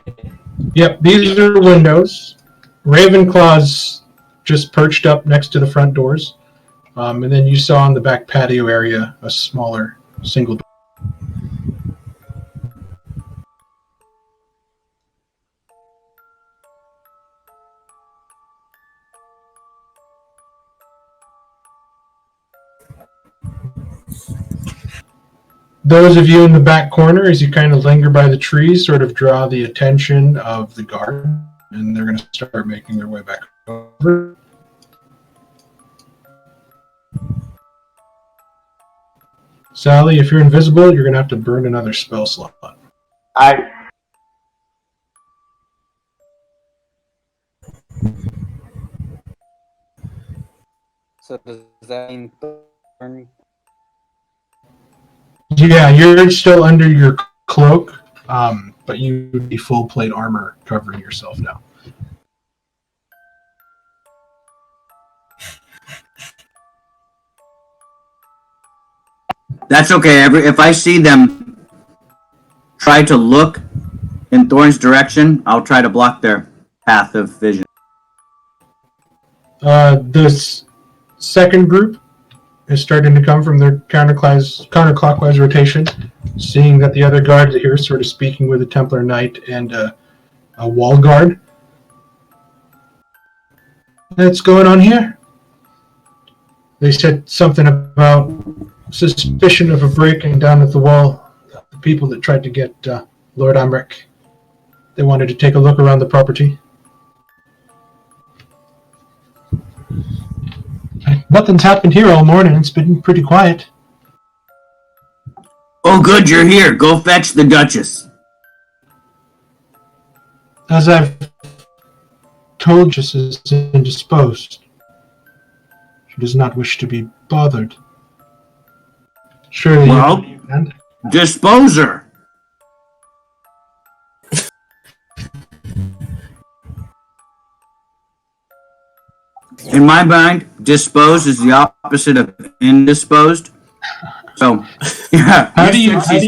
Yep, these are windows. Ravenclaw's just perched up next to the front doors. And then you saw in the back patio area a smaller single door. Those of you in the back corner, as you kind of linger by the trees, sort of draw the attention of the guard, and they're going to start making their way back over. Sally, if you're invisible, you're going to have to burn another spell slot. So does that mean Thorn? Yeah, you're still under your cloak, but you would be full plate armor covering yourself now. That's okay. If I see them try to look in Thorn's direction, I'll try to block their path of vision. This second group is starting to come from their counterclockwise rotation, seeing that the other guards are here, sort of speaking with a Templar Knight and a wall guard. What's going on here? They said something about suspicion of a break-in down at the wall. The people that tried to get Lord Amric, they wanted to take a look around the property. Nothing's happened here all morning. It's been pretty quiet. Oh, good, you're here. Go fetch the Duchess. As I've told you, she is indisposed. She does not wish to be bothered. Surely well, you can. Dispose her. In my mind, disposed is the opposite of indisposed. So, yeah. How do you say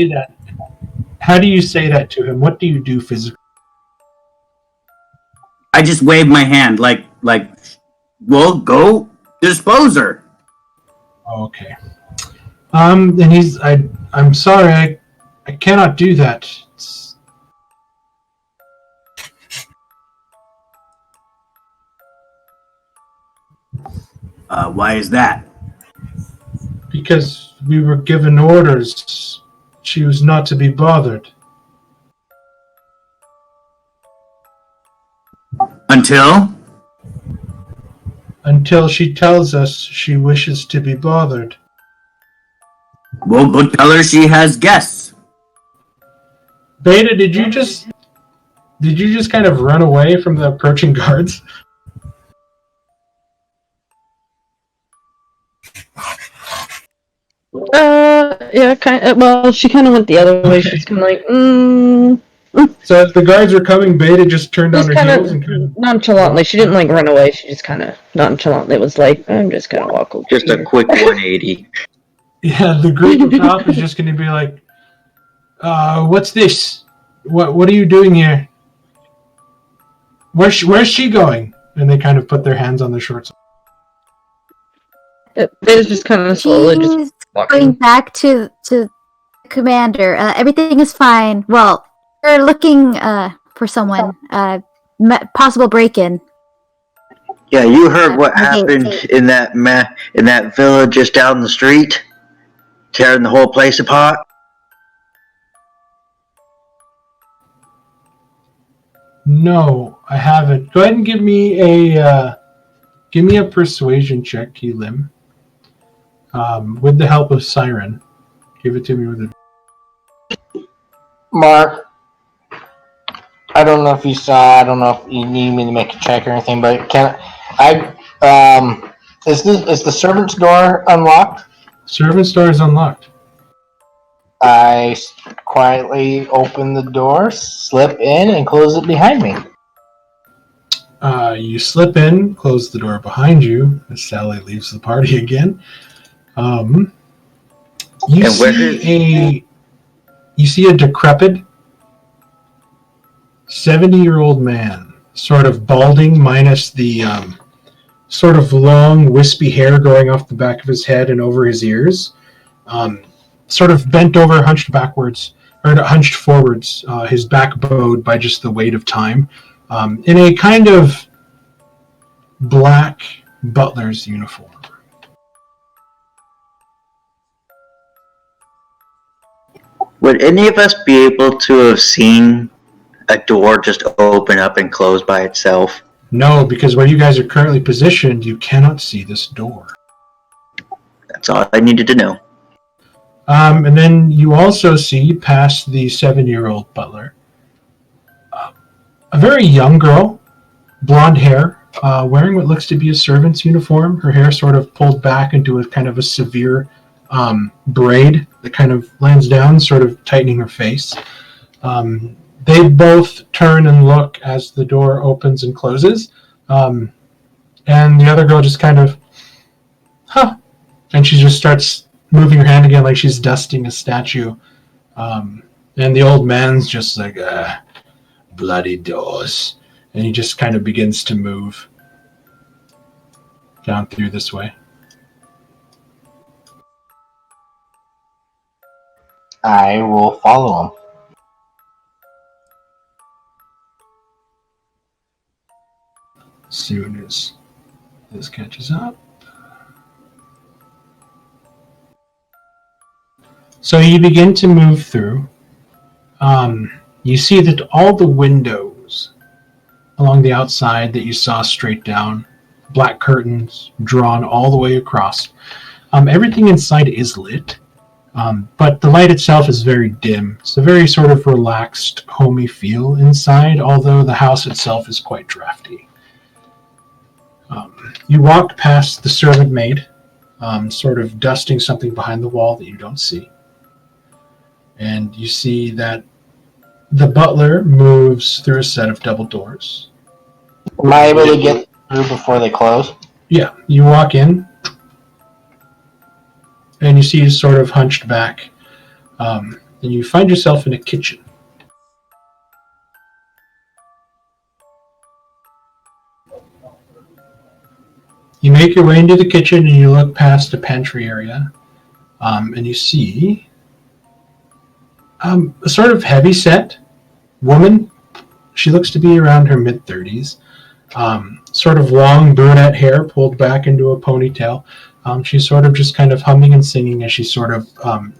that? How do you say that to him? What do you do physically? I just wave my hand like, well, go dispose her. Okay. And I'm sorry, I cannot do that. Why is that? Because we were given orders. She was not to be bothered. Until? Until she tells us she wishes to be bothered. Well, go tell her she has guests. Beta, did you just kind of run away from the approaching guards? Yeah, kind of. Well, she kind of went the other way. She's kind of like, So as the guards were coming, Beta just turned on her heels and kind of nonchalantly. She didn't like run away. She just kind of nonchalantly was like, I'm just gonna walk over. Just a quick 180. Yeah, the group up top is just going to be like, what's this? What are you doing here? Where's she going? And they kind of put their hands on their shorts. It's just kind of slowly just She's walking. going back to Commander. Everything is fine. Well, we're looking for someone. Possible break-in. Yeah, you heard what Okay, happened okay. in that village just down the street, tearing the whole place apart. No, I haven't. Go ahead and give me a persuasion check, Keelim. With the help of Siren. Give it to me with a... Mark, I don't know if you saw. I don't know if you need me to make a check or anything, but can I? Is the servant's door unlocked? Servant's door is unlocked. I quietly open the door, slip in, and close it behind me. You slip in, close the door behind you, as Sally leaves the party again. You see a decrepit 70-year-old man, sort of balding, minus the sort of long, wispy hair growing off the back of his head and over his ears. Sort of bent over, hunched backwards, or hunched forwards, his back bowed by just the weight of time, in a kind of black butler's uniform. Would any of us be able to have seen a door just open up and close by itself? No, because where you guys are currently positioned, you cannot see this door. That's all I needed to know. And then you also see, past the 7-year-old butler, a very young girl, blonde hair, wearing what looks to be a servant's uniform. Her hair sort of pulled back into a kind of a severe braid that kind of lands down, sort of tightening her face. They both turn and look as the door opens and closes. And the other girl just kind of, and she just starts moving her hand again like she's dusting a statue. And the old man's just like, bloody doors. And he just kind of begins to move down through this way. I will follow him. Soon as this catches up. So you begin to move through. You see that all the windows along the outside that you saw straight down, black curtains drawn all the way across. Everything inside is lit, but the light itself is very dim. It's a very sort of relaxed, homey feel inside, although the house itself is quite drafty. You walk past the servant maid, sort of dusting something behind the wall that you don't see. And you see that the butler moves through a set of double doors. Am I able to get through before they close? Yeah, you walk in, and you see he's sort of hunched back, and you find yourself in a kitchen. You make your way into the kitchen, and you look past a pantry area, and you see a sort of heavy-set woman. She looks to be around her mid-30s. Sort of long brunette hair pulled back into a ponytail. She's sort of just kind of humming and singing as she's sort of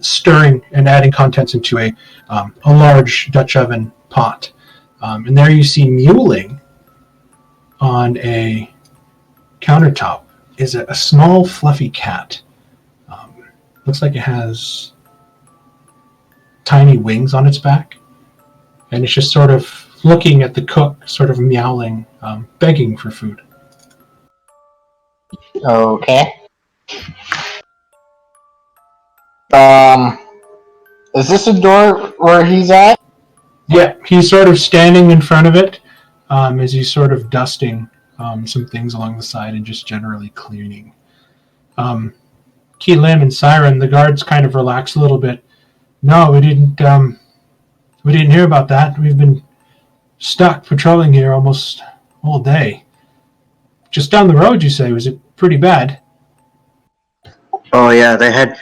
stirring and adding contents into a large Dutch oven pot. And there you see mewling on a countertop is a small fluffy cat. Looks like it has tiny wings on its back. And it's just sort of looking at the cook, sort of meowling, begging for food. Okay. Is this a door where he's at? Yeah, he's sort of standing in front of it as he's sort of dusting some things along the side and just generally cleaning. Keelim and Siren, the guards kind of relax a little bit. No, we didn't hear about that. We've been stuck patrolling here almost all day. Just down the road, you say? Was it pretty bad? Oh yeah, they had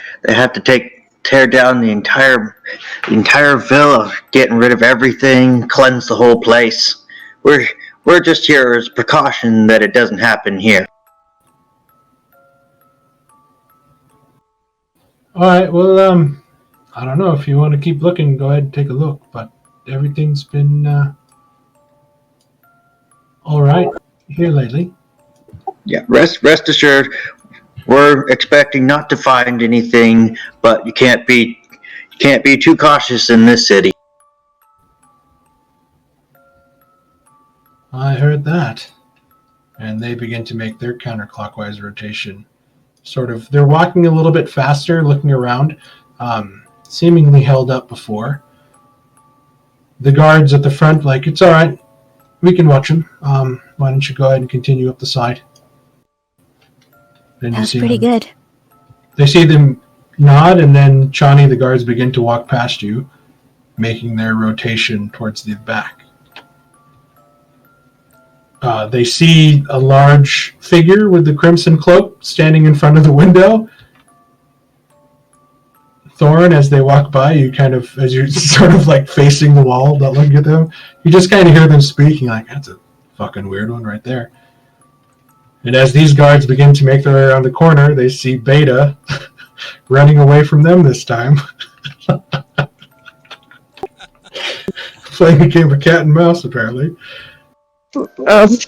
to tear down the entire villa, getting rid of everything, cleanse the whole place. We're just here as precaution that it doesn't happen here. All right. Well, I don't know if you want to keep looking. Go ahead and take a look. But everything's been all right here lately. Yeah, rest assured, we're expecting not to find anything, but you can't be too cautious in this city. I heard that. And they begin to make their counterclockwise rotation. Sort of, they're walking a little bit faster, looking around, seemingly held up before. The guards at the front, like, it's all right. We can watch them. Why don't you go ahead and continue up the side? Then That's pretty good. They see them nod, and then Chani, the guards, begin to walk past you, making their rotation towards the back. They see a large figure with the crimson cloak standing in front of the window. Thorn, as they walk by, you kind of, as you're sort of like facing the wall, not looking at them, you just kind of hear them speaking, like, that's a fucking weird one right there. And as these guards begin to make their way around the corner, they see Beta running away from them this time. Playing a game of cat and mouse, apparently. I was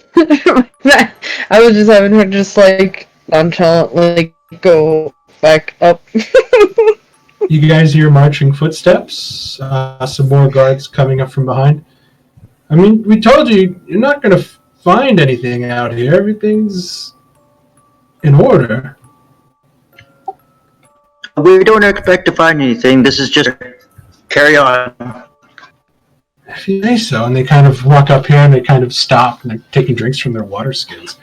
just having her just like nonchalantly go back up. You guys hear marching footsteps, some more guards coming up from behind. I mean, we told you, you're not going to find anything out here. Everything's in order. We don't expect to find anything. This is just carry on. If you say so. And they kind of walk up here and they kind of stop and they're taking drinks from their water skins.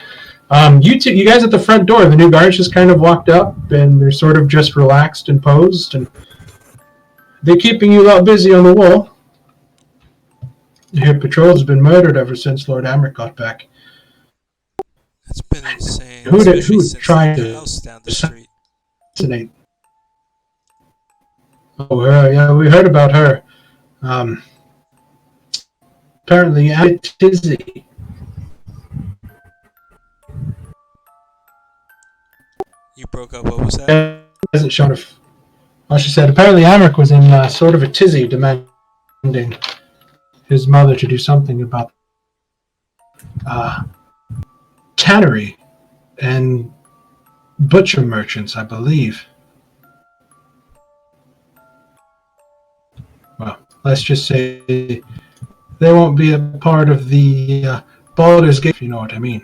You guys at the front door, the new guards just kind of walked up and they're sort of just relaxed and posed, and they're keeping you a lot busy on the wall. Your patrol's been murdered ever since Lord Amric got back. That's been insane. Who Since tried the to house down the street? assassinate? Oh, her, yeah, we heard about her. Apparently, Aunt Tizzy. You broke up. What was that? Hasn't shown her. Well, she said apparently Amric was in sort of a tizzy, demanding his mother to do something about tannery and butcher merchants, I believe. Well, let's just say they won't be a part of the Baldur's Gate, if you know what I mean.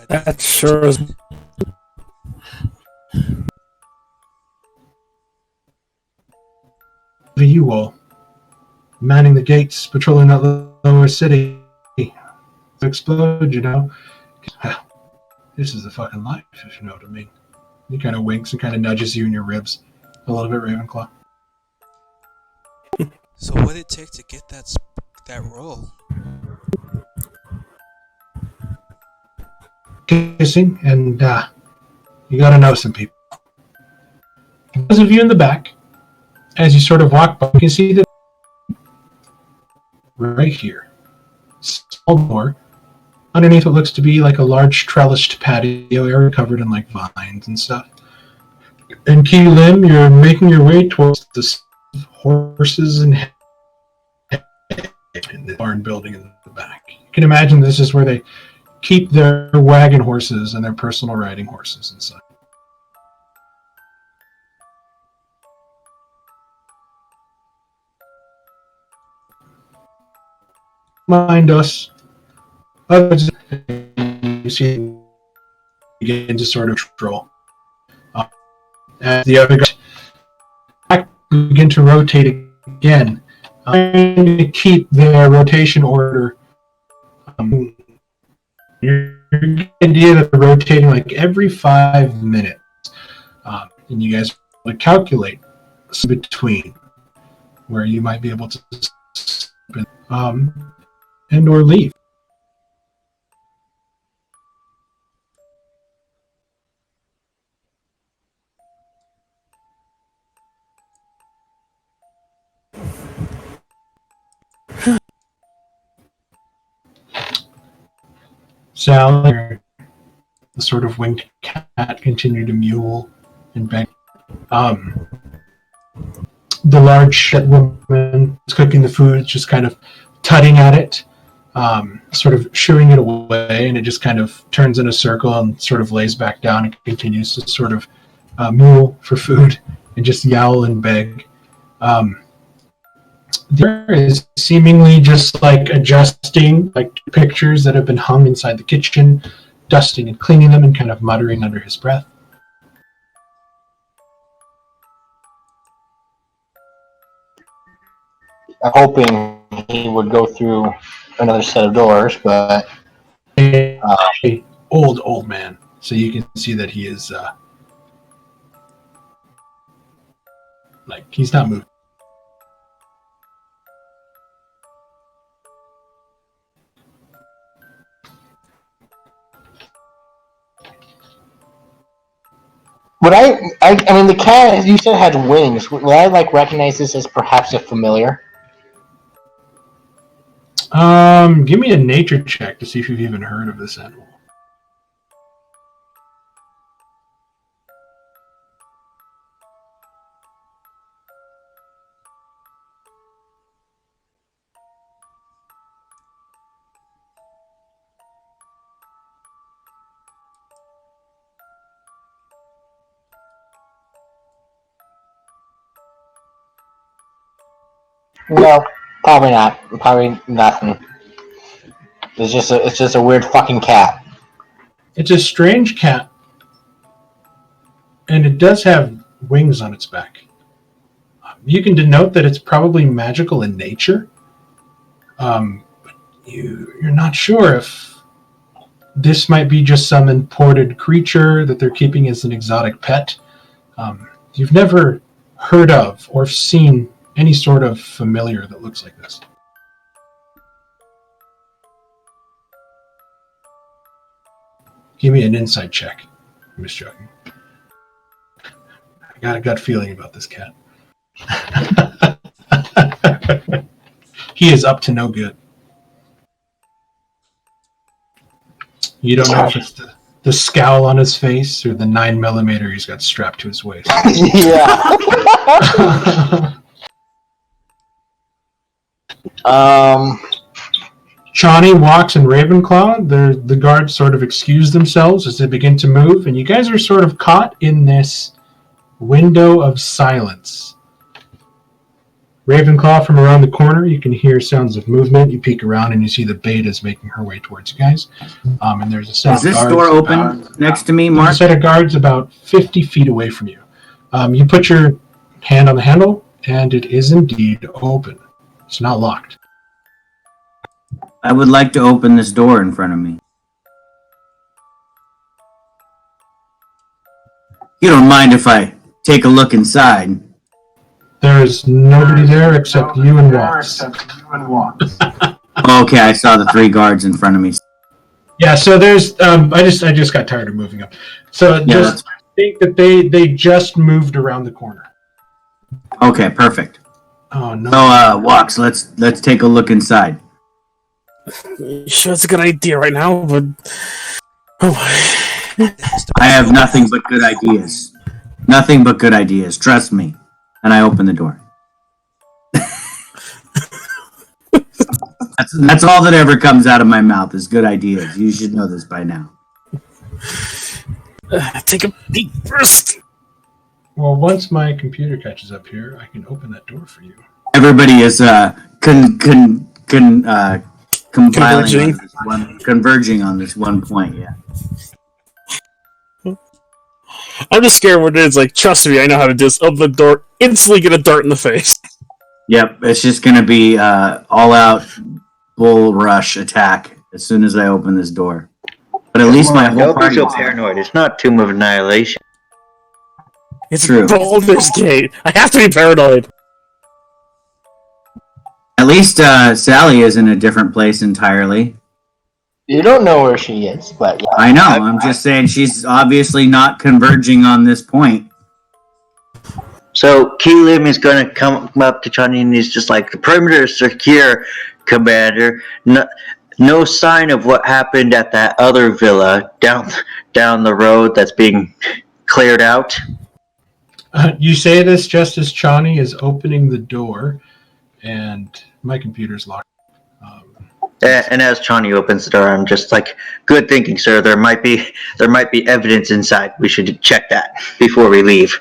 That sure is. You all manning the gates, patrolling that lower city to explode, you know. This is the fucking life, if you know what I mean. He kind of winks and kind of nudges you in your ribs a little bit, Ravenclaw. So what did it take to get that role? Kissing, and you gotta know some people. Those of you in the back, as you sort of walk by, you can see that right here, small door, underneath what looks to be like a large trellised patio area covered in like vines and stuff. And Key Lim, you're making your way towards the horses and in the barn building in the back. You can imagine this is where they keep their wagon horses and their personal riding horses and such. Mind us. Others, you see, begin to sort of troll. As the other guys begin to rotate again, trying to keep their rotation order. You're getting the idea that they're rotating like every 5 minutes, and you guys will calculate between where you might be able to and or leave. Sally, the sort of winged cat, continue to mewl and beg. The large woman is cooking the food, just kind of tutting at it, sort of shooing it away, and it just kind of turns in a circle and sort of lays back down and continues to sort of mewl for food and just yowl and beg. There is seemingly just like adjusting like pictures that have been hung inside the kitchen, dusting and cleaning them and kind of muttering under his breath. I'm hoping he would go through another set of doors, but old man, so you can see that he is like he's not moving. would I mean, the cat you said had wings. Would I like recognize this as perhaps a familiar? Give me a nature check to see if you've even heard of this animal. No, probably not. Probably nothing. It's just a weird fucking cat. It's a strange cat, and it does have wings on its back. You can denote that it's probably magical in nature. But you're not sure if this might be just some imported creature that they're keeping as an exotic pet. You've never heard of or seen any sort of familiar that looks like this. Give me an insight check. I'm just joking. I got a gut feeling about this cat. He is up to no good. You don't know if it's the scowl on his face or the 9mm he's got strapped to his waist. Yeah. Chani, Walks, and Ravenclaw, the guards sort of excuse themselves as they begin to move, and you guys are sort of caught in this window of silence. Ravenclaw, from around the corner, you can hear sounds of movement. You peek around and you see the Beta's making her way towards you guys. And there's a set Is of this guards door open next to me, There's Mark? a set of guards about 50 feet away from you. You put your hand on the handle, and it is indeed open. It's not locked. I would like to open this door in front of me. You don't mind if I take a look inside? There is nobody there except you and Walks. Okay, I saw the 3 guards in front of me. Yeah, so there's I just got tired of moving up. So Yeah, just think that they just moved around the corner. Okay, perfect. Oh no. So, Walks, let's take a look inside. Sure, it's a good idea right now, but I have nothing but good ideas. Nothing but good ideas. Trust me. And I open the door. That's all that ever comes out of my mouth is good ideas. You should know this by now. Take a peek first. Well, once my computer catches up here, I can open that door for you. Everybody is converging on this one point. Yeah. I'm just scared what it is. Like, trust me, I know how to just open the door, instantly get a dart in the face. Yep, it's just gonna be all-out bull rush attack as soon as I open this door. But at least my whole Don't be party. so paranoid. It's not Tomb of Annihilation. It's True. Baldur's Gate. I have to be paranoid. At least Sally is in a different place entirely. You don't know where she is, but yeah. I know. I'm just saying she's obviously not converging on this point. So Keelim is going to come up to Chani and he's just like, the perimeter is secure, Commander. No, No sign of what happened at that other villa down the road that's being cleared out. You say this just as Chani is opening the door, and my computer's locked. And as Chani opens the door, I'm just like, "Good thinking, sir. There might be evidence inside. We should check that before we leave."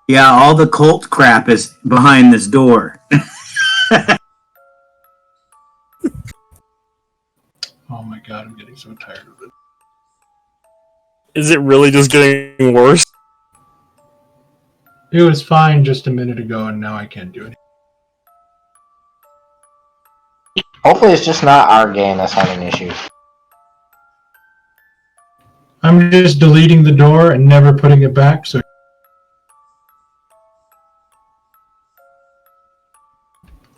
Yeah, all the cult crap is behind this door. Oh my god, I'm getting so tired of it. Is it really just getting worse? It was fine just a minute ago, and now I can't do it. Hopefully it's just not our game that's having issues. I'm just deleting the door and never putting it back, so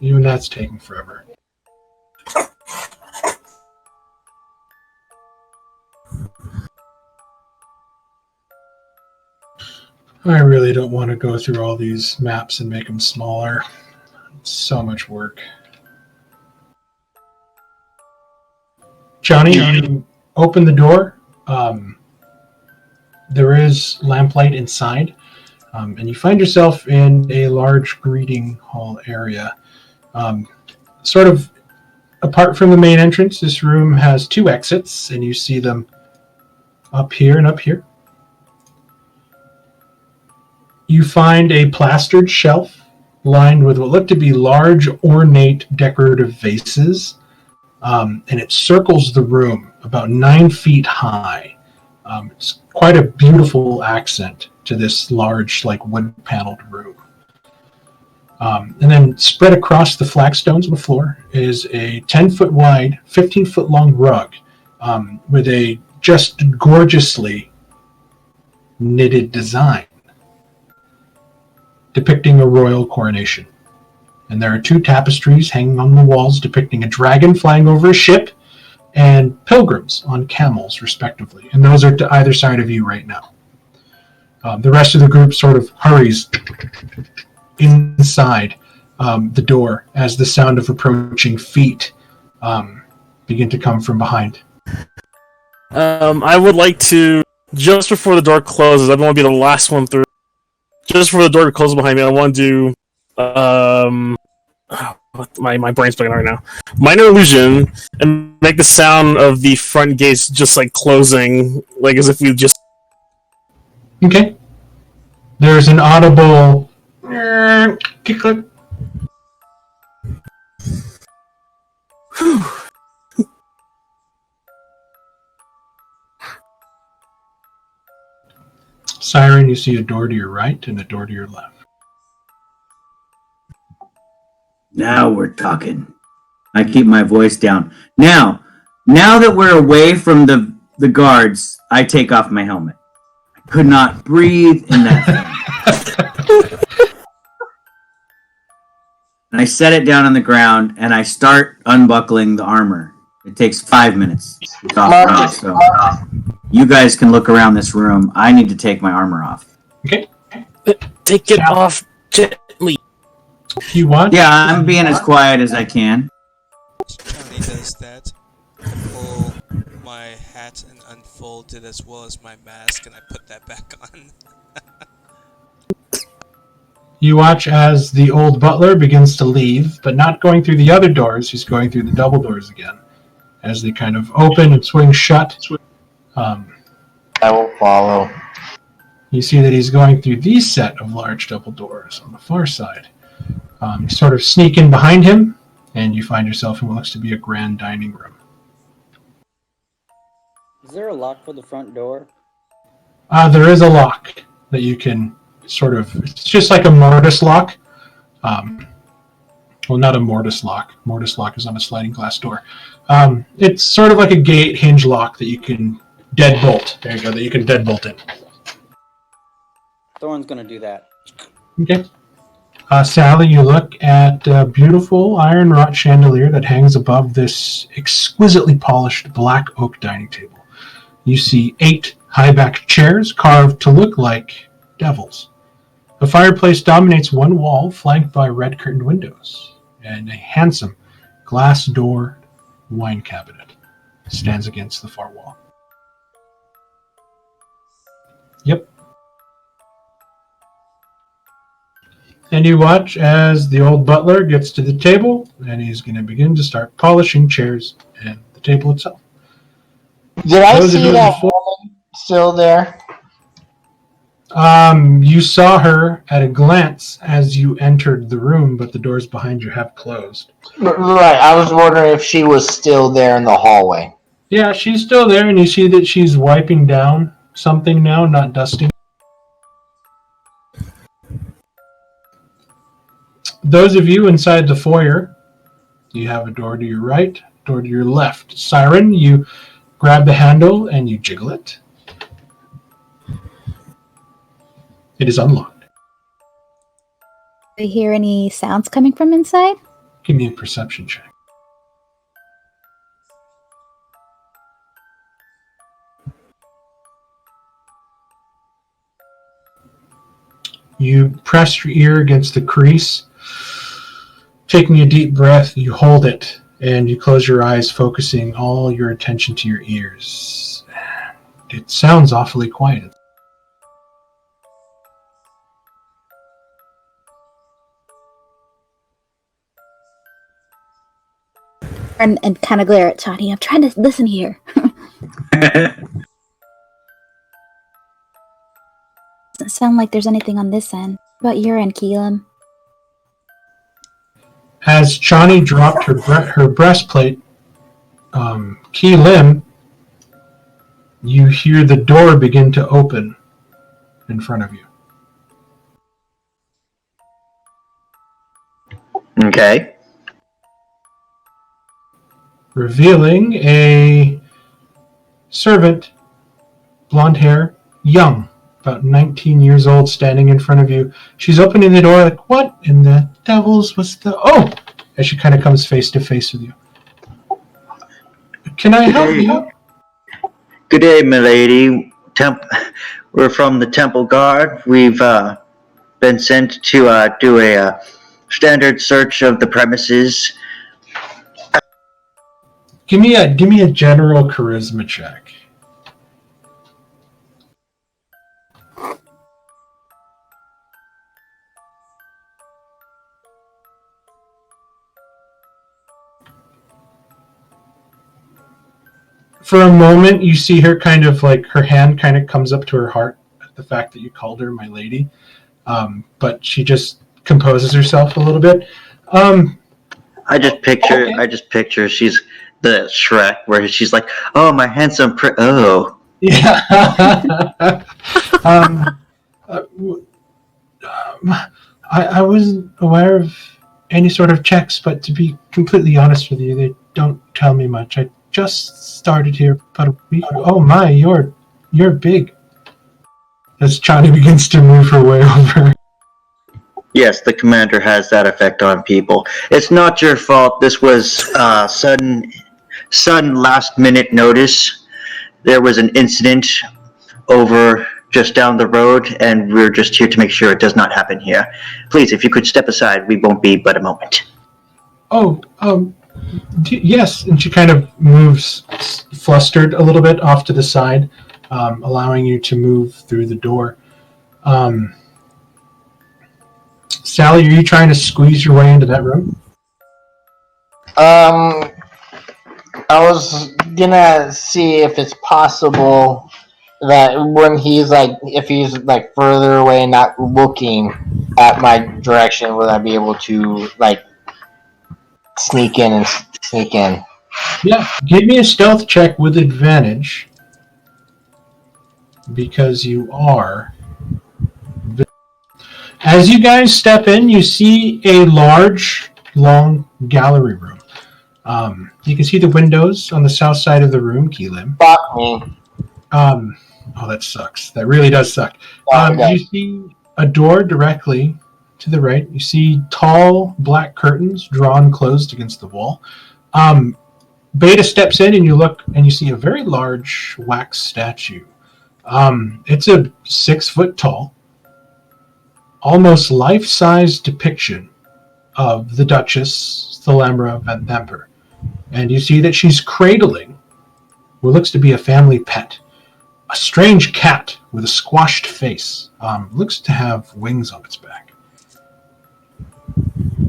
even that's taking forever. I really don't want to go through all these maps and make them smaller. It's so much work. Johnny, you open the door. There is lamplight inside, and you find yourself in a large greeting hall area. Sort of apart from the main entrance, this room has two exits, and you see them up here and up here. You find a plastered shelf lined with what look to be large, ornate, decorative vases, and it circles the room about 9 feet high. It's quite a beautiful accent to this large, like wood-paneled room. And then spread across the flagstones on the floor is a 10-foot wide, 15-foot long rug with a just gorgeously knitted design depicting a royal coronation. And there are two tapestries hanging on the walls depicting a dragon flying over a ship and pilgrims on camels, respectively. And those are to either side of you right now. The rest of the group sort of hurries inside the door as the sound of approaching feet begin to come from behind. I would like to, just before the door closes, I don't want to be the last one through. Just before the door closes behind me, I want to do my brain's playing right now. Minor illusion, and make the sound of the front gates just like closing, like as if you just. Okay. There's an audible click. Siren, you see a door to your right and a door to your left. Now we're talking. I keep my voice down. Now that we're away from the guards, I take off my helmet. I could not breathe in that thing. And I set it down on the ground, and I start unbuckling the armor. It takes 5 minutes. So you guys can look around this room. I need to take my armor off. Okay. Take it off gently. If you want. Yeah, I'm being as quiet as I can. Johnny does that. I pull my hat and unfold it as well as my mask, and I put that back on. You watch as the old butler begins to leave, but not going through the other doors. He's going through the double doors again. As they kind of open and swing shut. I will follow. You see that he's going through these set of large double doors on the far side. You sort of sneak in behind him, and you find yourself in what looks to be a grand dining room. Is there a lock for the front door? There is a lock that you can sort of... It's just like a mortise lock. Well, not a mortise lock. Mortise lock is on a sliding glass door. It's sort of like a gate hinge lock that you can deadbolt. There you go, that you can deadbolt in. Thorn's gonna do that. Okay. Sally, you look at a beautiful iron wrought chandelier that hangs above this exquisitely polished black oak dining table. You see 8 high-backed chairs carved to look like devils. The fireplace dominates one wall, flanked by red curtained windows. and a handsome glass door wine cabinet stands against the far wall. Yep. And you watch as the old butler gets to the table, and he's going to begin to start polishing chairs and the table itself. Did I Those see are that before- woman still there? You saw her at a glance as you entered the room, but the doors behind you have closed. Right, I was wondering if she was still there in the hallway. Yeah, she's still there, and you see that she's wiping down something now, not dusting. Those of you inside the foyer, you have a door to your right, door to your left. Siren, you grab the handle and you jiggle it. It is unlocked. Do you hear any sounds coming from inside? Give me a perception check. You press your ear against the crease. Taking a deep breath, you hold it, and you close your eyes, focusing all your attention to your ears. It sounds awfully quiet. And kind of glare at Tani. I'm trying to listen here. Doesn't sound like there's anything on this end. What about your end, Keelan? As Chani dropped her breastplate, Ki Lim, you hear the door begin to open in front of you. Okay. Revealing a servant, blonde hair, young, about 19 years old, standing in front of you. She's opening the door like, what in the devil's was the... Oh! As she kind of comes face to face with you. Can I help you? Good day, milady. We're from the Temple Guard. We've been sent to do a standard search of the premises. Give me a general charisma check. For a moment, you see her kind of like, her hand kind of comes up to her heart at the fact that you called her my lady. But she just composes herself a little bit. I just picture she's the Shrek where she's like, oh, my handsome oh. Yeah. I wasn't aware of any sort of checks, but to be completely honest with you, they don't tell me much. I just started here about a week ago. Oh my, you're big. As Chani begins to move her way over. Yes, the commander has that effect on people. It's not your fault. This was sudden last-minute notice. There was an incident over just down the road, and we're just here to make sure it does not happen here. Please, if you could step aside, we won't be but a moment. Yes, and she kind of moves flustered a little bit off to the side, allowing you to move through the door. Sally, are you trying to squeeze your way into that room? I was gonna see if it's possible that when he's like, if he's like further away, not looking at my direction, would I be able to like sneak in? Yeah, give me a stealth check with advantage, because you are. As you guys step in, you see a large, long gallery room. You can see the windows on the south side of the room, Keelim. Fuck me. Oh, that sucks. That really does suck. You see a door directly to the right. You see tall black curtains drawn closed against the wall. Beta steps in and you look and you see a very large wax statue. It's a 6 foot tall, almost life-size depiction of the Duchess Thalamra Van Thamper. And you see that she's cradling what looks to be a family pet. A strange cat with a squashed face. Looks to have wings on its back.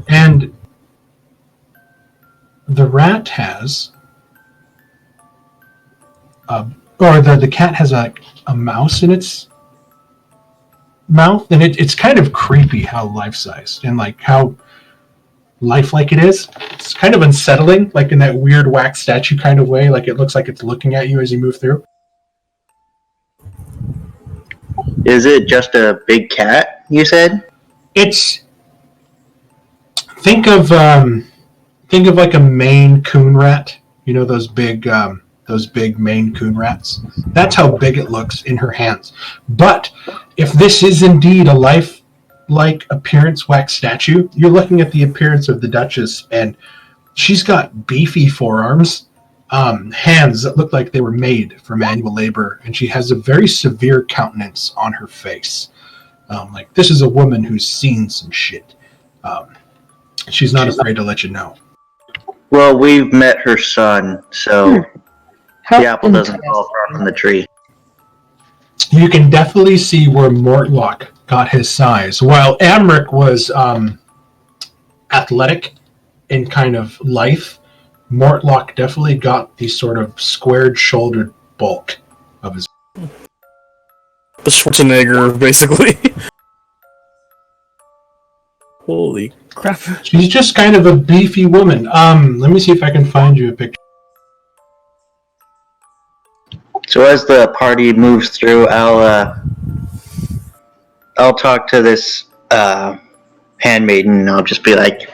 And the rat has... the cat has a mouse in its mouth, and it's kind of creepy how life-sized and like how lifelike it is. It's kind of unsettling, like in that weird wax statue kind of way, like it looks like it's looking at you as you move through. Is it just a big cat, you said? It's... Think of like a Maine coon rat. You know those big Maine coon rats? That's how big it looks in her hands. But if this is indeed a life-like appearance wax statue, you're looking at the appearance of the Duchess, and she's got beefy forearms, hands that look like they were made for manual labor, and she has a very severe countenance on her face. Like, this is a woman who's seen some shit. She's not afraid to let you know. Well, we've met her son, so How the apple doesn't fall far from the tree. You can definitely see where Mortlock got his size. While Amric was athletic and kind of lithe, Mortlock definitely got the sort of squared-shouldered bulk of his... The Schwarzenegger, basically. Holy crap. She's just kind of a beefy woman. Let me see if I can find you a picture. So as the party moves through, I'll talk to this handmaiden, and I'll just be like,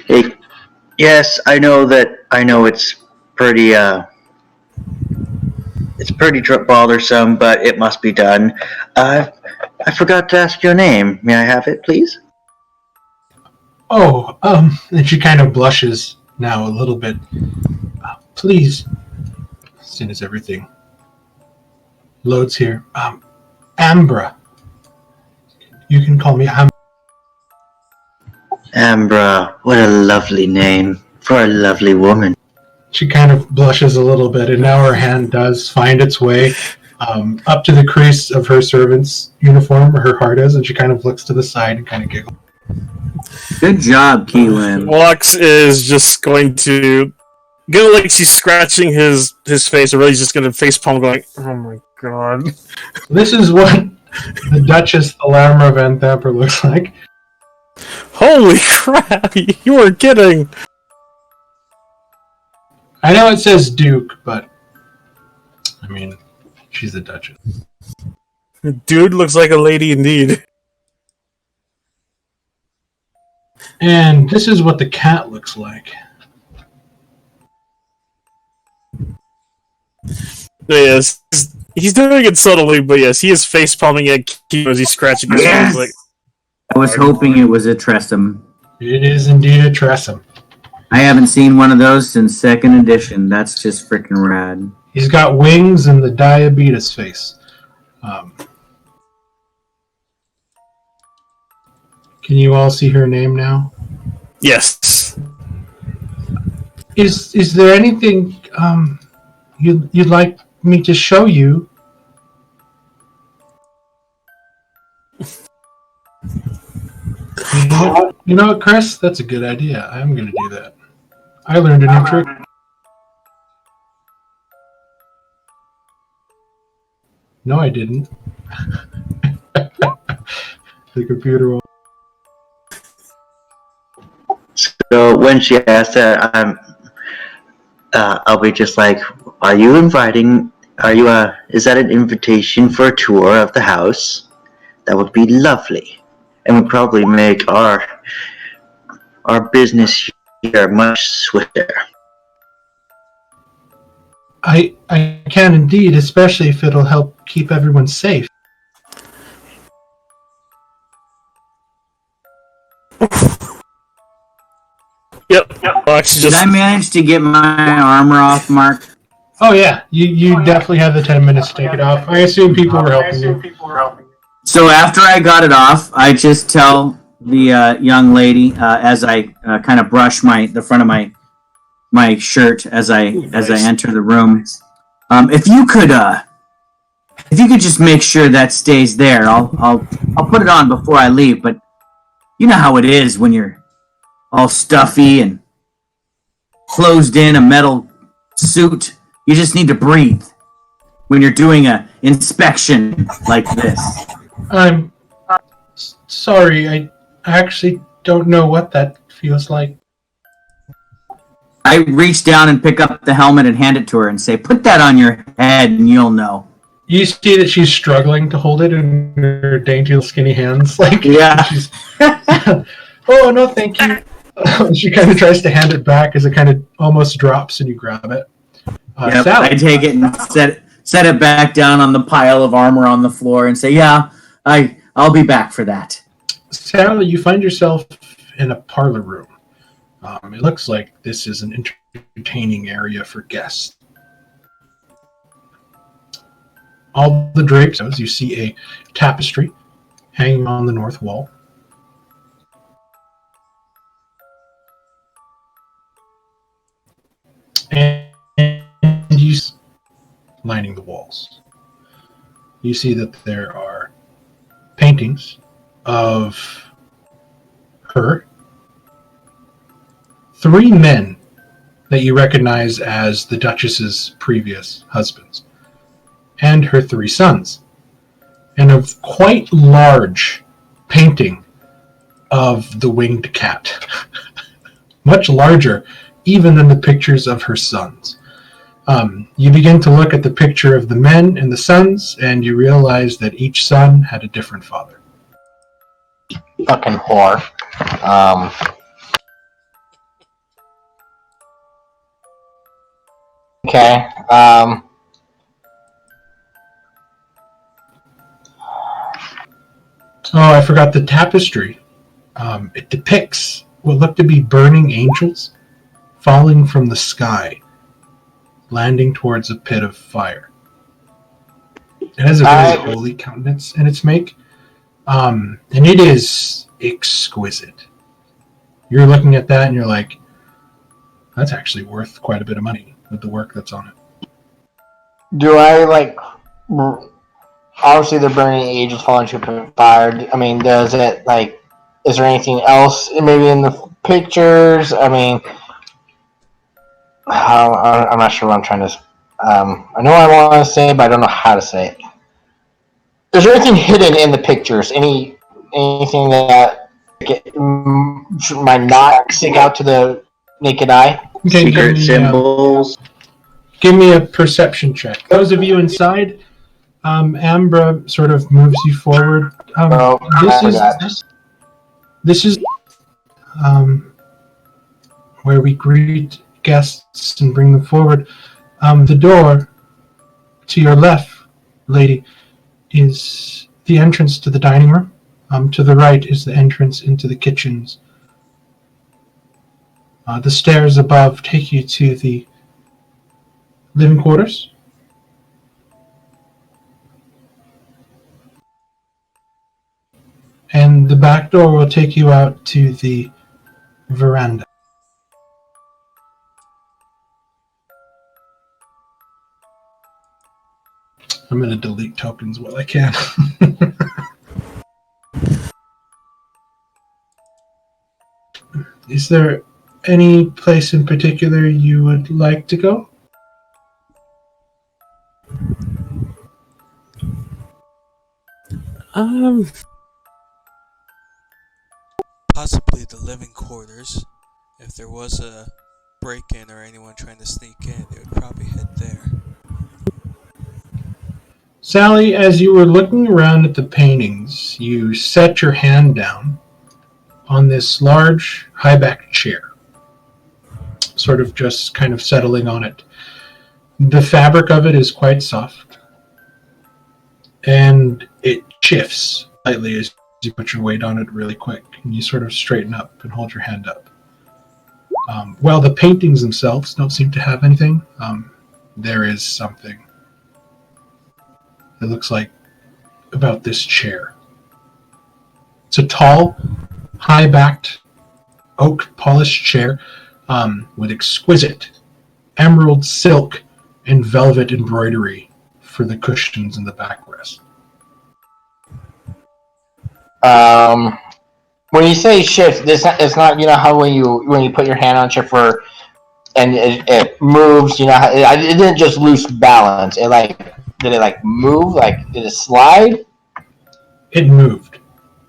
"Hey, yes, I know it's pretty bothersome, but it must be done. I forgot to ask your name. May I have it, please?" Oh, and she kind of blushes now a little bit. Please, as soon as everything loads here. Ambra. You can call me Ambra. Ambra, what a lovely name for a lovely woman. She kind of blushes a little bit, and now her hand does find its way up to the crease of her servant's uniform, where her heart is, and she kind of looks to the side and kind of giggles. Good job, Keelan. Wax is just going to go like she's scratching his face, or really just going to facepalm going, oh my god. This is what the Duchess Thalamra Van Thamper looks like. Holy crap, you were kidding! I know it says Duke, but I mean, she's a Duchess. Dude looks like a lady indeed. And this is what the cat looks like. Yes, he's doing it subtly, but yes, he is face palming at Kimo as he's scratching his face. Like, I was hoping it was a Tressum. It is indeed a Tressum. I haven't seen one of those since 2nd edition. That's just freaking rad. He's got wings and the diabetes face. Can you all see her name now? yes. Is there anything you'd like me to show you? You know what, Chris? That's a good idea. I'm going to do that. I learned a new trick. No, I didn't. The computer will... So when she asks that, I'll be just like, is that an invitation for a tour of the house? That would be lovely. And would probably make our business here much swifter. I can indeed, especially if it'll help keep everyone safe. Yep. Did I manage to get my armor off, Mark? Oh yeah, you definitely have the 10 minutes to take it off. I assume people were helping you. So after I got it off, I just tell the young lady as I kind of brush the front of my shirt as I enter the room. If you could just make sure that stays there, I'll put it on before I leave. But you know how it is when you're all stuffy and closed in a metal suit. You just need to breathe when you're doing a inspection like this. I'm sorry. I actually don't know what that feels like. I reach down and pick up the helmet and hand it to her and say, "Put that on your head and you'll know." You see that she's struggling to hold it in her dainty little skinny hands. Like, yeah. She's, oh, no, thank you. She kind of tries to hand it back as it kind of almost drops and you grab it. Yep, Sally. I take it and set it back down on the pile of armor on the floor and say, "Yeah, I'll be back for that." Sally, you find yourself in a parlor room. It looks like this is an entertaining area for guests. All the drapes, as you see a tapestry hanging on the north wall. And you lining the walls. You see that there are paintings of her, 3 men that you recognize as the Duchess's previous husbands, and her 3 sons, and a quite large painting of the winged cat, much larger even than the pictures of her sons. You begin to look at the picture of the men and the sons, and you realize that each son had a different father. Fucking whore. Okay. Oh, I forgot the tapestry. It depicts what look to be burning angels falling from the sky, landing towards a pit of fire. It has a very holy countenance in its make, and it is exquisite. You're looking at that and you're like, that's actually worth quite a bit of money with the work that's on it. Do I, like, obviously they're burning angels falling into a fire. I mean, does it, like, is there anything else maybe in the pictures? I mean, I'm not sure what I'm trying to, I know what I want to say, but I don't know how to say it. Is there anything hidden in the pictures? Anything that might not stick out to the naked eye? Okay, Secret symbols. Give me a perception check. Those of you inside, Ambra sort of moves you forward. This is where we greet guests and bring them forward. The door to your left, lady, is the entrance to the dining room. To the right is the entrance into the kitchens. The stairs above take you to the living quarters. And the back door will take you out to the veranda. I'm going to delete tokens while I can. Is there any place in particular you would like to go? Possibly the living quarters. If there was a break-in or anyone trying to sneak in, they would probably head there. Sally, as you were looking around at the paintings, you set your hand down on this large, high-backed chair, sort of just kind of settling on it. The fabric of it is quite soft, and it shifts slightly as you put your weight on it really quick, and you sort of straighten up and hold your hand up. While the paintings themselves don't seem to have anything, there is something. It looks like about this chair. It's a tall, high-backed, oak-polished chair with exquisite emerald silk and velvet embroidery for the cushions and the backrest. When you say shift, it's not how when you put your hand on shift and it moves. It didn't just lose balance. Did it move? Did it slide? It moved,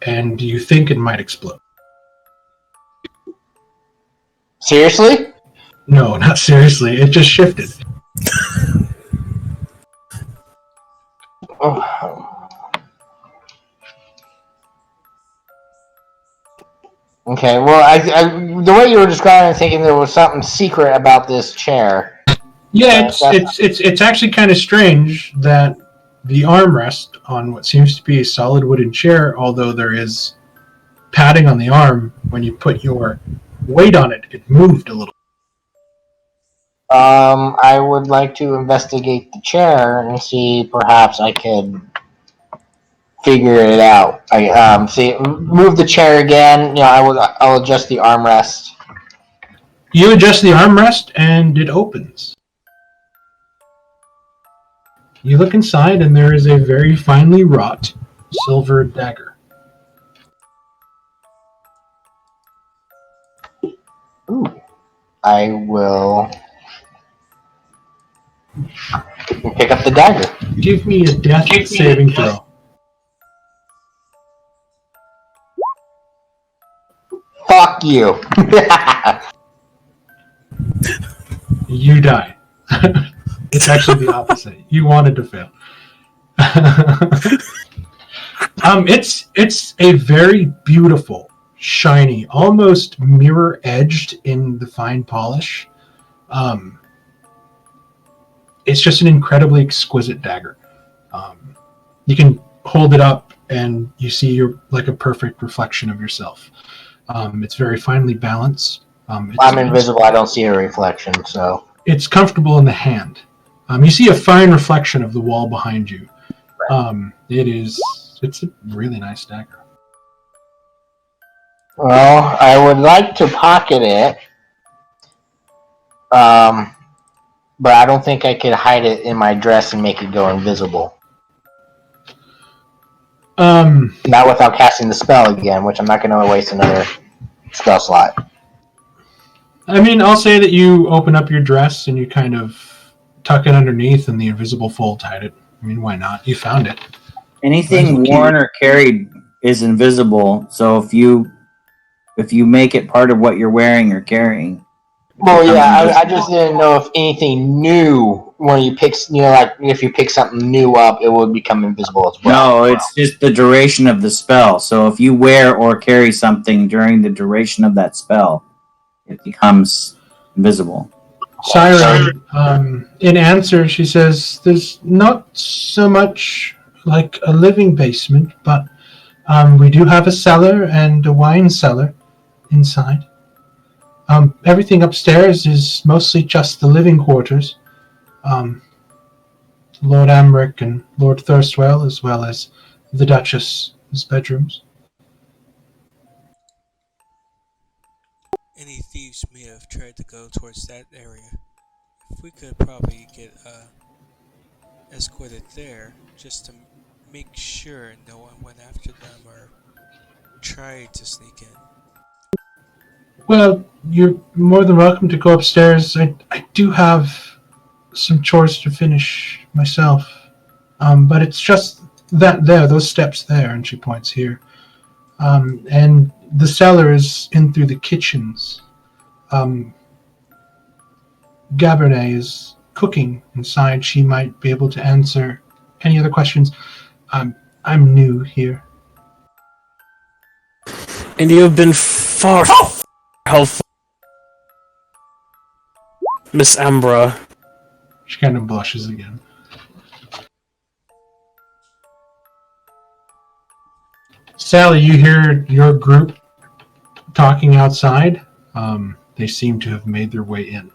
and you think it might explode. Seriously? No, not seriously. It just shifted. Okay, well, I the way you were describing it, thinking there was something secret about this chair. Yeah, it's actually kind of strange that the armrest on what seems to be a solid wooden chair, although there is padding on the arm, when you put your weight on it, it moved a little. I would like to investigate the chair and see perhaps I could figure it out. Move the chair again. I'll adjust the armrest. You adjust the armrest and it opens. You look inside and there is a very finely wrought silver dagger. Ooh. I will pick up the dagger. Give me a death saving throw. Fuck you. You die. It's actually the opposite. You wanted to fail. It's a very beautiful, shiny, almost mirror edged in the fine polish. It's just an incredibly exquisite dagger. You can hold it up and you see you're like a perfect reflection of yourself. It's very finely balanced. I'm invisible. I don't see a reflection, so it's comfortable in the hand. You see a fine reflection of the wall behind you. It's a really nice dagger. Well, I would like to pocket it, but I don't think I could hide it in my dress and make it go invisible. Not without casting the spell again, which I'm not going to waste another spell slot. I mean, I'll say that you open up your dress and you kind of tuck it underneath and the invisible fold hide it. I mean, why not? You found it. Anything worn or carried is invisible, so if you make it part of what you're wearing or carrying. Well, yeah, I just didn't know if anything new, when you pick, if you pick something new up, it would become invisible as well. No, it's just the duration of the spell. So if you wear or carry something during the duration of that spell, it becomes invisible. Syra, in answer, she says, there's not so much like a living basement, but we do have a cellar and a wine cellar inside. Everything upstairs is mostly just the living quarters. Lord Amric and Lord Thirstwell, as well as the Duchess's bedrooms. Any thieves may have tried to go towards that area. If we could probably get escorted there, just to make sure no one went after them or tried to sneak in. Well, you're more than welcome to go upstairs. I do have some chores to finish myself. But it's just that there, those steps there, and she points here. And the cellar is in through the kitchens. Gabernay is cooking inside. She might be able to answer any other questions. I'm new here. And you have been far helpful, Miss Ambra. She kind of blushes again. Sally, you hear your group talking outside. They seem to have made their way in.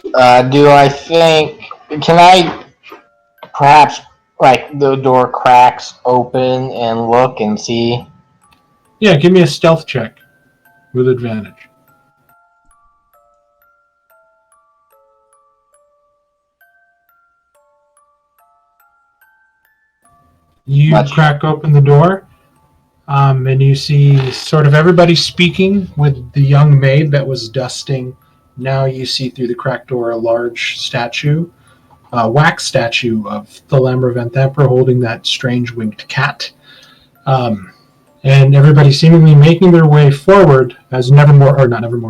Do I think... Can I perhaps, the door cracks open and look and see Yeah, give me a stealth check with advantage. You crack open the door, and you see sort of everybody speaking with the young maid that was dusting. Now you see through the cracked door a large statue, a wax statue of Thalamra Venthypra holding that strange winged cat. And everybody seemingly making their way forward as Ravenclaw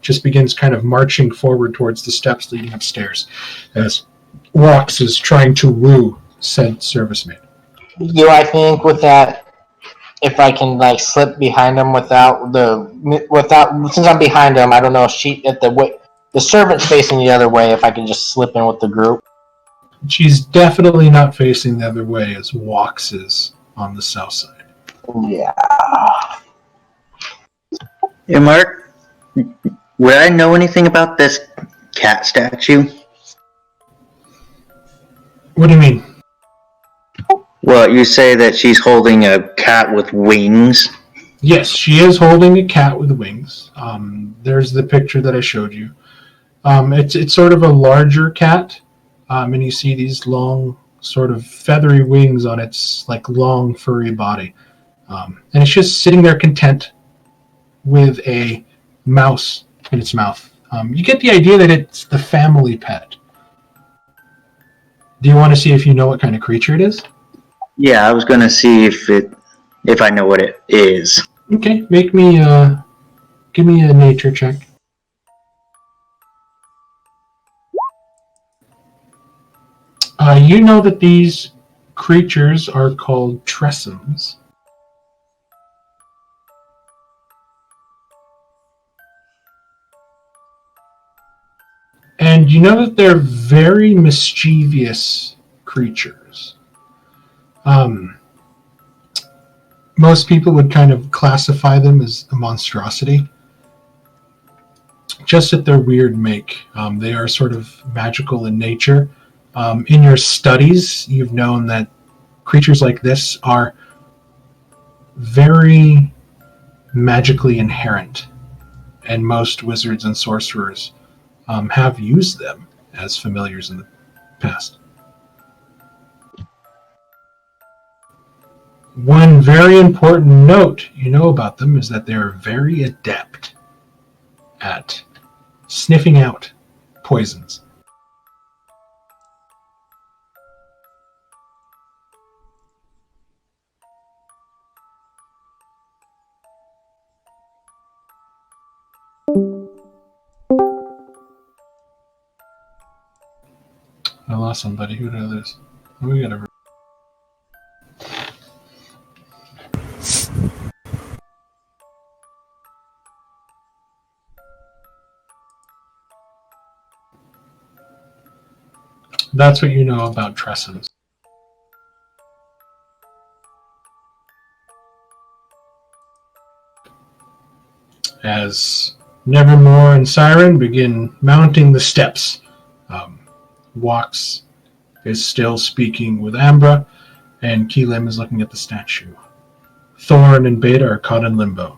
just begins kind of marching forward towards the steps leading upstairs as Walks is trying to woo said service maid. I think with that, if I can like slip behind him without since I'm behind him, I don't know if the servant's facing the other way, if I can just slip in with the group. She's definitely not facing the other way as Walks is on the south side. Yeah. Hey, Mark, would I know anything about this cat statue? What do you mean? Well, you say that she's holding a cat with wings. Yes, she is holding a cat with wings. There's the picture that I showed you. It's sort of a larger cat, and you see these long, sort of feathery wings on its like long, furry body. And it's just sitting there content with a mouse in its mouth. You get the idea that it's the family pet. Do you want to see if you know what kind of creature it is? Yeah, I was gonna see if I know what it is. Okay, give me a nature check. You know that these creatures are called tressums. And you know that they're very mischievous creatures. Most people would kind of classify them as a monstrosity. Just at their weird make. They are sort of magical in nature. In your studies, you've known that creatures like this are very magically inherent. And most wizards and sorcerers have used them as familiars in the past. One very important note you know about them is that they are very adept at sniffing out poisons. I lost somebody. Who did I lose? Oh, we got a... That's what you know about tressums. As Nevermore and Siren begin mounting the steps, Walks is still speaking with Ambra, and Keelim is looking at the statue. Thorn and Beta are caught in limbo.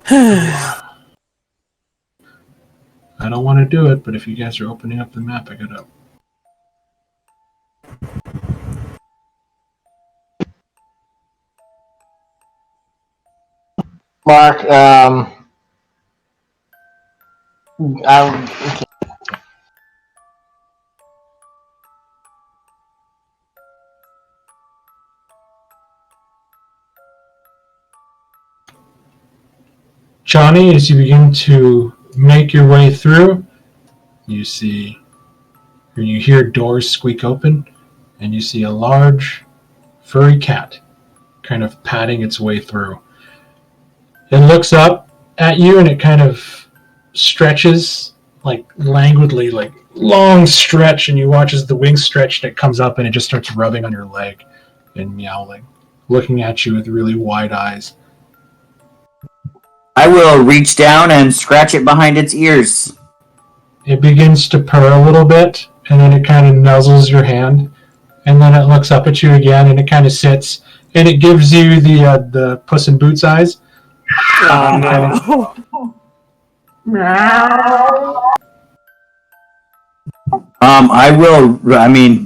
I don't want to do it, but if you guys are opening up the map, I gotta... Mark, Johnny, as you begin to make your way through, you see, or you hear doors squeak open, and you see a large, furry cat kind of patting its way through. It looks up at you, and it kind of stretches, like languidly, like long stretch, and you watch as the wings stretch, and it comes up, and it just starts rubbing on your leg and meowing, looking at you with really wide eyes. I will reach down and scratch it behind its ears. It begins to purr a little bit, and then it kind of nuzzles your hand, and then it looks up at you again, and it kind of sits, and it gives you the Puss in Boots eyes. Oh, no.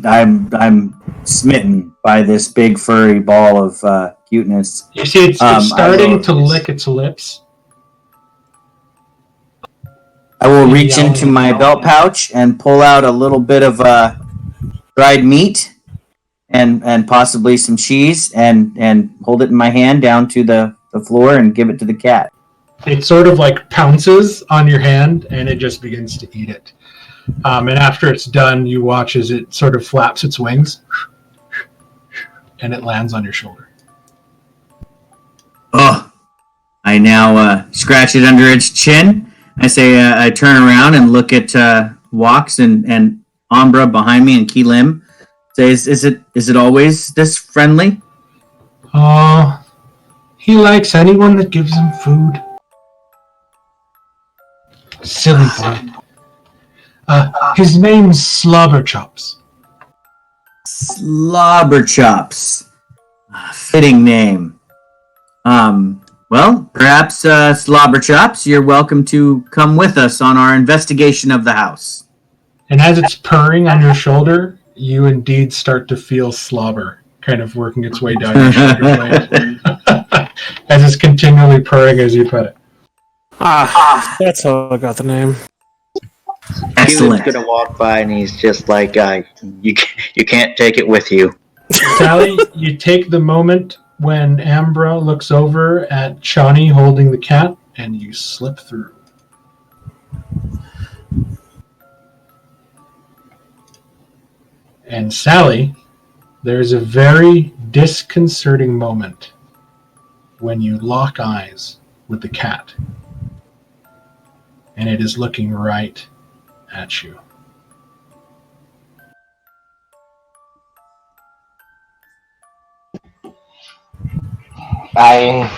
I'm smitten by this big furry ball of cuteness. You see, it's starting to lick its lips. I will reach into my belt pouch and pull out a little bit of dried meat and possibly some cheese and hold it in my hand down to the floor and give it to the cat. It sort of like pounces on your hand, and it just begins to eat it. And after it's done, you watch as it sort of flaps its wings, and it lands on your shoulder. Oh, I now scratch it under its chin. I say, I turn around and look at Walks and Umbra behind me and Keelim. Say, is it always this friendly? Oh, he likes anyone that gives him food. Silly boy. His name's Slobberchops. Slobberchops. Fitting name. Well, perhaps, Slobberchops, you're welcome to come with us on our investigation of the house. And as it's purring on your shoulder, you indeed start to feel slobber kind of working its way down your shoulder blade. As it's continually purring as you put it. That's how I got the name. Excellent. He's gonna walk by and he's just like, you can't take it with you. Sally, you take the moment when Ambra looks over at Shawnee holding the cat, and you slip through. And Sally, there's a very disconcerting moment when you lock eyes with the cat. And it is looking right at you. I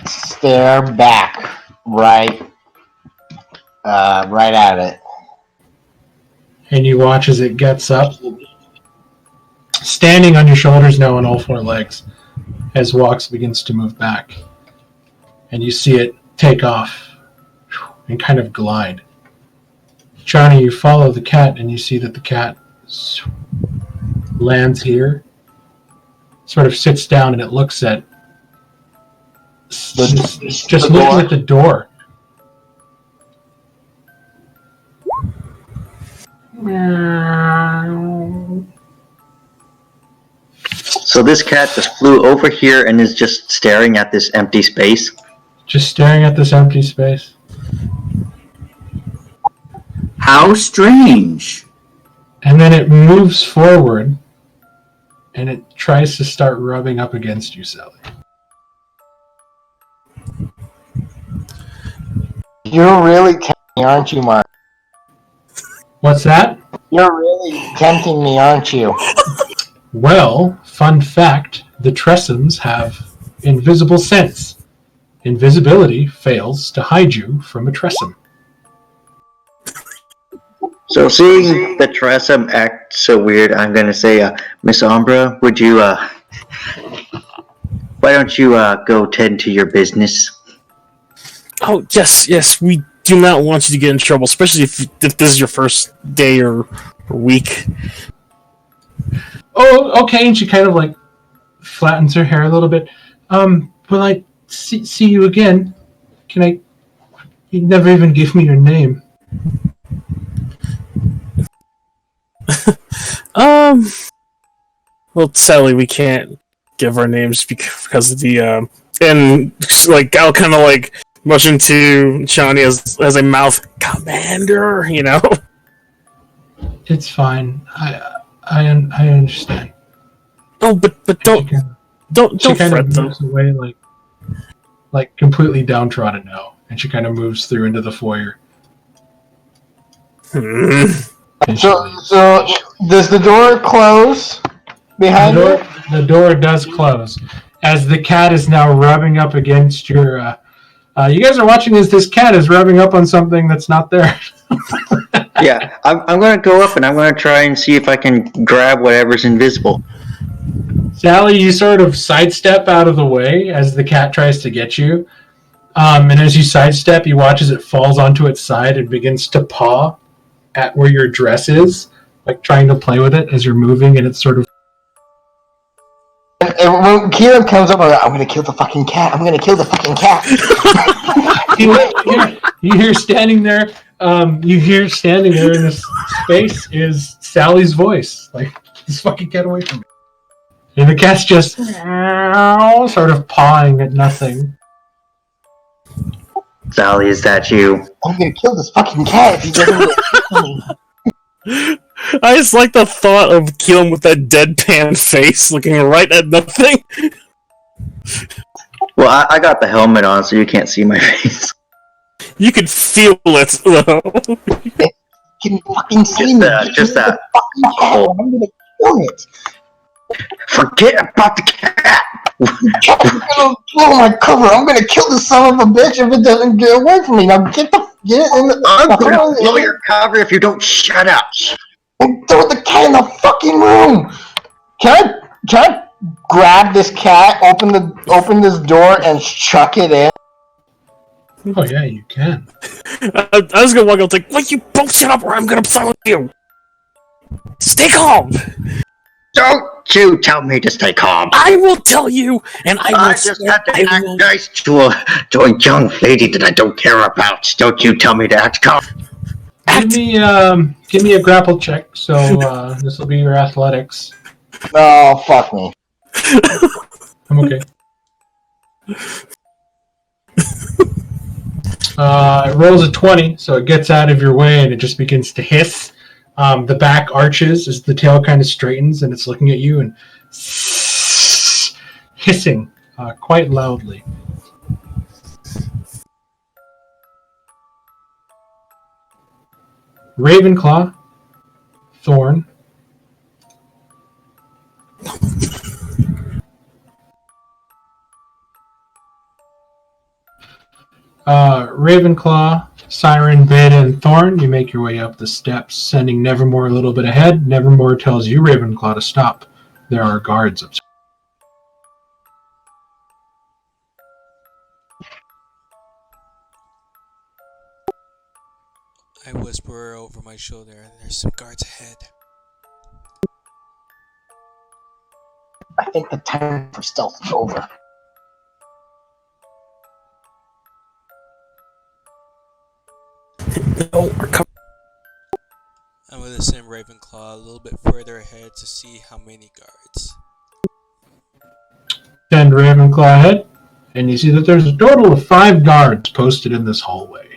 stare back right at it. And you watch as it gets up, standing on your shoulders now on all four legs, as Walks begins to move back. And you see it take off and kind of glide. Johnny, you follow the cat, and you see that the cat lands here, sort of sits down, and it looks at just looking at the door. So this cat just flew over here and is just staring at this empty space? Just staring at this empty space. How strange. And then it moves forward, and it tries to start rubbing up against you, Sally. You're really tempting me, aren't you, Mark? What's that? You're really tempting me, aren't you? Well, fun fact, the Tressums have invisible sense. Invisibility fails to hide you from a Tressum. So seeing the Tressum act so weird, I'm going to say, Miss Umbra, would you, why don't you go tend to your business? Oh, yes, we do not want you to get in trouble, especially if this is your first day or week. Oh, okay, and she kind of like flattens her hair a little bit. Will I see you again? Can I? You never even gave me your name. Well, Sally, we can't give our names because of the, and, like, I'll kind of, like, motion to Shawnee as a mouth commander, you know? It's fine. I understand. Oh, but don't She kind fret of though. moves away like completely downtrodden now, and she kind of moves through into the foyer. So does the door close behind her? The door does close as the cat is now rubbing up against your. You guys are watching as this cat is rubbing up on something that's not there. Yeah, I'm gonna go up and I'm gonna try and see if I can grab whatever's invisible. Sally, you sort of sidestep out of the way as the cat tries to get you. And as you sidestep, you watch as it falls onto its side and begins to paw at where your dress is, like trying to play with it as you're moving, and it's sort of... And when Kieran comes up, I'm gonna kill the fucking cat. I'm gonna kill the fucking cat. you hear standing there in this space is Sally's voice. Like, this fucking get away from me. And the cat's just sort of pawing at nothing. Sally, is that you? I'm gonna kill this fucking cat if he doesn't get me. I just like the thought of Keelan with that deadpan face looking right at nothing. Well, I got the helmet on, so you can't see my face. You could feel it, though. Can you fucking see me? Just that. I'm gonna kill it. Forget about the cat! The cat's gonna blow my cover. I'm gonna kill the son of a bitch if it doesn't get away from me. Now get in the... I'm gonna blow your cover if you don't shut up! And throw the cat in the fucking room! Can I grab this cat, open this door, and chuck it in? Oh yeah, you can. I was gonna walk out like, "Wait, you both shut up or I'm gonna silence you! Stay calm!" Don't you tell me to stay calm! I will tell you, and I just have to act nice to a young lady that I don't care about. Don't you tell me to act calm. Give me a grapple check, so this will be your athletics. Oh, fuck me. I'm okay. It rolls a 20, so it gets out of your way and it just begins to hiss. The back arches as the tail kind of straightens and it's looking at you and hissing quite loudly. Ravenclaw, Thorn, Ravenclaw, Siren, Beta, and Thorn, you make your way up the steps, sending Nevermore a little bit ahead. Nevermore tells you, Ravenclaw, to stop. There are guards upstairs. I whisper over my shoulder, "There's some guards ahead." I think the time for stealth is over. I'm going to send Ravenclaw a little bit further ahead to see how many guards. Send Ravenclaw ahead, and you see that there's a total of 5 guards posted in this hallway.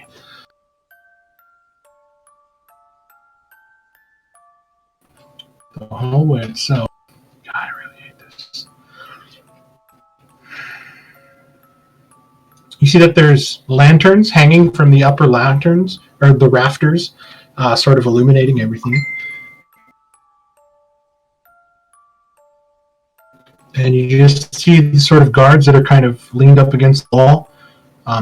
The hallway itself. God, I really hate this. You see that there's lanterns hanging from the upper lanterns, or the rafters, sort of illuminating everything. And you just see these sort of guards that are kind of leaned up against the wall.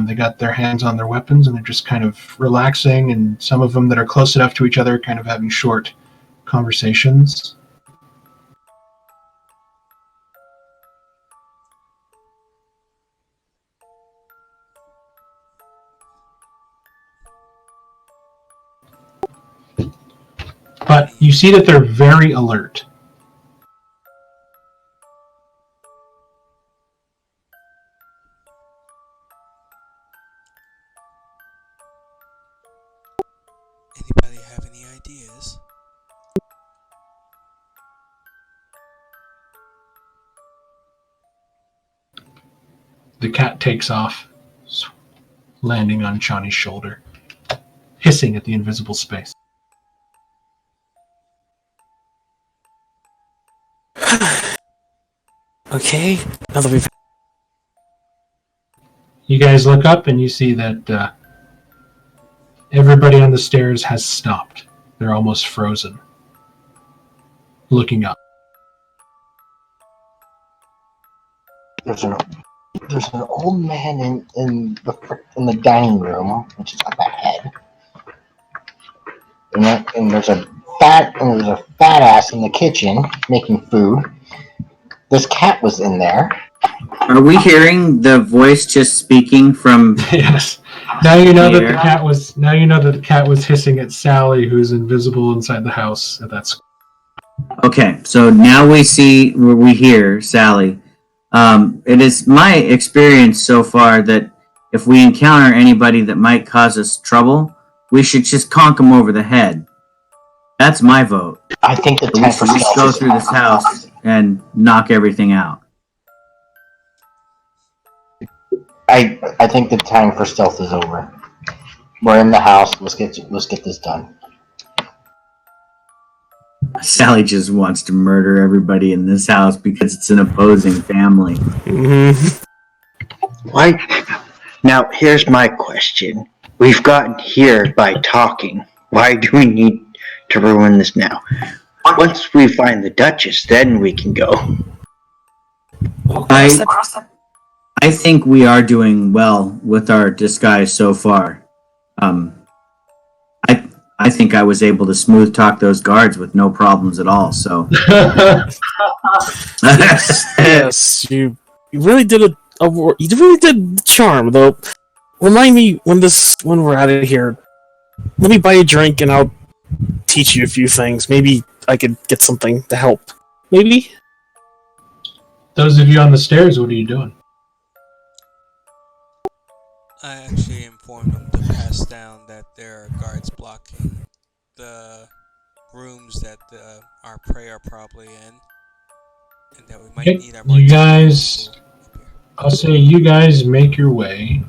They got their hands on their weapons and they're just kind of relaxing, and some of them that are close enough to each other kind of having short conversations. But you see that they're very alert. Anybody have any ideas? The cat takes off, landing on Chani's shoulder, hissing at the invisible space. Okay, now that we've... You guys look up and you see that everybody on the stairs has stopped. They're almost frozen, looking up. There's an old man in the dining room, which is up ahead. and there's a fat ass in the kitchen making food. This cat was in there. Are we hearing the voice just speaking from? Yes. Now you know that the cat was. Now you know that the cat was hissing at Sally, who's invisible inside the house. That's Okay, so now we hear Sally. It is my experience so far that if we encounter anybody that might cause us trouble, we should just conk them over the head. That's my vote. I think the we should just go through this house and knock everything out. I think the time for stealth is over. We're in the house. Let's get this done. Sally just wants to murder everybody in this house because it's an opposing family. Why? Now, here's my question. We've gotten here by talking. Why do we need to ruin this now? Once we find the Duchess, then we can go. I think we are doing well with our disguise so far. I think I was able to smooth talk those guards with no problems at all. So yes, you really did you really did charm though. Remind me when we're out of here. Let me buy a drink and I'll teach you a few things. Maybe I could get something to help. Maybe. Those of you on the stairs, what are you doing? I actually informed them to pass down that there are guards blocking the rooms that our prey are probably in, and that we might need our. You guys, I'll say you guys make your way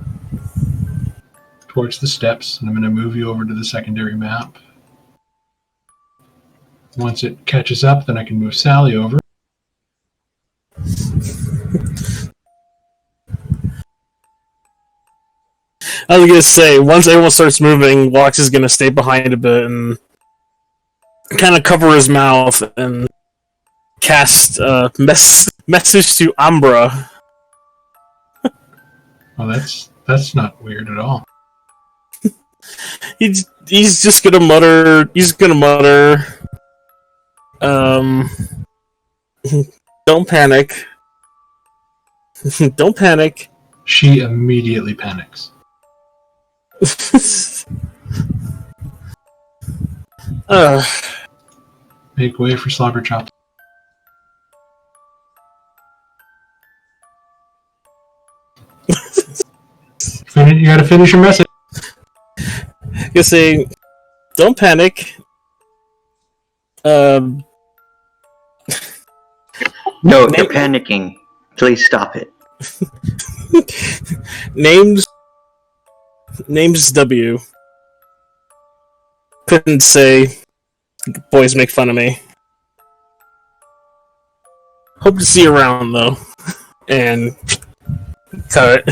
towards the steps, and I'm going to move you over to the secondary map. Once it catches up, then I can move Sally over. I was gonna say, once everyone starts moving, Wax is gonna stay behind a bit and kind of cover his mouth and cast message to Umbra. Well, that's not weird at all. He's just gonna mutter. He's gonna mutter. Don't panic. Don't panic. She immediately panics. Make way for Slobberchop. You gotta finish your message. You say, don't panic. No, you're panicking. Please stop it. Name's W. Couldn't say. Boys make fun of me. Hope to see you around though. And cut.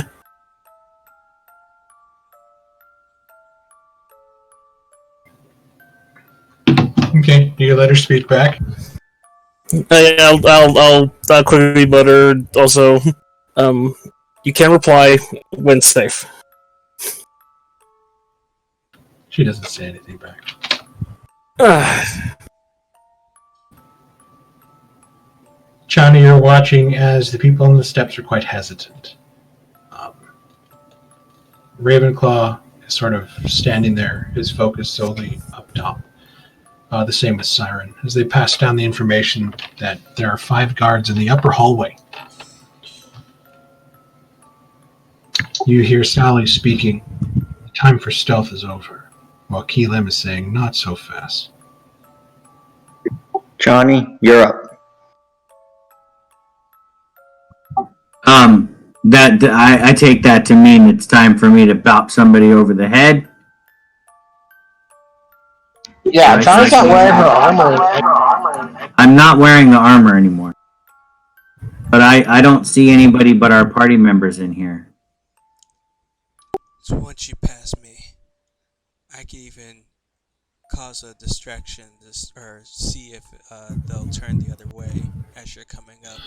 Okay, you can let her speak back. I'll quickly mutter. Also, you can reply when safe. She doesn't say anything back. Chani, you're watching as the people on the steps are quite hesitant. Ravenclaw is sort of standing there, his focus solely up top. The same with Siren, as they pass down the information that there are 5 guards in the upper hallway. You hear Sally speaking. The time for stealth is over, while Keelim is saying, not so fast. Johnny, you're up. I take that to mean it's time for me to bop somebody over the head. Yeah, Johnny's not wearing her armor. I'm not wearing the armor anymore. But I don't see anybody but our party members in here. So once you pass me, I can even cause a distraction, or see if they'll turn the other way as you're coming up.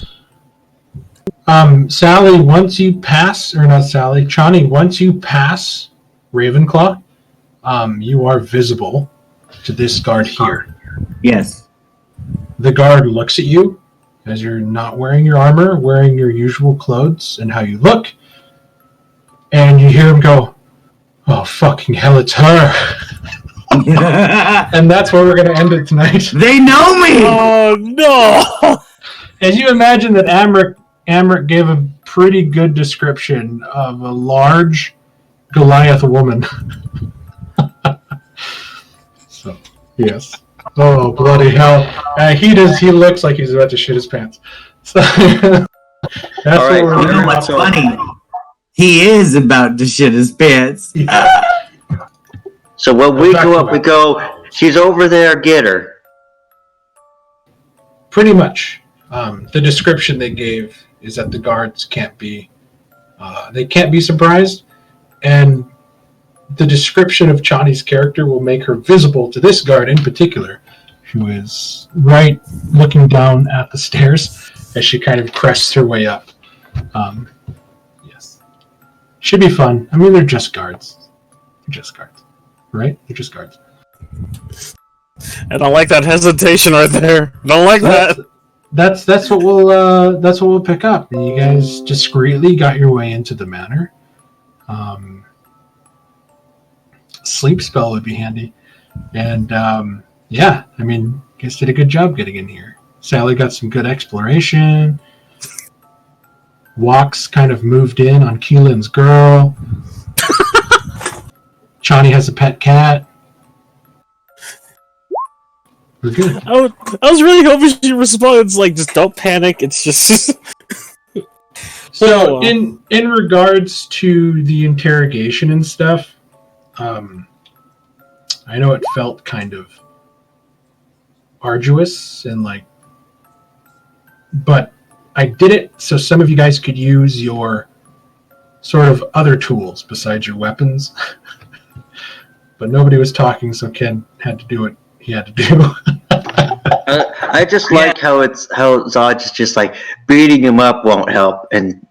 Sally, once you pass, or not Sally, Chani, once you pass Ravenclaw, you are visible to this guard here. Yes. The guard looks at you as you're not wearing your armor, wearing your usual clothes and how you look, and you hear him go, "Oh, fucking hell, it's her." And that's where we're going to end it tonight. They know me! Oh, no! As you imagine that Amrit gave a pretty good description of a large Goliath woman. So, yes. Oh, bloody hell. He looks like he's about to shit his pants. So, that's All right, what we're You know what's funny? He is about to shit his pants. So when we go up, we go, she's over there, get her. Pretty much. The description they gave is that the guards can't be surprised, and the description of Chani's character will make her visible to this guard in particular, who is right looking down at the stairs as she kind of crests her way up. Yes. Should be fun. I mean, they're just guards. Right? They're just guards. I don't like that hesitation right there. Don't like that. That's what we'll pick up. And you guys discreetly got your way into the manor. Sleep spell would be handy. And yeah, I mean, you guys did a good job getting in here. Sally got some good exploration. Walks kind of moved in on Keelan's girl. Chani has a pet cat. We're good. I was really hoping she responds like, just don't panic. It's just. So, in regards to the interrogation and stuff, I know it felt kind of arduous and but I did it so some of you guys could use your sort of other tools besides your weapons. But nobody was talking, so Ken had to do what he had to do. I just like how Zod's is just like, beating him up won't help. And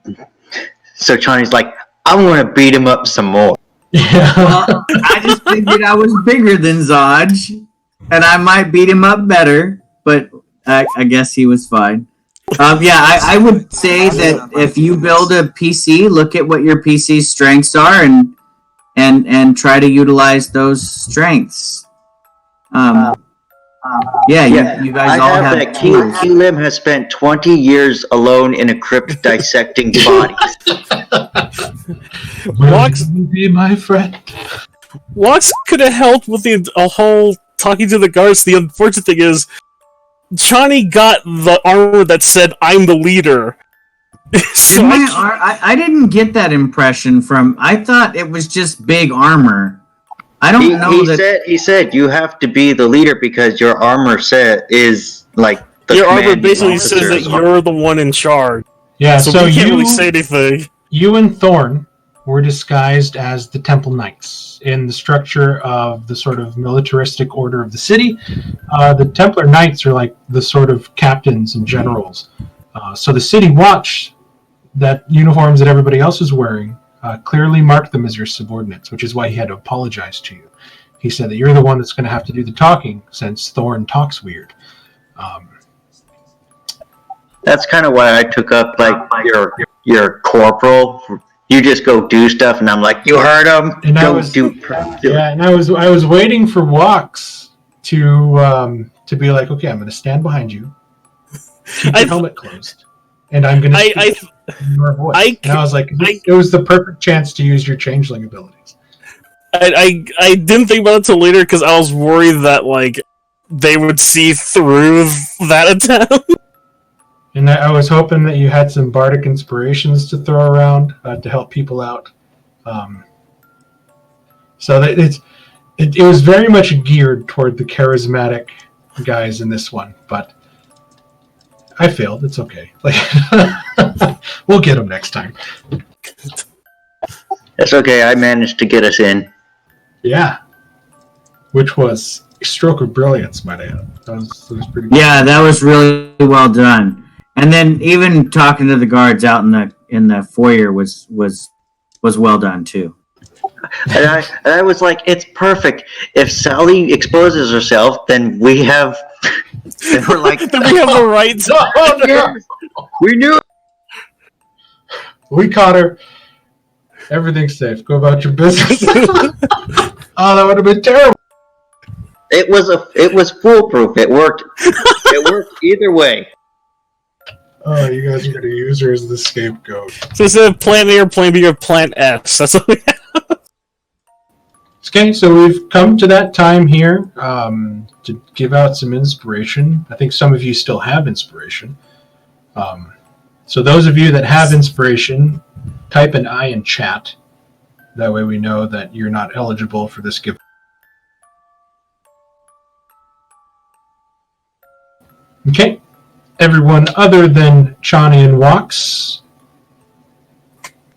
so Chani's like, I want to beat him up some more. Yeah. Well, I just figured I was bigger than Zod, and I might beat him up better, but I guess he was fine. I would say that if you build a PC, look at what your PC's strengths are and try to utilize those strengths. You guys all have that. Keelim has spent 20 years alone in a crypt dissecting bodies. Walks, be my friend. Walks could have helped with the whole talking to the guards. The unfortunate thing is, Chani got the armor that said, "I'm the leader." So I didn't get that impression from. I thought it was just big armor. I don't know that. He said you have to be the leader because your armor set is like the your armor commanding basically officer. says that you're the one in charge. Yeah, so you can't really say anything. You and Thorn were disguised as the Temple Knights in the structure of the sort of militaristic order of the city. The Templar Knights are like the sort of captains and generals. So the city watch that uniforms that everybody else is wearing clearly marked them as your subordinates, which is why he had to apologize to you. He said that you're the one that's going to have to do the talking since Thorn talks weird. That's kind of why I took up like your corporal. You just go do stuff, and I'm like, you heard him. And I was waiting for Walks to be like, okay, I'm going to stand behind you, keep your helmet closed, and I'm going to speak in your voice. And I was like, it was the perfect chance to use your changeling abilities. I didn't think about it until later because I was worried that like they would see through that attempt. And I was hoping that you had some bardic inspirations to throw around to help people out. So that it was very much geared toward the charismatic guys in this one, but I failed. It's okay. We'll get them next time. That's okay. I managed to get us in. Yeah, which was a stroke of brilliance, might I add. That was pretty good. Yeah, that was really well done. And then even talking to the guards out in the foyer was well done too. I was like, it's perfect. If Sally exposes herself, then we have. Then we're like, Then we have the rights. Oh, no. we knew. We caught her. Everything's safe. Go about your business. Oh, that would have been terrible. It was foolproof. It worked. It worked either way. Oh, you guys are going to use her as the scapegoat. So instead of Plan A or Plan B or Plan S, that's what we have. Okay, so we've come to that time here to give out some inspiration. I think some of you still have inspiration. So those of you that have inspiration, type an I in chat. That way we know that you're not eligible for this gift. Okay. Everyone other than Chani and Wax,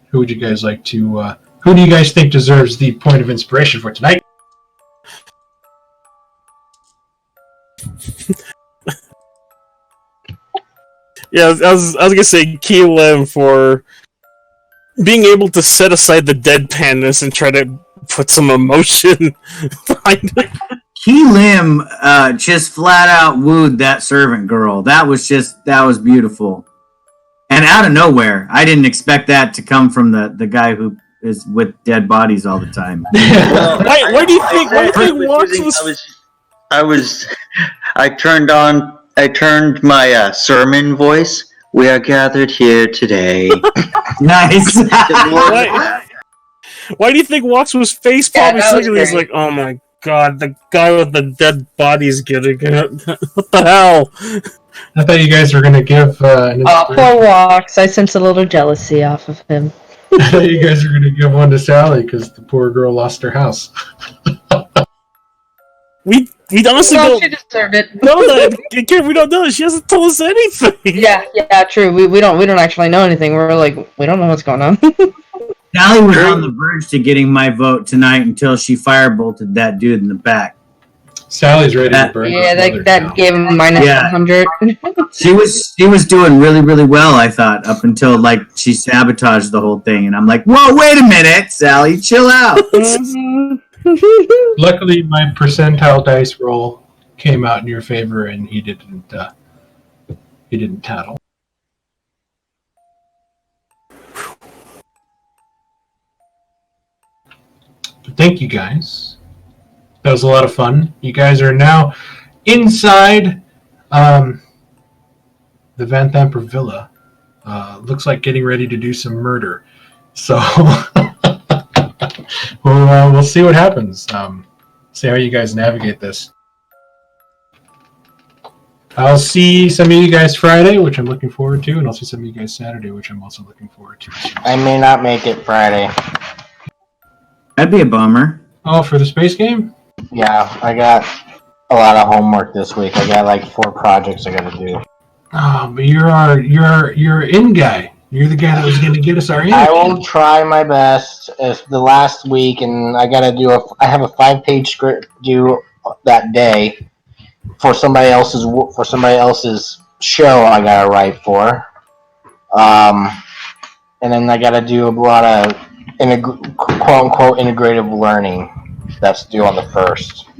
who would you guys like to, who do you guys think deserves the point of inspiration for tonight? Yeah, I was gonna say Keelan for being able to set aside the deadpanness and try to put some emotion behind it. Key Lim just flat out wooed that servant girl. That was beautiful. And out of nowhere, I didn't expect that to come from the guy who is with dead bodies all the time. Well, Why do you think Wax was... I turned my sermon voice. We are gathered here today. Nice. Why do you think Wax was face palming singing? He's like, oh my god, the guy with the dead body's getting it. What the hell? I thought you guys were going to give an inspiration. Poor Walks. I sense a little jealousy off of him. I thought you guys were going to give one to Sally because the poor girl lost her house. We honestly Well, don't she deserved it. know that. We don't know. She hasn't told us anything. Yeah, true. We don't actually know anything. We're like, we don't know what's going on. Sally was on the verge to getting my vote tonight until she firebolted that dude in the back. Sally's ready to burn. Yeah, that gave him minus 100. She was doing really, really well, I thought, up until like she sabotaged the whole thing, and I'm like, whoa, wait a minute, Sally, chill out. Luckily, my percentile dice roll came out in your favor, and he didn't tattle. But thank you guys. That was a lot of fun. You guys are now inside the Van Thamper Villa. Looks like getting ready to do some murder. So we'll see what happens. See how you guys navigate this. I'll see some of you guys Friday, which I'm looking forward to, and I'll see some of you guys Saturday, which I'm also looking forward to. I may not make it Friday. That'd be a bummer. Oh, for the space game? Yeah, I got a lot of homework this week. I got like 4 projects I got to do. Oh, but you're in guy. You're the guy that was going to get us our in. I will try my best. It's the last week, and I got to do I have a 5-page script due that day for somebody else's show. I got to write for, and then I got to do a lot of quote unquote integrative learning. That's due on the 1st.